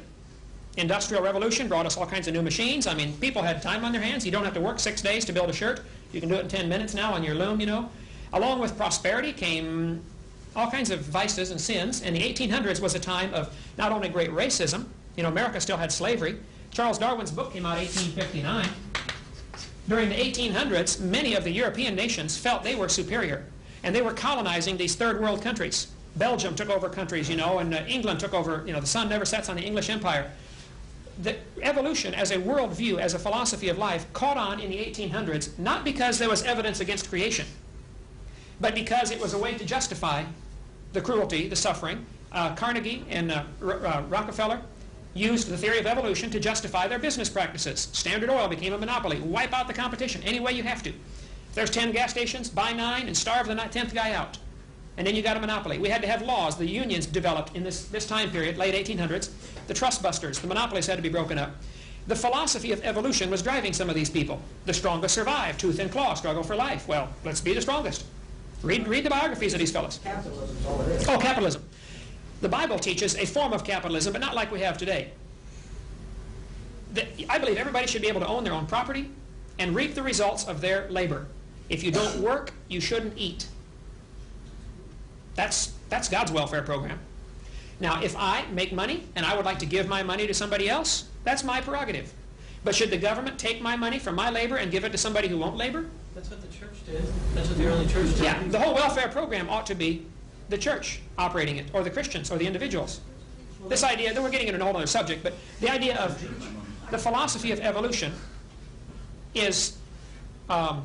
B: Industrial revolution brought us all kinds of new machines. I mean, people had time on their hands. You don't have to work 6 days to build a shirt. You can do it in 10 minutes now on your loom, you know. Along with prosperity came all kinds of vices and sins. And the 1800s was a time of not only great racism. You know, America still had slavery. Charles Darwin's book came out in 1859. During the 1800s, many of the European nations felt they were superior. And they were colonizing these third world countries. Belgium took over countries, you know, and England took over, you know, the sun never sets on the English Empire. The evolution as a worldview, as a philosophy of life, caught on in the 1800s, not because there was evidence against creation, but because it was a way to justify the cruelty, the suffering. Carnegie and Rockefeller used the theory of evolution to justify their business practices. Standard Oil became a monopoly. Wipe out the competition any way you have to. If there's 10 gas stations, buy 9 and starve the 10th guy out. And then you got a monopoly. We had to have laws. The unions developed in this time period, late 1800s. The trust busters, the monopolies had to be broken up. The philosophy of evolution was driving some of these people. The strongest survive, tooth and claw, struggle for life. Well, let's be the strongest. Read the biographies of these fellows.
C: Capitalism is all it is.
B: Oh, capitalism. The Bible teaches a form of capitalism, but not like we have today. I believe everybody should be able to own their own property and reap the results of their labor. If you don't work, you shouldn't eat. That's God's welfare program. Now, if I make money and I would like to give my money to somebody else, that's my prerogative. But should the government take my money from my labor and give it to somebody who won't labor?
L: That's what the church did. That's what the early church did.
B: Yeah, the whole welfare program ought to be the church operating it, or the Christians, or the individuals. This idea, then we're getting into a whole other subject, but the idea of the philosophy of evolution is a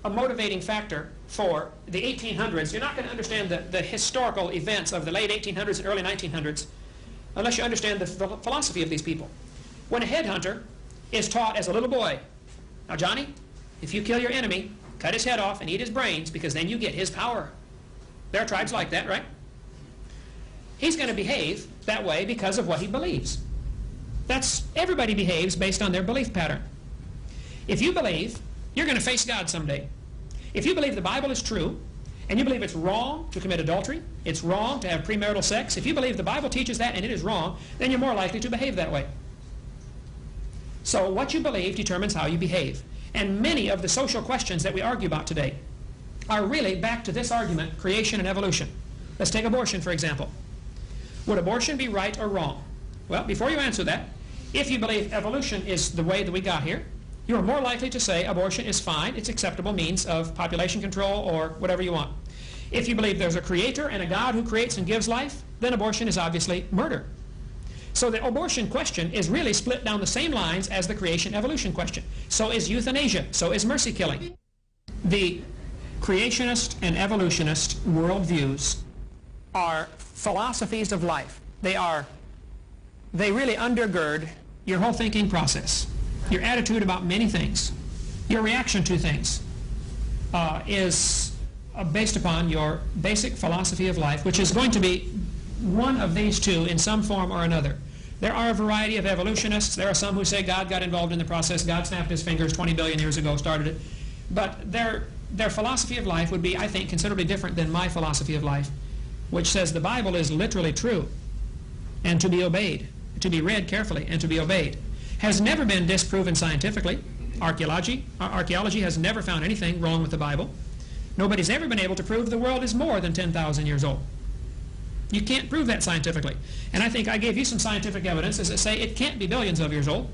B: motivating factor for the 1800s. You're not going to understand the historical events of the late 1800s and early 1900s unless you understand the philosophy of these people. When a headhunter is taught as a little boy, now Johnny, if you kill your enemy, cut his head off and eat his brains because then you get his power. There are tribes like that, right? He's going to behave that way because of what he believes. Everybody behaves based on their belief pattern. If you believe, you're going to face God someday. If you believe the Bible is true, and you believe it's wrong to commit adultery, it's wrong to have premarital sex, if you believe the Bible teaches that and it is wrong, then you're more likely to behave that way. So what you believe determines how you behave. And many of the social questions that we argue about today are really back to this argument, creation and evolution. Let's take abortion, for example. Would abortion be right or wrong? Well, before you answer that, if you believe evolution is the way that we got here, you are more likely to say abortion is fine, it's acceptable means of population control or whatever you want. If you believe there's a creator and a God who creates and gives life, then abortion is obviously murder. So the abortion question is really split down the same lines as the creation-evolution question. So is euthanasia, so is mercy killing. The creationist and evolutionist worldviews are philosophies of life. They really undergird your whole thinking process. Your attitude about many things, your reaction to things is based upon your basic philosophy of life, which is going to be one of these two in some form or another. There are a variety of evolutionists. There are some who say God got involved in the process. God snapped his fingers 20 billion years ago, started it. But their philosophy of life would be, I think, considerably different than my philosophy of life, which says the Bible is literally true and to be obeyed, to be read carefully and to be obeyed. Has never been disproven scientifically. Archaeology has never found anything wrong with the Bible. Nobody's ever been able to prove the world is more than 10,000 years old. You can't prove that scientifically. And I think I gave you some scientific evidence that say it can't be billions of years old.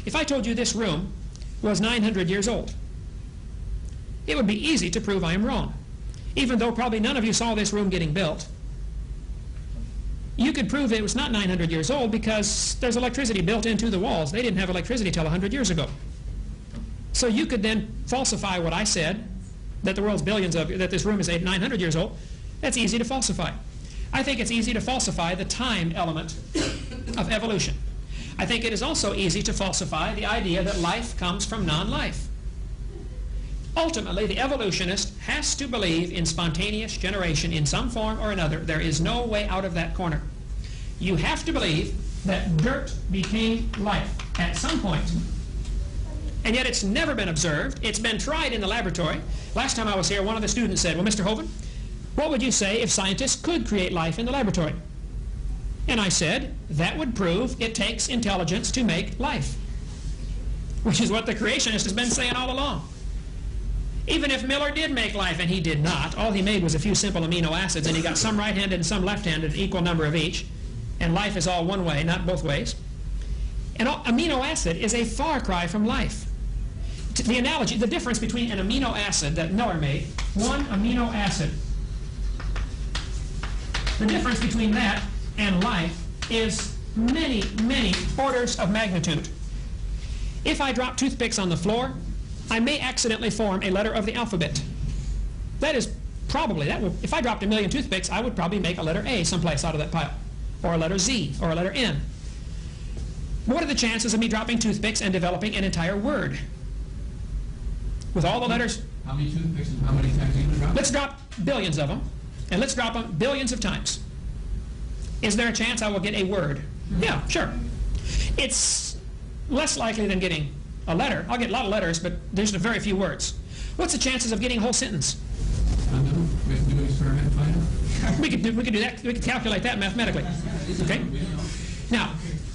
B: If I told you this room was 900 years old, it would be easy to prove I am wrong. Even though probably none of you saw this room getting built, you could prove it was not 900 years old because there's electricity built into the walls. They didn't have electricity till 100 years ago. So you could then falsify what I said, that the world's that this room is 900 years old. That's easy to falsify. I think it's easy to falsify the time element of evolution. I think it is also easy to falsify the idea that life comes from non-life. Ultimately, the evolutionist has to believe in spontaneous generation in some form or another. There is no way out of that corner. You have to believe that dirt became life at some point. And yet it's never been observed. It's been tried in the laboratory. Last time I was here, one of the students said, well, Mr. Hovind, what would you say if scientists could create life in the laboratory? And I said, that would prove it takes intelligence to make life, which is what the creationist has been saying all along. Even if Miller did make life, and he did not, all he made was a few simple amino acids, and he got some right-handed and some left-handed, an equal number of each, and life is all one way, not both ways. And amino acid is a far cry from life. The analogy, the difference between an amino acid that Miller made, one amino acid, the difference between that and life is many, many orders of magnitude. If I drop toothpicks on the floor, I may accidentally form a letter of the alphabet. That is probably, if I dropped 1,000,000 toothpicks, I would probably make a letter A someplace out of that pile, or a letter Z, or a letter N. What are the chances of me dropping toothpicks and developing an entire word? With all the letters.
E: How many toothpicks and how many times are you going to drop?
B: Let's drop billions of them, and let's drop them billions of times. Is there a chance I will get a word? Yeah, sure. It's less likely than getting a letter. I'll get a lot of letters, but there's very few words. What's the chances of getting a whole sentence?
E: I don't know. We have to do an experiment to find out.
B: We could do that. We could calculate that mathematically. Okay. Now,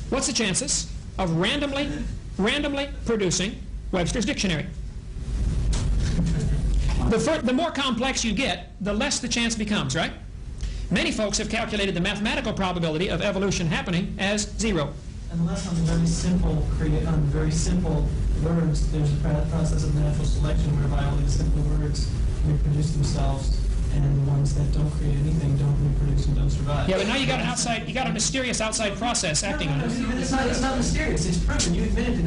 B: what's the chances of randomly producing Webster's dictionary? The more complex you get, the less the chance becomes, right? Many folks have calculated the mathematical probability of evolution happening as 0.
L: Unless on very simple words, there's a process of natural selection whereby only the simple words reproduce themselves, and the ones that don't create anything don't reproduce and don't survive.
B: Yeah, but now you got a mysterious outside process acting on it.
L: It's not mysterious. It's proven. You admitted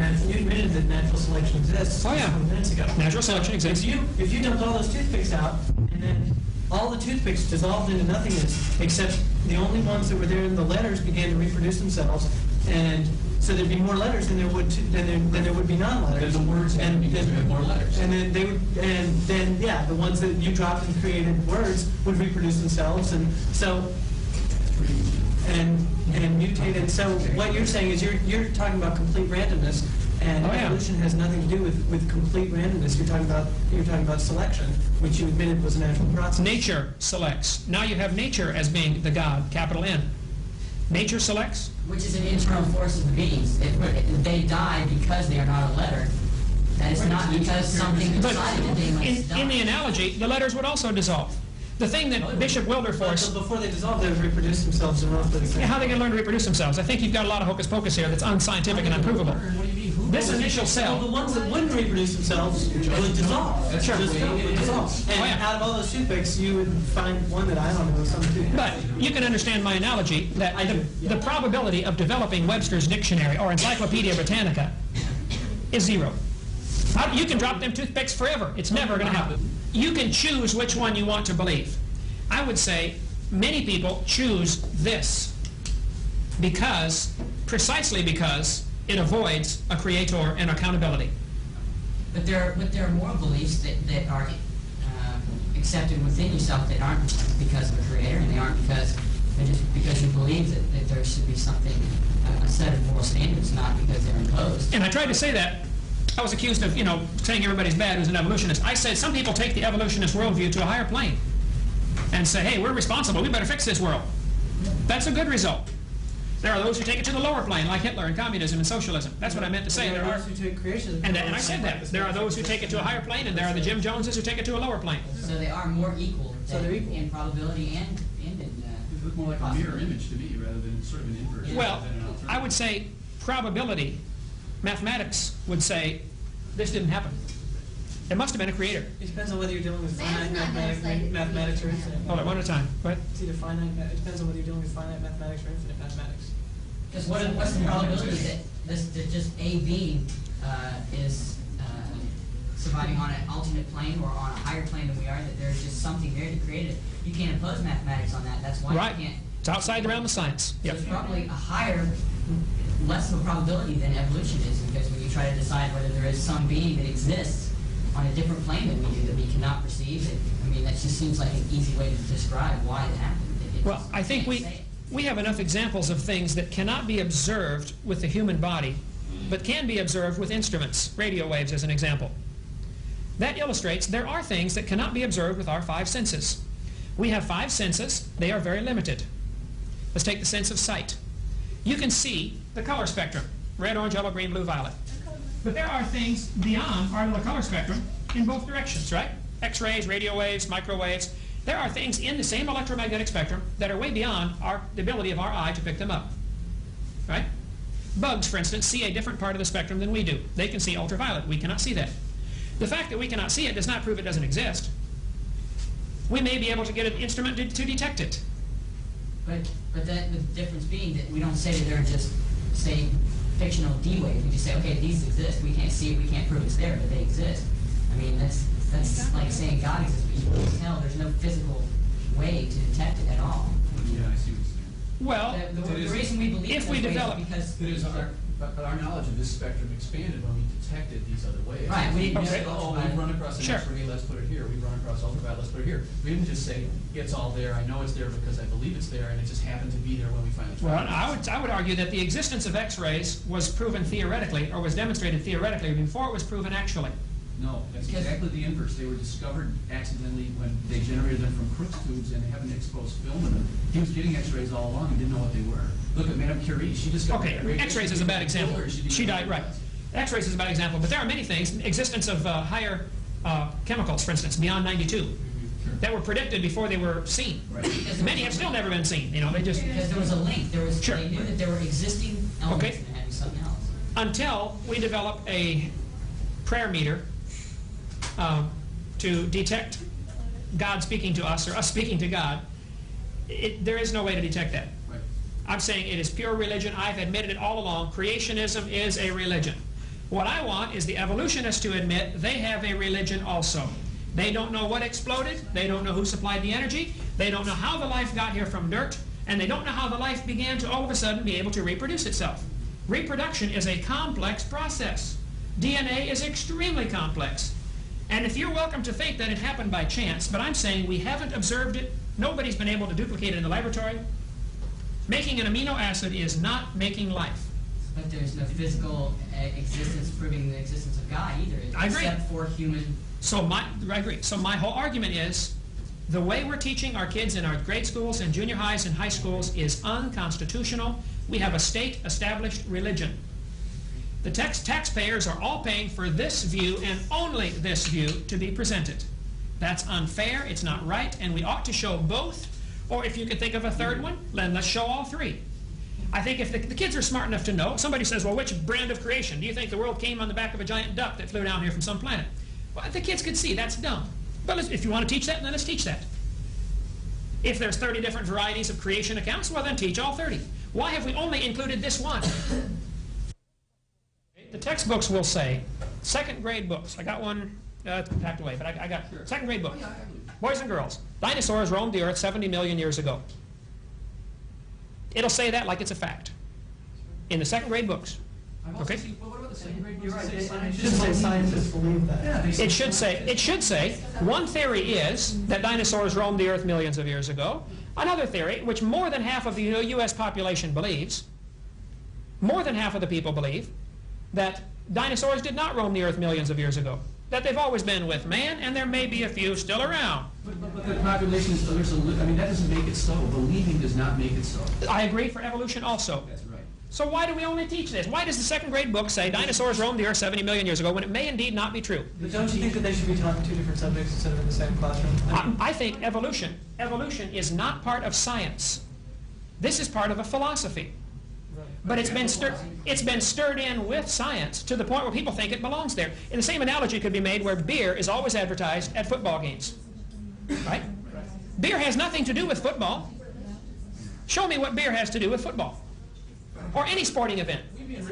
L: that natural selection exists.
B: Oh yeah.
L: 20 minutes ago.
B: Natural selection exists.
L: If you dumped all those toothpicks out, and then all the toothpicks dissolved into nothingness, except the only ones that were there in the letters began to reproduce themselves, and so there'd be more letters than there would be non-letters.
E: The words and because we have more letters.
L: And then the ones that you dropped and created words would reproduce themselves, and so and mutated. So what you're saying is you're talking about complete randomness, and evolution has nothing to do with complete randomness. You're talking about selection, which you admitted was a natural process.
B: Nature selects. Now you have nature as being the God, capital N. Nature selects.
G: Which is an internal force of the beings. They die because they are not a letter. That is not because something decided that they must die.
B: In the analogy, the letters would also dissolve. The thing that Bishop Wilberforce...
L: So before they dissolve, they would reproduce themselves in roughly the same.
B: Yeah, how are they going to learn to reproduce themselves? I think you've got a lot of hocus pocus here that's unscientific and unprovable. This initial cell...
L: Well, the ones that wouldn't reproduce themselves would dissolve.
B: Sure.
L: Would dissolve. And out of all those toothpicks, you would find one that I don't know, some toothpick.
B: But you can understand my analogy that the probability of developing Webster's dictionary or Encyclopedia Britannica is 0. You can drop them toothpicks forever. It's never going to happen. You can choose which one you want to believe. I would say many people choose this precisely because it avoids a creator and accountability.
G: But there are more beliefs that are accepted within yourself that aren't because of a creator, and they aren't because you believe that there should be something a set of moral standards, not because they're imposed.
B: And I tried to say that. I was accused of, saying everybody's bad who's an evolutionist. I said some people take the evolutionist worldview to a higher plane and say, hey, we're responsible. We better fix this world. That's a good result. There are those who take it to the lower plane, like Hitler and communism and socialism. That's what I meant to say.
L: There are those who take creationism.
B: And I said that. There are those who take it to a higher plane, and there are the Jim Joneses who take it to a lower plane.
G: So they are more equal,
L: So they're equal
G: in probability and in
E: It looked more like a mirror image to me rather than sort of an inverse.
B: Well,
E: than an alternative.
B: I would say probability, mathematics would say this didn't happen. It must have been a creator.
L: It depends on whether you're dealing with finite mathematics or infinite.
B: Hold on, one at a time. Go ahead.
L: It's either finite. It depends on whether you're dealing with finite mathematics or infinite mathematics.
G: Because what's the probability that just A being is surviving on an alternate plane or on a higher plane than we are, that there's just something there to create it. You can't impose mathematics on that. That's why
B: Right.
G: you can't.
B: It's outside the realm of science.
G: So
B: Yep.
G: it's probably a higher, less of a probability than evolution is, because when you try to decide whether there is some being that exists on a different plane than we do that we cannot perceive, that just seems like an easy way to describe why it happened.
B: Well, I think we have enough examples of things that cannot be observed with the human body, but can be observed with instruments, radio waves as an example. That illustrates there are things that cannot be observed with our five senses. We have five senses. They are very limited. Let's take the sense of sight. You can see the color spectrum, red, orange, yellow, green, blue, violet. But there are things beyond our little color spectrum in both directions, right? X-rays, radio waves, microwaves. There are things in the same electromagnetic spectrum that are way beyond the ability of our eye to pick them up, right? Bugs, for instance, see a different part of the spectrum than we do. They can see ultraviolet. We cannot see that. The fact that we cannot see it does not prove it doesn't exist. We may be able to get an instrument to detect it.
G: But the difference being that we don't say that they're just, say, fictional D waves. We just say, okay, these exist. We can't see it. We can't prove it's there, but they exist. That's like saying God exists, but you can't tell. There's no physical way to detect it at all.
E: Yeah, I see what you're saying.
B: Well,
G: the reason we believe
B: if we develop,
G: because
E: But our knowledge of this spectrum expanded when we detected these other waves.
G: Right.
E: We
B: Okay.
E: said, oh, we've run across an
B: Sure.
E: X-ray, let's put it here. We've run across ultraviolet, let's put it here. We didn't just say, it's all there, I know it's there because I believe it's there, and it just happened to be there when we finally
B: well,
E: found it.
B: I would argue that the existence of X-rays was proven theoretically, or was demonstrated theoretically, before it was proven actually.
E: No, that's exactly the inverse. They were discovered accidentally when they generated them from Crookes tubes and they haven't exposed film in them. He was getting X-rays all along and didn't know what they were. Look at Madame Curie. She discovered that
B: Okay,
E: radiation
B: X-rays is a bad example.
E: killed her. She
B: She
E: didn't
B: died,
E: know
B: right.
E: what it
B: X-rays is a bad example, but there are many things. Existence of higher chemicals, for instance, beyond 92, that were predicted before they were seen.
E: Right.
B: Many have still never been seen. They just
G: because there was a link.
B: Sure.
G: They knew that there were existing elements
B: Okay.
G: and there had to be something else.
B: until we develop a prayer meter to detect God speaking to us or us speaking to God. There is no way to detect that.
E: Right.
B: I'm saying it is pure religion. I've admitted it all along. Creationism is a religion. What I want is the evolutionists to admit they have a religion also. They don't know what exploded. They don't know who supplied the energy. They don't know how the life got here from dirt. And they don't know how the life began to all of a sudden be able to reproduce itself. Reproduction is a complex process. DNA is extremely complex. And if you're welcome to think that it happened by chance, but I'm saying we haven't observed it, nobody's been able to duplicate it in the laboratory. Making an amino acid is not making life.
G: But there's no physical existence proving the existence of God either,
B: I agree.
G: except for human.
B: I agree. So my whole argument is the way we're teaching our kids in our grade schools and junior highs and high schools is unconstitutional. We have a state-established religion. The taxpayers are all paying for this view and only this view to be presented. That's unfair, it's not right, and we ought to show both, or if you can think of a third one, then let's show all three. I think if the kids are smart enough to know, somebody says, well, which brand of creation? Do you think the world came on the back of a giant duck that flew down here from some planet? Well, the kids could see that's dumb. But if you want to teach that, then let's teach that. If there's 30 different varieties of creation accounts, well, then teach all 30. Why have we only included this one? The textbooks will say, second grade books. I got one packed away, but I got second grade book. Boys and girls, dinosaurs roamed the earth 70 million years ago. It'll say that like it's a fact in the second grade books. Okay?
E: What about the second grade books?
L: It should say scientists believe that.
E: Yeah,
B: It should say, one theory is that dinosaurs roamed the earth millions of years ago. Another theory, which more than half of the U.S. population believes, More than half of the people believe that dinosaurs did not roam the earth millions of years ago, that they've always been with man, and there may be a few still around.
E: But the population is, I mean, that doesn't make it so. Believing does not make it so.
B: I agree for evolution also.
E: That's right.
B: So why do we only teach this? Why does the second grade book say dinosaurs roamed the earth 70 million years ago when it may indeed not be true?
L: But don't you think that they should be taught two different subjects instead of in the same classroom?
B: I think evolution is not part of science. This is part of a philosophy. But it's been stirred in with science to the point where people think it belongs there. And the same analogy could be made where beer is always advertised at football games. Right? Beer has nothing to do with football. Show me what beer has to do with football. Or any sporting event.
E: We'd be in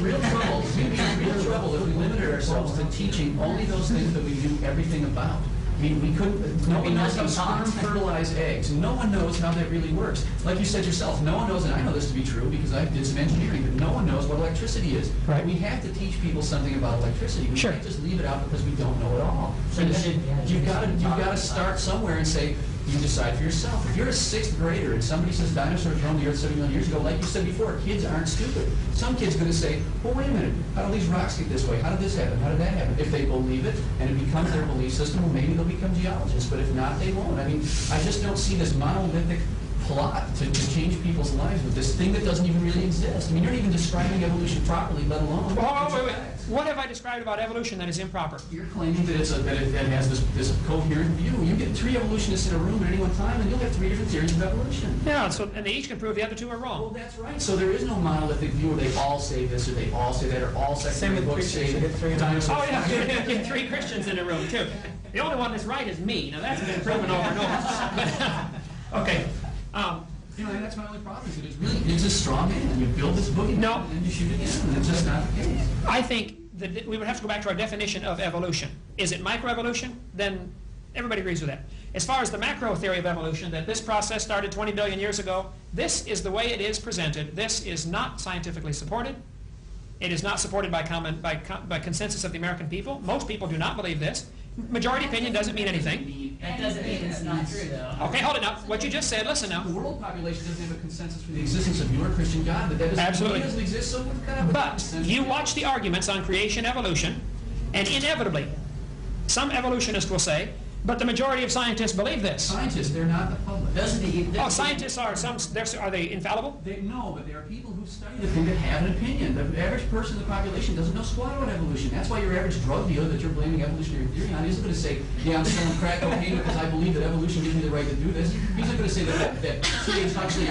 E: real trouble. We'd be in real trouble if we limited ourselves to teaching only those things that we knew everything about. I mean, we couldn't. No one knows how sperm fertilize eggs. No one knows how that really works. Like you said yourself, no one knows, and I know this to be true because I did some engineering, but no one knows what electricity is.
B: Right.
E: We have to teach people something about electricity. We can't just leave it out because we don't know it all. So you've got to start somewhere and say, you decide for yourself. If you're a sixth grader and somebody says dinosaurs roamed the earth 70 million years ago, like you said before, kids aren't stupid. Some kid's going to say, well, wait a minute, how do these rocks get this way? How did this happen? How did that happen? If they believe it and it becomes their belief system, well, maybe they'll become geologists. But if not, they won't. I mean, I just don't see this monolithic plot to change people's lives with this thing that doesn't even really exist. I mean, you're not even describing evolution properly, let alone...
B: Wait. What have I described about evolution that is improper?
E: You're claiming that it has this coherent view. You get three evolutionists in a room at any one time, and you'll have three different theories of evolution.
B: Yeah, and they each can prove the other two are wrong.
E: Well, that's right. So there is no monolithic view where they all say this or they all say that or all secondary books say dinosaurs.
B: Oh, yeah, you get three Christians in a room, too. The only one that's right is me. Now, that's been proven over and over. Okay.
E: You know, that's my only problem. It's a straw man. You build this book and you shoot it down, and it's just not the case.
B: I think that we would have to go back to our definition of evolution. Is it microevolution? Then everybody agrees with that. As far as the macro theory of evolution, that this process started 20 billion years ago, this is the way it is presented. This is not scientifically supported. It is not supported by consensus of the American people. Most people do not believe this. Majority opinion doesn't mean anything.
G: That doesn't mean it's not true, though.
B: Okay, hold it now. What you just said, listen now.
E: The world population doesn't have a consensus for the existence of your Christian God, but that doesn't
B: Absolutely.
E: mean it doesn't exist, so what kind of
B: But you watch the arguments on creation, evolution, and inevitably, some evolutionists will say, but the majority of scientists believe this.
E: Scientists, they're not the public.
B: Scientists are are they infallible?
E: No, but there are people who study the thing that have an opinion. The average person in the population doesn't know squat about evolution. That's why your average drug dealer that you're blaming evolutionary theory on isn't going to say, yeah, I'm selling crack cocaine because I believe that evolution gives me the right to do this. He's not going to say that T.H. Huxley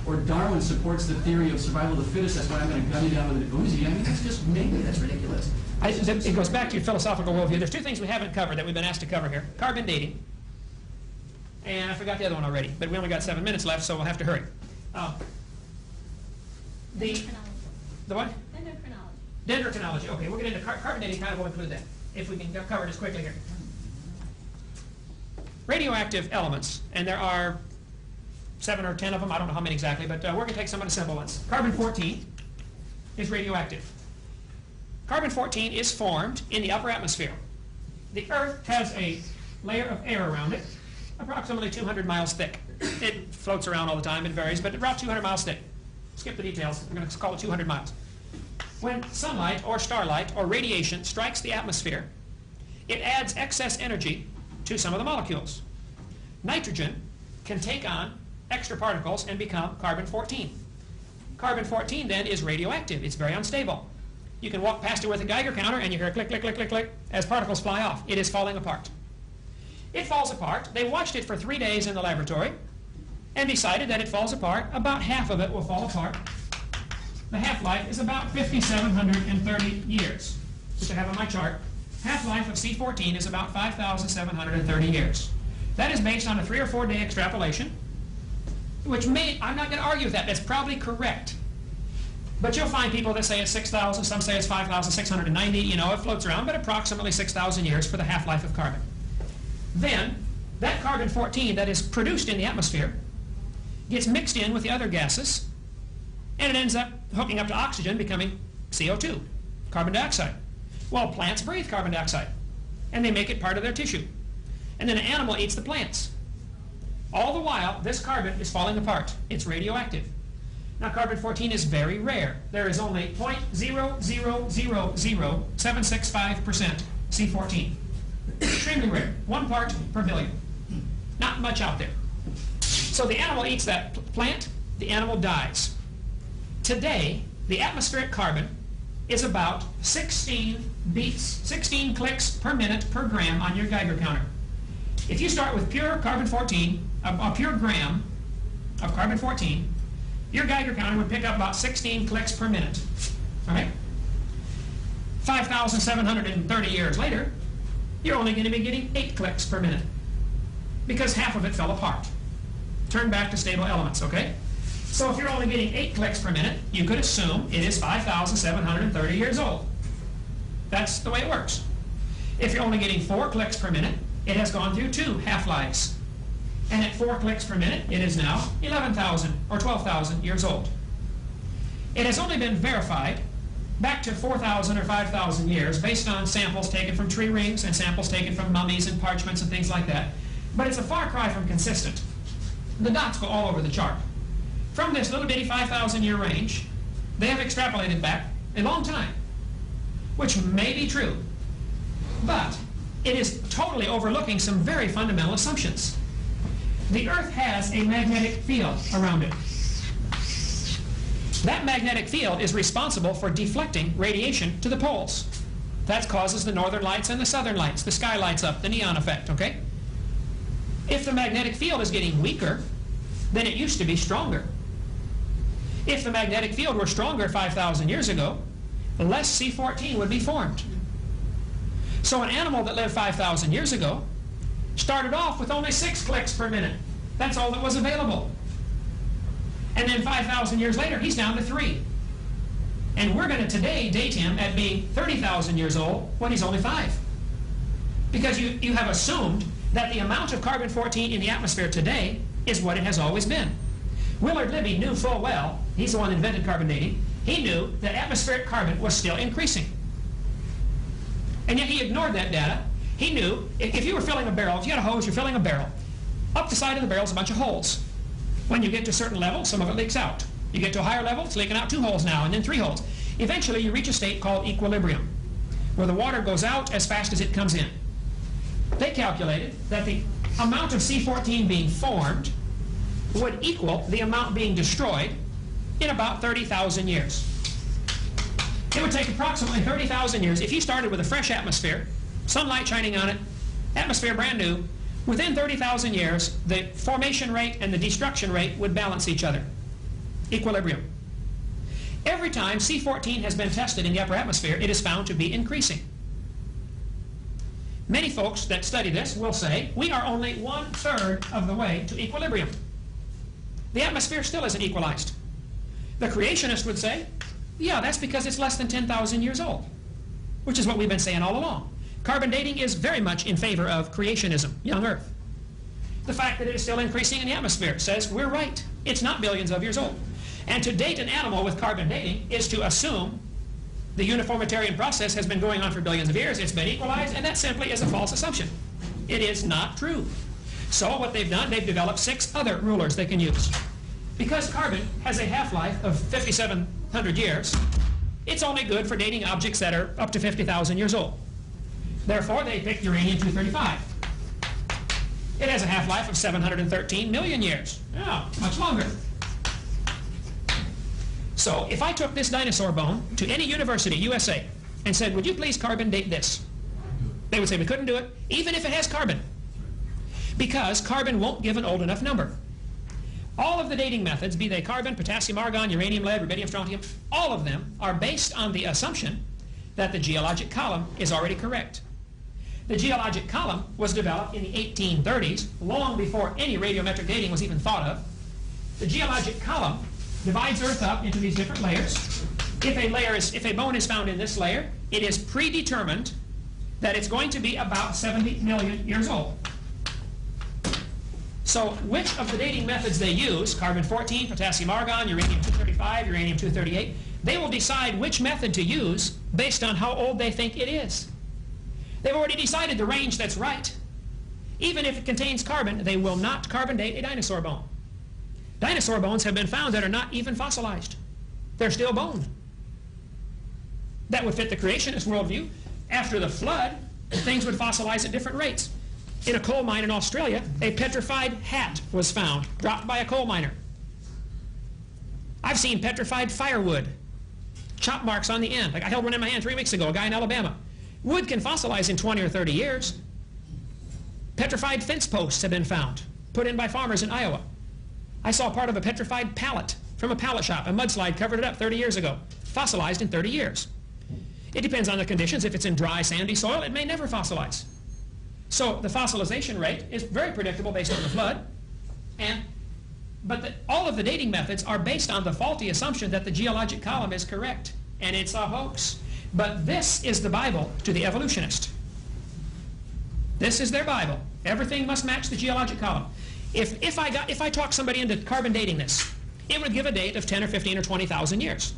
E: or Darwin supports the theory of survival of the fittest. That's why I'm going to gun you down with an Uzi. I mean, that's ridiculous.
B: It goes back to your philosophical worldview. There's two things we haven't covered that we've been asked to cover here. Carbon dating. And I forgot the other one already, but we only got 7 minutes left, so we'll have to hurry. The what?
K: Dendrochronology.
B: Dendrochronology. Okay, we'll get into carbon dating, kind of will include that, if we can cover it as quickly here. Radioactive elements, and there are 7 or 10 of them, I don't know how many exactly, but we're going to take some of the simple ones. Carbon-14 is radioactive. Carbon-14 is formed in the upper atmosphere. The Earth has a layer of air around it, approximately 200 miles thick. It floats around all the time, it varies, but about 200 miles thick. Skip the details, we're going to call it 200 miles. When sunlight or starlight or radiation strikes the atmosphere, it adds excess energy to some of the molecules. Nitrogen can take on extra particles and become carbon-14. Carbon-14 then is radioactive. It's very unstable. You can walk past it with a Geiger counter and you hear click, click, click, click, click as particles fly off. It is falling apart. It falls apart. They watched it for 3 days in the laboratory and decided that it falls apart. About half of it will fall apart. The half-life is about 5,730 years, which I have on my chart. Half-life of C14 is about 5,730 years. That is based on a 3 or 4 day extrapolation, which I'm not going to argue with that. That's probably correct. But you'll find people that say it's 6,000, some say it's 5,690, you know, it floats around, but approximately 6,000 years for the half-life of carbon. Then, that carbon-14 that is produced in the atmosphere gets mixed in with the other gases, and it ends up hooking up to oxygen, becoming CO2, carbon dioxide. Well, plants breathe carbon dioxide, and they make it part of their tissue. And then an animal eats the plants. All the while, this carbon is falling apart. It's radioactive. Now, carbon-14 is very rare. There is only 0.0000765% C14. Extremely rare. 1 part per billion. Not much out there. So the animal eats that plant, the animal dies. Today, the atmospheric carbon is about 16 beats, 16 clicks per minute per gram on your Geiger counter. If you start with pure carbon-14, a pure gram of carbon-14, your Geiger counter would pick up about 16 clicks per minute. All right? 5,730 years later, you're only going to be getting 8 clicks per minute because half of it fell apart. Turn back to stable elements, okay? So if you're only getting 8 clicks per minute, you could assume it is 5,730 years old. That's the way it works. If you're only getting 4 clicks per minute, it has gone through 2 half-lives. And at 4 clicks per minute, it is now 11,000 or 12,000 years old. It has only been verified back to 4,000 or 5,000 years based on samples taken from tree rings and samples taken from mummies and parchments and things like that. But it's a far cry from consistent. The dots go all over the chart. From this little bitty 5,000 year range, they have extrapolated back a long time, which may be true. But it is totally overlooking some very fundamental assumptions. The Earth has a magnetic field around it. That magnetic field is responsible for deflecting radiation to the poles. That causes the northern lights and the southern lights. The sky lights up, the neon effect, okay? If the magnetic field is getting weaker, then it used to be stronger. If the magnetic field were stronger 5,000 years ago, less C14 would be formed. So an animal that lived 5,000 years ago started off with only 6 clicks per minute. That's all that was available. And then 5,000 years later, he's down to 3. And we're going to today date him at being 30,000 years old when he's only 5. Because you have assumed that the amount of carbon-14 in the atmosphere today is what it has always been. Willard Libby knew full well, he's the one who invented carbon dating, he knew that atmospheric carbon was still increasing. And yet he ignored that data. He knew if you were filling a barrel, if you had a hose, you're filling a barrel. Up the side of the barrel is a bunch of holes. When you get to a certain level, some of it leaks out. You get to a higher level, it's leaking out 2 holes now, and then 3 holes. Eventually, you reach a state called equilibrium, where the water goes out as fast as it comes in. They calculated that the amount of C14 being formed would equal the amount being destroyed in about 30,000 years. It would take approximately 30,000 years. If you started with a fresh atmosphere, sunlight shining on it, atmosphere brand new, within 30,000 years, the formation rate and the destruction rate would balance each other. Equilibrium. Every time C14 has been tested in the upper atmosphere, it is found to be increasing. Many folks that study this will say, we are only 1/3 of the way to equilibrium. The atmosphere still isn't equalized. The creationist would say, yeah, that's because it's less than 10,000 years old, which is what we've been saying all along. Carbon dating is very much in favor of creationism, young Earth. The fact that it is still increasing in the atmosphere says we're right. It's not billions of years old. And to date an animal with carbon dating is to assume the uniformitarian process has been going on for billions of years, it's been equalized, and that simply is a false assumption. It is not true. So what they've done, they've developed 6 other rulers they can use. Because carbon has a half-life of 5,700 years, it's only good for dating objects that are up to 50,000 years old. Therefore, they picked uranium-235. It has a half-life of 713 million years. Yeah, much longer. So if I took this dinosaur bone to any university, USA, and said, would you please carbon date this? They would say, we couldn't do it, even if it has carbon. Because carbon won't give an old enough number. All of the dating methods, be they carbon, potassium, argon, uranium, lead, rubidium, strontium, all of them are based on the assumption that the geologic column is already correct. The geologic column was developed in the 1830s, long before any radiometric dating was even thought of. The geologic column divides Earth up into these different layers. If a bone is found in this layer, it is predetermined that it's going to be about 70 million years old. So which of the dating methods they use, carbon-14, potassium argon, uranium-235, uranium-238, they will decide which method to use based on how old they think it is. They've already decided the range that's right. Even if it contains carbon, they will not carbon date a dinosaur bone. Dinosaur bones have been found that are not even fossilized. They're still bone. That would fit the creationist worldview. After the flood, things would fossilize at different rates. In a coal mine in Australia, a petrified hat was found, dropped by a coal miner. I've seen petrified firewood, chop marks on the end. Like I held one in my hand 3 weeks ago, a guy in Alabama. Wood can fossilize in 20 or 30 years. Petrified fence posts have been found, put in by farmers in Iowa. I saw part of a petrified pallet from a pallet shop. A mudslide covered it up 30 years ago. Fossilized in 30 years. It depends on the conditions. If it's in dry, sandy soil, it may never fossilize. So the fossilization rate is very predictable based on the flood. But all of the dating methods are based on the faulty assumption that the geologic column is correct. And it's a hoax. But this is the Bible to the evolutionist. This is their Bible. Everything must match the geologic column. If I talk somebody into carbon dating this, it would give a date of 10 or 15 or 20,000 years.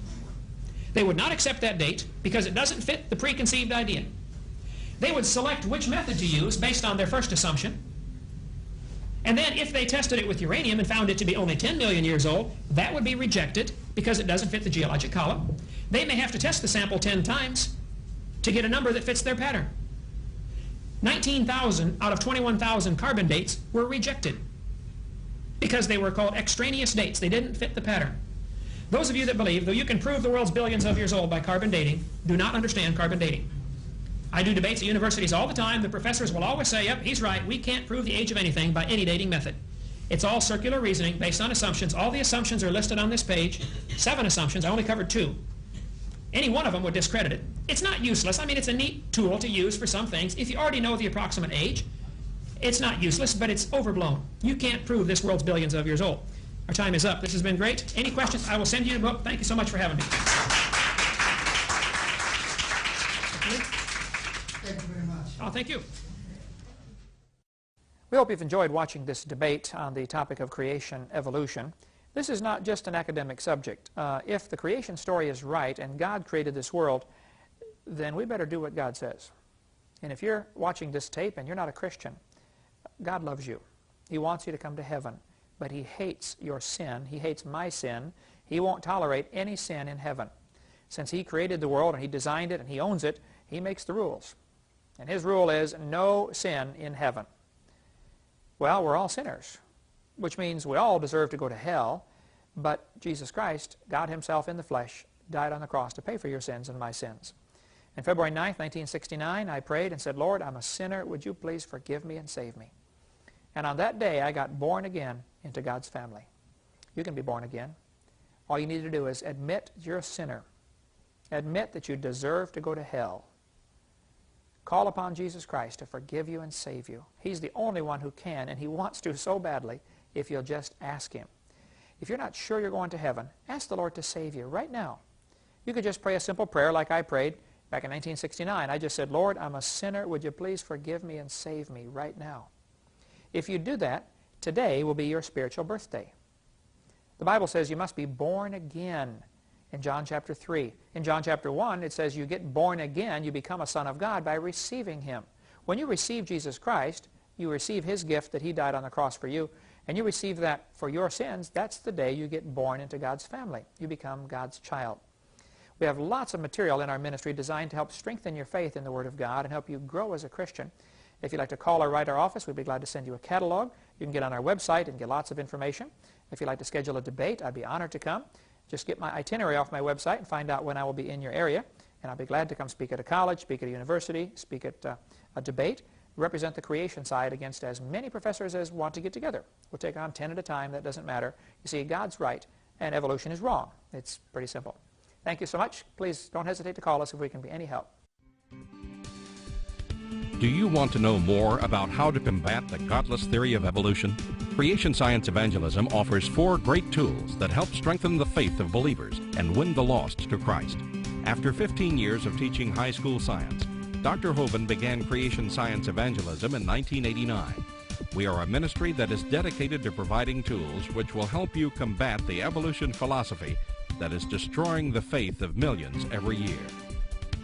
B: They would not accept that date because it doesn't fit the preconceived idea. They would select which method to use based on their first assumption. And then if they tested it with uranium and found it to be only 10 million years old, that would be rejected because it doesn't fit the geologic column. They may have to test the sample 10 times to get a number that fits their pattern. 19,000 out of 21,000 carbon dates were rejected because they were called extraneous dates. They didn't fit the pattern. Those of you that believe, though you can prove the world's billions of years old by carbon dating, do not understand carbon dating. I do debates at universities all the time. The professors will always say, yep, he's right. We can't prove the age of anything by any dating method. It's all circular reasoning based on assumptions. All the assumptions are listed on this page. 7 assumptions. I only covered 2. Any one of them would discredit it. It's not useless. I mean, it's a neat tool to use for some things. If you already know the approximate age, it's not useless, but it's overblown. You can't prove this world's billions of years old. Our time is up. This has been great. Any questions? I will send you a book. Thank you so much for having me.
M: Thank you very much.
B: Oh, thank you. We hope you've enjoyed watching this debate on the topic of creation evolution. This is not just an academic subject. If the creation story is right and God created this world, then we better do what God says. And if you're watching this tape and you're not a Christian, God loves you. He wants you to come to heaven. But He hates your sin. He hates my sin. He won't tolerate any sin in heaven. Since He created the world and He designed it and He owns it, He makes the rules. And His rule is no sin in heaven. Well, we're all sinners, which means we all deserve to go to hell. But Jesus Christ, God Himself in the flesh, died on the cross to pay for your sins and my sins. On February 9th, 1969, I prayed and said, Lord, I'm a sinner. Would you please forgive me and save me? And on that day, I got born again into God's family. You can be born again. All you need to do is admit you're a sinner. Admit that you deserve to go to hell. Call upon Jesus Christ to forgive you and save you. He's the only one who can, and He wants to so badly if you'll just ask Him. If you're not sure you're going to heaven, ask the Lord to save you right now. You could just pray a simple prayer like I prayed back in 1969. I just said, Lord, I'm a sinner. Would you please forgive me and save me right now? If you do that, today will be your spiritual birthday. The Bible says you must be born again in John chapter 3. In John chapter 1, it says you get born again, you become a son of God by receiving Him. When you receive Jesus Christ, you receive His gift that He died on the cross for you, and you receive that for your sins. That's the day you get born into God's family. You become God's child. We have lots of material in our ministry designed to help strengthen your faith in the Word of God and help you grow as a Christian. If you'd like to call or write our office, we'd be glad to send you a catalog. You can get on our website and get lots of information. If you'd like to schedule a debate, I'd be honored to come. Just get my itinerary off my website and find out when I will be in your area. And I'll be glad to come speak at a college, speak at a university, speak at a debate, represent the creation side against as many professors as want to get together. We'll take on 10 at a time. That doesn't matter. You see, God's right and evolution is wrong. It's pretty simple. Thank you so much. Please don't hesitate to call us if we can be any help.
N: Do you want to know more about how to combat the godless theory of evolution? Creation Science Evangelism offers 4 great tools that help strengthen the faith of believers and win the lost to Christ. After 15 years of teaching high school science, Dr. Hovind began Creation Science Evangelism in 1989. We are a ministry that is dedicated to providing tools which will help you combat the evolution philosophy that is destroying the faith of millions every year.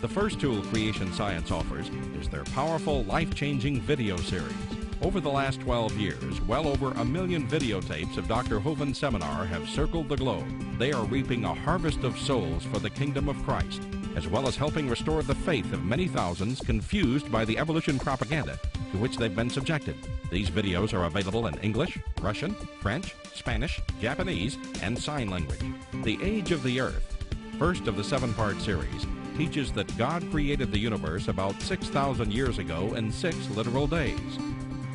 N: The first tool Creation Science offers is their powerful, life-changing video series. Over the last 12 years, well over 1 million videotapes of Dr. Hovind's seminar have circled the globe. They are reaping a harvest of souls for the kingdom of Christ, as well as helping restore the faith of many thousands confused by the evolution propaganda to which they've been subjected. These videos are available in English, Russian, French, Spanish, Japanese, and sign language. The Age of the Earth, first of the 7-part series, teaches that God created the universe about 6,000 years ago in 6 literal days.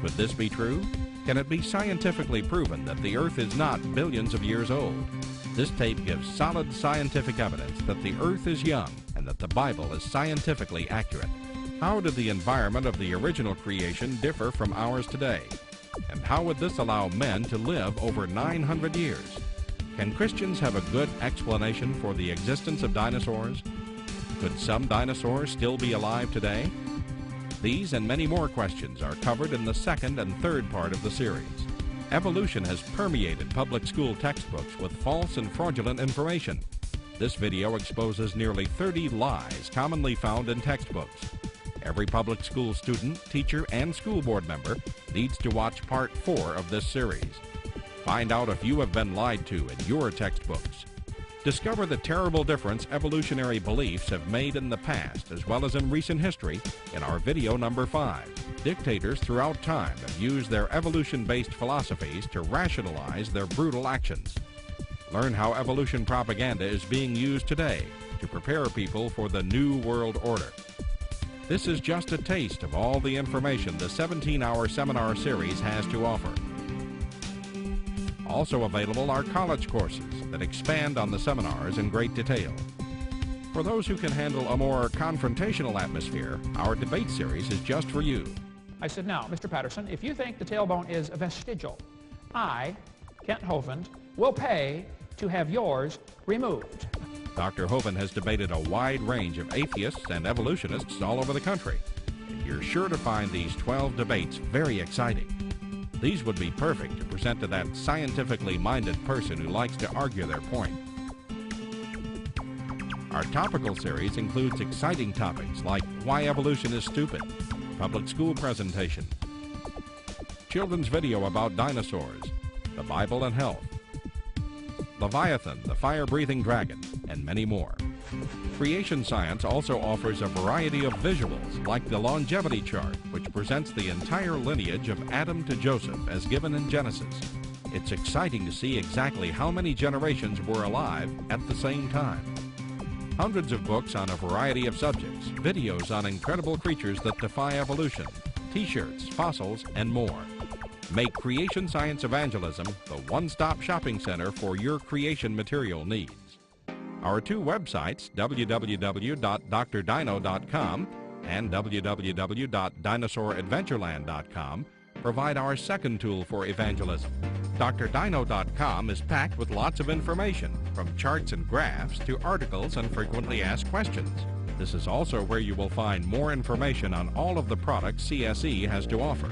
N: Could this be true? Can it be scientifically proven that the Earth is not billions of years old? This tape gives solid scientific evidence that the Earth is young and that the Bible is scientifically accurate. How did the environment of the original creation differ from ours today? And how would this allow men to live over 900 years? Can Christians have a good explanation for the existence of dinosaurs? Could some dinosaurs still be alive today? These and many more questions are covered in the 2nd and 3rd part of the series. Evolution has permeated public school textbooks with false and fraudulent information. This video exposes nearly 30 lies commonly found in textbooks. Every public school student, teacher, and school board member needs to watch part 4 of this series. Find out if you have been lied to in your textbooks. Discover the terrible difference evolutionary beliefs have made in the past as well as in recent history in our video number 5. Dictators throughout time have used their evolution-based philosophies to rationalize their brutal actions. Learn how evolution propaganda is being used today to prepare people for the New World Order. This is just a taste of all the information the 17-hour seminar series has to offer. Also available are college courses that expand on the seminars in great detail. For those who can handle a more confrontational atmosphere, our debate series is just for you.
B: I said, now, Mr. Patterson, if you think the tailbone is vestigial, I, Kent Hovind, will pay to have yours removed.
N: Dr. Hovind has debated a wide range of atheists and evolutionists all over the country. And you're sure to find these 12 debates very exciting. These would be perfect to present to that scientifically minded person who likes to argue their point. Our topical series includes exciting topics like why evolution is stupid, public school presentation, children's video about dinosaurs, the Bible and health, Leviathan, the fire-breathing dragon, and many more. Creation science also offers a variety of visuals, like the longevity chart, which presents the entire lineage of Adam to Joseph as given in Genesis. It's exciting to see exactly how many generations were alive at the same time. Hundreds of books on a variety of subjects, videos on incredible creatures that defy evolution, t-shirts, fossils, and more. Make Creation Science Evangelism the one-stop shopping center for your creation material needs. Our 2 websites, www.drdino.com and www.dinosauradventureland.com, provide our second tool for evangelism. DrDino.com is packed with lots of information, from charts and graphs to articles and frequently asked questions. This is also where you will find more information on all of the products CSE has to offer.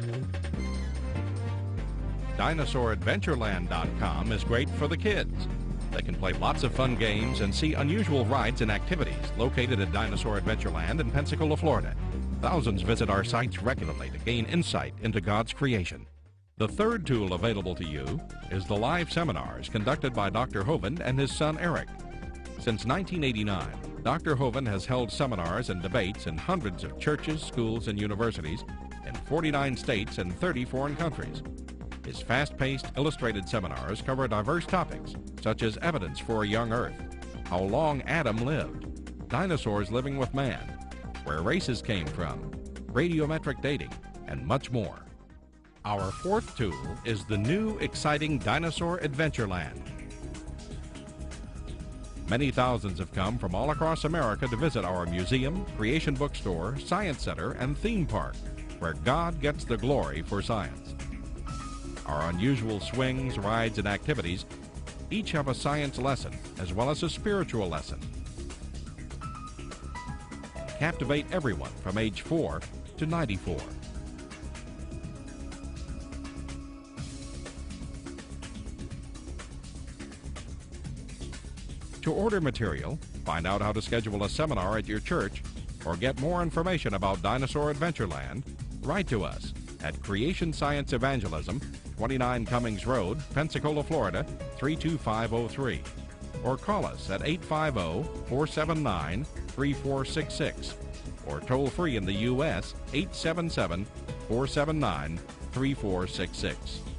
N: Dinosauradventureland.com is great for the kids. They can play lots of fun games and see unusual rides and activities located at Dinosaur Adventureland in Pensacola, Florida. Thousands visit our sites regularly to gain insight into God's creation. The third tool available to you is the live seminars conducted by Dr. Hovind and his son Eric. Since 1989, Dr. Hovind has held seminars and debates in hundreds of churches, schools, and universities in 49 states and 30 foreign countries. His fast-paced, illustrated seminars cover diverse topics, such as evidence for a young Earth, how long Adam lived, dinosaurs living with man, where races came from, radiometric dating, and much more. Our fourth tool is the new, exciting Dinosaur Adventureland. Many thousands have come from all across America to visit our museum, creation bookstore, science center, and theme park, where God gets the glory for science. Our unusual swings, rides, and activities each have a science lesson as well as a spiritual lesson. Captivate everyone from age 4 to 94. To order material, find out how to schedule a seminar at your church, or get more information about Dinosaur Adventureland, write to us at Creation Science Evangelism, 29 Cummings Road, Pensacola, Florida, 32503. Or call us at 850-479-3466. Or toll free in the U.S., 877-479-3466.